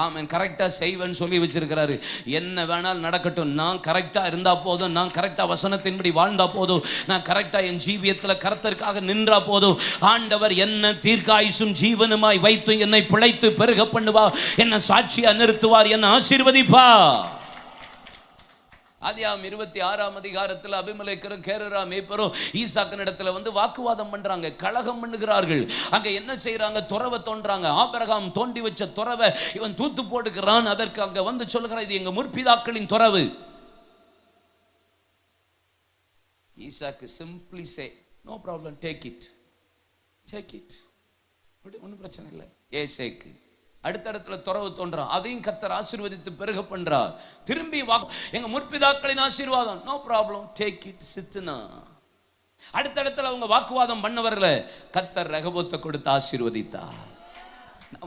ஆமென். கரெக்டா செய்வேன்னு சொல்லி வச்சிருக்கிறாரு. என்ன வேணாலும் நடக்கட்டும், நான் கரெக்டா இருந்தா போதும், நான் கரெக்டா வசனத்தின்படி வாழ்ந்தா போதும், நான் கரெக்டா என் ஜீவியத்துல கர்த்தருக்காக நின்றா போதும், ஆண்டவர் என்ன தீர்க்காயுசும் ஜீவனுமாய் வைத்து என்னை பிழைத்து பெருக பண்ணுவார், என்ன சாட்சியா நிறுத்துவார், என்ன ஆசீர்வதிப்பார். ஆதியாகமம் 26ஆம் அதிகாரத்தில் அபிமெலேக்கரும் கேரரா மேய்ப்பரும் ஈசாக்கின் இடத்துல வந்து வாக்குவாதம் பண்றாங்க, கலகம் பண்ணுகிறார்கள். அங்க என்ன செய்யறாங்க? துறவை தோன்றாங்க. ஆபிரகாம் தோண்டி வச்ச துறவை இவன் தூத்து போடுகிறான். அதற்கு அங்க வந்து சொல்லுகிறான், இது எங்க முற்பிதாக்களின் துறவு. ஈசாக்கு simply say, no problem, take it, take it, ஒன்றும் பிரச்சனை இல்லை. ஏசேக்கு அடுத்த இடத்துல துறவு தோன்றான், அதையும் கர்த்தர் ஆசீர்வதித்து பெருக பண்றார். திரும்பி எங்க முற்பிதாக்களின் ஆசீர்வாதம், நோ ப்ராப்ளம், டேக் இட், சித்துனா. அடுத்த இடத்துல அவங்க வாக்குவாதம் பண்ணவர்ல கர்த்தர் ரெகோபோத்தை கொடுத்து ஆசீர்வதித்தார்.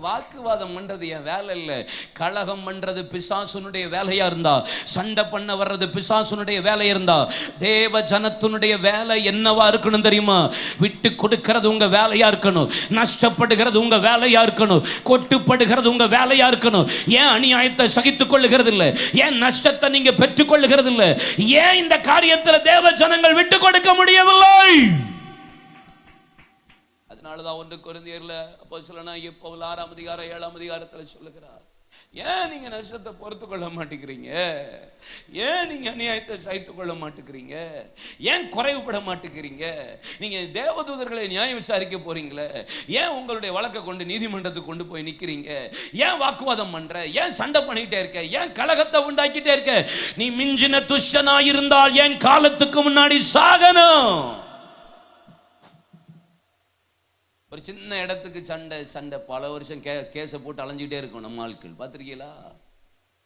வாக்குவாதம் பண்றது என் வேலை இல்லை. கலகம் பண்றது பிசாசுனுடைய வேலையா இருந்தா, சண்டை பண்ண வர்றது பிசாசுனுடைய வேலையா இருந்தா, தேவ ஜனத்தினுடைய வேலை என்னவா இருக்கணும் தெரியுமா? விட்டு கொடுக்கிறது உங்க வேலையா இருக்கணும், நஷ்டப்படுகிறது உங்க வேலையா இருக்கணும், கொட்டுப்படுகிறது உங்க வேலையா இருக்கணும். ஏன் அநியாயத்தை சகித்துக் கொள்ளுகிறது இல்லை? ஏன் நஷ்டத்தை நீங்க பெற்றுக் கொள்ளுகிறது இல்லை? ஏன் இந்த காரியத்தில் தேவ ஜனங்கள் விட்டு கொடுக்க முடியவில்லை? அதனாலதான் 1 கொரிந்தியர்ல அப்போஸ்தலனாகிய பவுல் 6ஆம் அதிகாரம் 7ஆம் அதிகாரத்தில் சொல்லுகிறார், ஏன் நீங்க நஷ்டத்தை பொறுத்து கொள்ள மாட்டேங்கிறீங்க? ஏன் நீங்க அநியாயத்தை சகித்துக் கொள்ள மாட்டேங்கிறீங்க? ஏன் குறைவுபட மாட்டேங்கிறீங்க? நீங்க தேவதூதர்களை நியாயம் விசாரிக்க போறீங்களே, ஏன் உங்களுடைய வழக்கை கொண்டு நீதிமன்றத்துக்கு கொண்டு போய் நிக்கிறீங்க? ஏன் வாக்குவாதம் பண்ற? ஏன் சண்டை பண்ணிட்டே இருக்க? ஏன் கலகத்தை உண்டாக்கிட்டே இருக்க? நீ மிஞ்சின துஷ்டனாயிருந்தால் ஏன் காலத்துக்கு முன்னாடி சாகணும்? ஒரு சின்ன இடத்துக்கு சண்டை பல வருஷம் கேஸை போட்டு அலைஞ்சிக்கிட்டே இருக்கும். நம்ம ஆட்கள் பார்த்துருக்கீங்களா?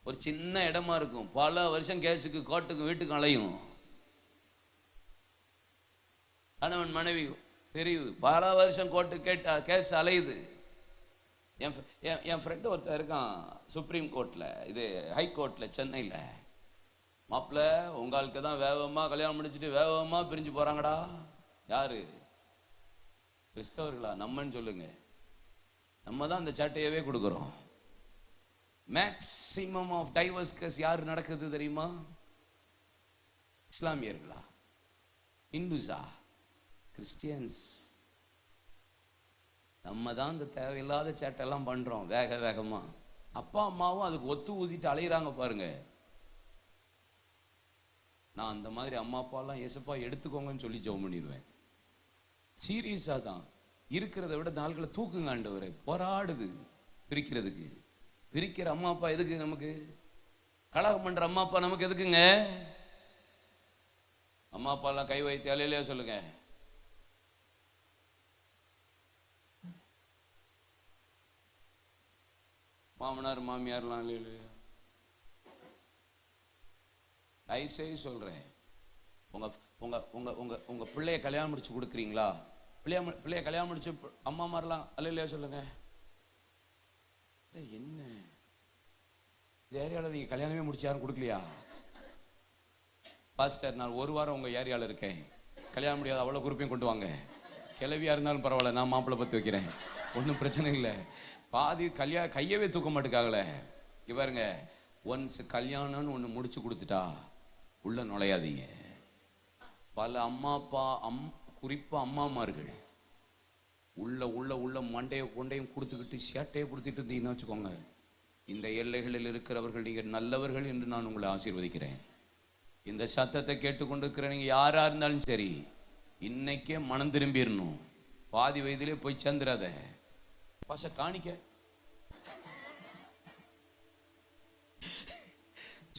ஒரு சின்ன இடமா இருக்கும், பல வருஷம் கேஸுக்கு கோர்ட்டுக்கும் வீட்டுக்கும் அலையும். கணவன் மனைவி பிரிவு, பல வருஷம் கோர்ட்டு கேட்டா கேஸ் அலையுது. என் ஃப்ரெண்டு ஒருத்தர் இருக்கான் சுப்ரீம் கோர்ட்ல, இது ஹை கோர்ட்ல சென்னையில். மாப்பிள்ள உங்க ஆளுக்கு தான் வேகமா கல்யாணம் முடிச்சுட்டு வேகமா பிரிஞ்சு போறாங்கடா. யாரு? கிறிஸ்தவர்களா? நம்மன்னு சொல்லுங்க. நம்ம தான் அந்த சட்டையவே கொடுக்கிறோம். மேக்சிமம் ஆஃப் டைவர்ஸ் கேஸ் யார் நடக்குது தெரியுமா? இஸ்லாமியர்களா, இந்துஸா, கிறிஸ்டியன்ஸ்? நம்ம தான் இந்த தேவையில்லாத சேட்டெல்லாம் பண்றோம் வேகமா. அப்பா அம்மாவும் அதுக்கு ஒத்து ஊதிட்டு அலையிறாங்க பாருங்க. நான் அந்த மாதிரி அம்மா அப்பாலாம் ஏசப்பா எடுத்துக்கோங்கன்னு சொல்லி ஜெபம் பண்ணிடுவேன். சீரியஸா தான். இருக்கிறத விட நாள்களை தூக்குங்க ஆண்டவரே. போராடுது பிரிக்கிறதுக்கு. பிரிக்கிற அம்மா அப்பா எதுக்கு நமக்கு? கலகம் பண்ற அம்மா அப்பா நமக்கு எதுக்குங்க? அம்மா அப்பா எல்லாம் கை வைத்து அலையிலையா சொல்லுங்க. மாமனார் மாமியார்லாம் அலையிலையா? ஐசை சொல்றேன், உங்க உங்க உங்க உங்க உங்க பிள்ளைய கல்யாணம் முடிச்சு கொடுக்குறீங்களா? பிள்ளைய கல்யாணம் முடிச்சு அம்மா மாதிரிலாம் அல்லையா சொல்லுங்க. என்ன இந்த ஏரியாவில் நீங்க கல்யாணமே முடிச்சு யாரும் கொடுக்கலையா? பாஸ்டர், நான் 1 வாரம் உங்க ஏரியாவில் இருக்கேன், கல்யாணம் முடியாது அவ்வளோ குரூப்பையும் கொண்டு வாங்க. கிளவியா இருந்தாலும் பரவாயில்ல, நான் மாப்பிள்ளை பற்றி வைக்கிறேன், ஒன்றும் பிரச்சனை இல்லை. பாதி கையவே தூக்க மாட்டுக்காங்களே. பாருங்க, ஒன்ஸ் கல்யாணம்னு ஒன்று முடிச்சு கொடுத்துட்டா உள்ள நுழையாதீங்க. பல அம்மா அப்பா குறிப்பா அம்மாமார்கள் உள்ள உள்ள உள்ள மண்டைய கொண்டையும் கொடுத்துக்கிட்டு சேட்டையை கொடுத்துட்டு இருந்தீங்கன்னு வச்சுக்கோங்க, இந்த எல்லைகளில் இருக்கிறவர்கள் நீங்கள் நல்லவர்கள் என்று நான் உங்களை ஆசீர்வதிக்கிறேன். இந்த சத்தத்தை கேட்டுக்கொண்டிருக்கிற நீங்க யாரா இருந்தாலும் சரி, இன்னைக்கே மனம் திரும்பிடணும். பாதி வயதிலே போய் சேர்ந்துடாத. பாச காணிக்க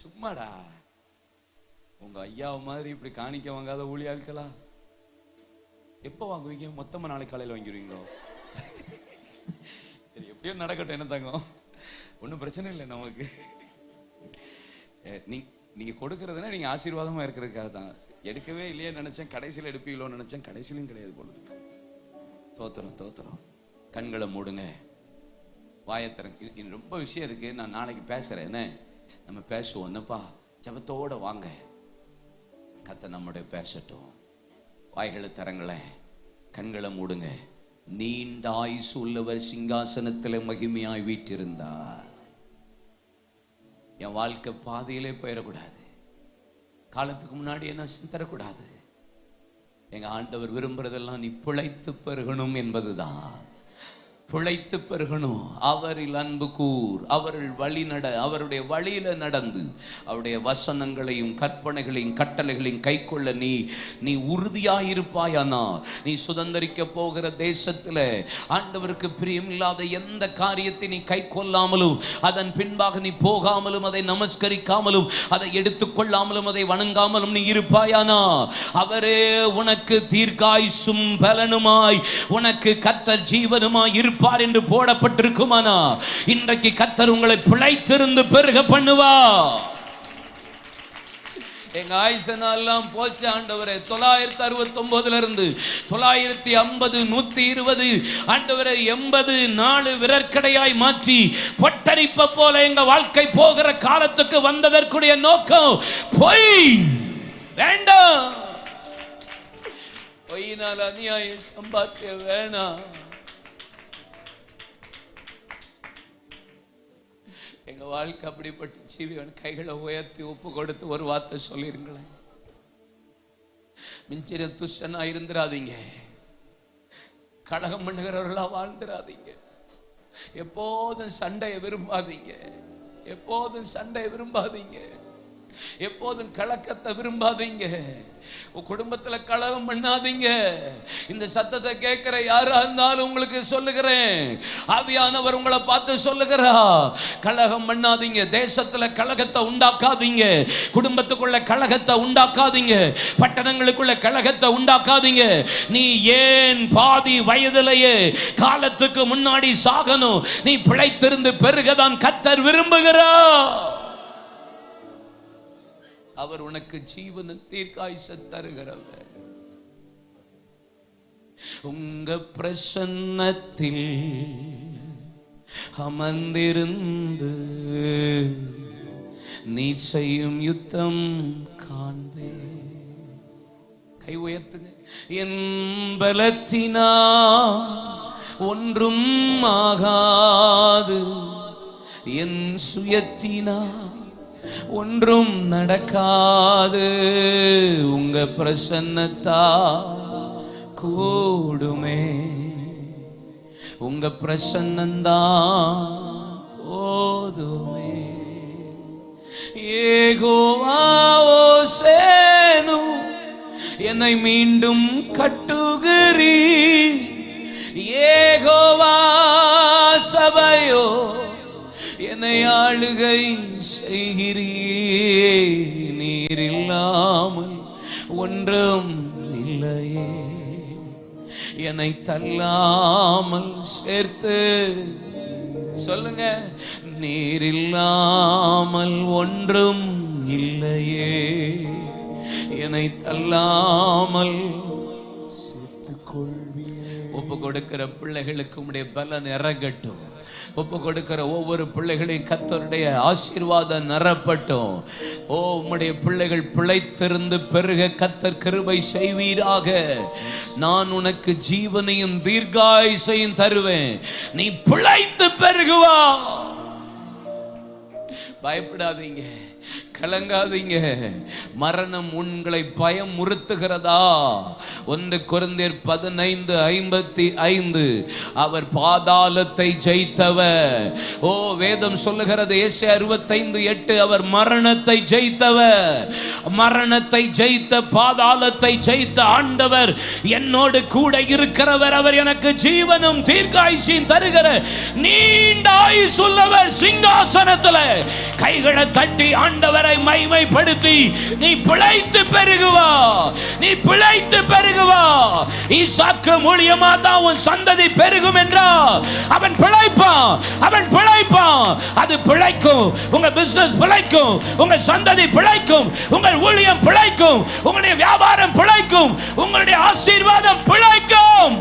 சும்மாடா. உங்க ஐயாவை மாதிரி இப்படி காணிக்க வாங்காத ஊழியாட்களா? எப்போ வாங்குவீங்க? மொத்தமா நாளைக்கு காலையில் வாங்கிடுவீங்களோ? சரி, எப்படியோ நடக்கட்டும். என்ன தங்கம், ஒன்றும் பிரச்சனை இல்லை நமக்கு. நீங்க கொடுக்கறதுனா நீங்க ஆசீர்வாதமா இருக்கிறதுக்காக தான். எடுக்கவே இல்லையே நினைச்சேன், கடைசியில் எடுப்பீங்களோன்னு நினைச்சேன், கடைசியிலும் கிடையாது போல. தோத்திரம். கண்களை மூடுங்க, வாயத்திறங்க. ரொம்ப விஷயம் இருக்கு, நான் நாளைக்கு பேசுறேன். என்ன நம்ம பேசுவோம். என்னப்பா ஜபத்தோட வாங்க, கர்த்தர் நம்முடைய பேசட்டும். வாய்களை தரங்களேன், கண்களை மூடுங்க. நீண்ட ஆயுசு உள்ளவர் சிங்காசனத்தில் மகிமையாய் வீற்றிருந்தார். என் வாழ்க்கை பாதையிலே போயிடக்கூடாது, காலத்துக்கு முன்னாடி என்ன தரக்கூடாது. எங்க ஆண்டவர் விரும்புறதெல்லாம் நீ பிழைத்து பெருகணும் என்பதுதான். பிழைத்து பெருகணும். அவரில் அன்பு கூர், அவர்கள் வழி நட, அவருடைய வழியில நடந்து அவருடைய வசனங்களையும் கற்பனைகளையும் கட்டளைகளையும் கைக்கொள்ள நீ உறுதியாயிருப்பாயானா நீ சுதந்திரிக்க போகிற தேசத்துல ஆண்டவருக்கு பிரியமில்லாத எந்த காரியத்தை நீ கை கொள்ளாமலும் அதன் பின்பாக நீ போகாமலும் அதை நமஸ்கரிக்காமலும் அதை எடுத்துக்கொள்ளாமலும் அதை வணங்காமலும் நீ இருப்பாயானா அவரே உனக்கு தீர்க்காயுசும் பலனுமாய் உனக்கு கர்த்தர் ஜீவனுமாய் இருப்பார் என்று போடப்பட்டிருக்குமானா இன்றைக்கு கர்த்தர் உங்களை பிழைத்திருந்து பெருக பண்ணுவா. எங்க ஆயுசனெல்லாம் போச்சு ஆண்டவரே. 969 இருந்து 950 120 ஆண்டவரே 80 4 விரற்கடையாய் மாற்றி பொட்டரிப்ப போல எங்க வாழ்க்கை போகிற காலத்துக்கு வந்ததற்குரிய நோக்கம் பொய் வேண்டாம். பொய்யினால் அநியாயம் சம்பாதிக்க வேணாம். எங்க வாழ்க்கை அப்படிப்பட்ட ஜீவன். கைகளை உயர்த்தி ஒப்பு கொடுத்து ஒரு வார்த்தை சொல்லிருங்களேன். மிஞ்சின துஷனா இருந்துராதீங்க, கலகம் பண்ணுகிறவர்களா வாழ்ந்துராதீங்க, எப்போதும் சண்டையை விரும்பாதீங்க, எப்போதும் சண்டையை விரும்பாதீங்க, எப்போதும் கலக்கத்தை விரும்பாதீங்க, குடும்பத்துல கலகம் பண்ணாதீங்க. இந்த சத்தத்தை கேட்கிற யாரா இருந்தாலும் உங்களுக்கு சொல்லுகிறேன், ஆவியானவர் உங்களை பார்த்து சொல்லுகிறா, கலகம் பண்ணாதீங்க, தேசத்துல கலகத்தை உண்டாக்காதீங்க, குடும்பத்துக்குள்ள கலகத்தை உண்டாக்காதீங்க, பட்டணங்களுக்குள்ள கலகத்தை உண்டாக்காதீங்க. நீ ஏன் பாதி வயதிலேயே காலத்துக்கு முன்னாடி சாகணும்? நீ பிழைத்திருந்து பெருகதான் கர்த்தர் விரும்புகிறார். அவர் உனக்கு ஜீவன தீர்க்காயுசை தருகிறவர். உங்க பிரசன்னத்தில் அமர்ந்திருந்து நீ செய்யும் யுத்தம் காண்பே. கை உயர்த்துங்க. என் பலத்தினா ஒன்றும் ஆகாது, என் சுயத்தினா ஒன்றும் நடக்காது, உங்க பிரசன்னத்தா கூடுமே, உங்க பிரசன்னந்தா போதுமே. யெகோவா ஓசேனு என்னை மீண்டும் கட்டுகிறீ, யெகோவா சபையோ என்னை ஆளுகை செய்கிறீயே. நீர் இல்லாமல் ஒன்றும் இல்லையே, என்னை தள்ளாமல் சேர்த்து சொல்லுங்க. நீர் இல்லாமல் ஒன்றும் இல்லையே, என்னை தள்ளாமல் சேர்த்துக் கொள்வீரே. ஒப்பு கொடுக்கிற பிள்ளைகளுக்கு உம்முடைய பலன் இறங்கட்டும். ஒப்பு கொடுக்கிற ஒவ்வொரு பிள்ளைகளையும் கர்த்தருடைய ஆசீர்வாதம் நிரப்பட்டும். ஓ, உம்முடைய பிள்ளைகள் பிழைத்திருந்து பெருக கர்த்தர் கிருபை செய்வீராக. நான் உனக்கு ஜீவனையும் தீர்க்காயுசையும் தருவேன், நீ பிழைத்து பெருகுவா. பயப்படாதீங்க, கலங்காதீங்க. மரணம் உங்களை பயம் முறுத்துகிறதா? 1 கொரிந்தியர் 15:55 அவர் பாதாளத்தை ஜெயித்தவர். ஓ, வேதம் சொல்லுகிறது ஏசாயா 65:8 அவர் மரணத்தை ஜெயித்தவர். மரணத்தை ஜெயித்த, பாதாளத்தை ஜெயித்த ஆண்டவர் என்னோடு கூட இருக்கிறவர். அவர் எனக்கு ஜீவனும் தீர்க்காயுசையும் தருகிற நீண்ட ஆயுசுள்ளவர். சிங்காசனத்தில் கைகளை தட்டி ஆண்டவரை மகிமைப்படுத்தி நீ பிழைத்து பெருகுவா, நீ பிழைத்து பெருகுவா. ஈசாக்கு மூலியமா தான் உன் சந்ததி பெருகும் என்றால் அவன் பிழைப்பான், அவன் பிழைப்பான். அது பிழைக்கும், உங்க பிசினஸ் பிழைக்கும், உங்க சந்ததி பிழைக்கும், உங்கள் ஊழியம் பிழைக்கும், உங்களுடைய வியாபாரம் பிழைக்கும், உங்களுடைய ஆசீர்வாதம் பிழைக்கும்.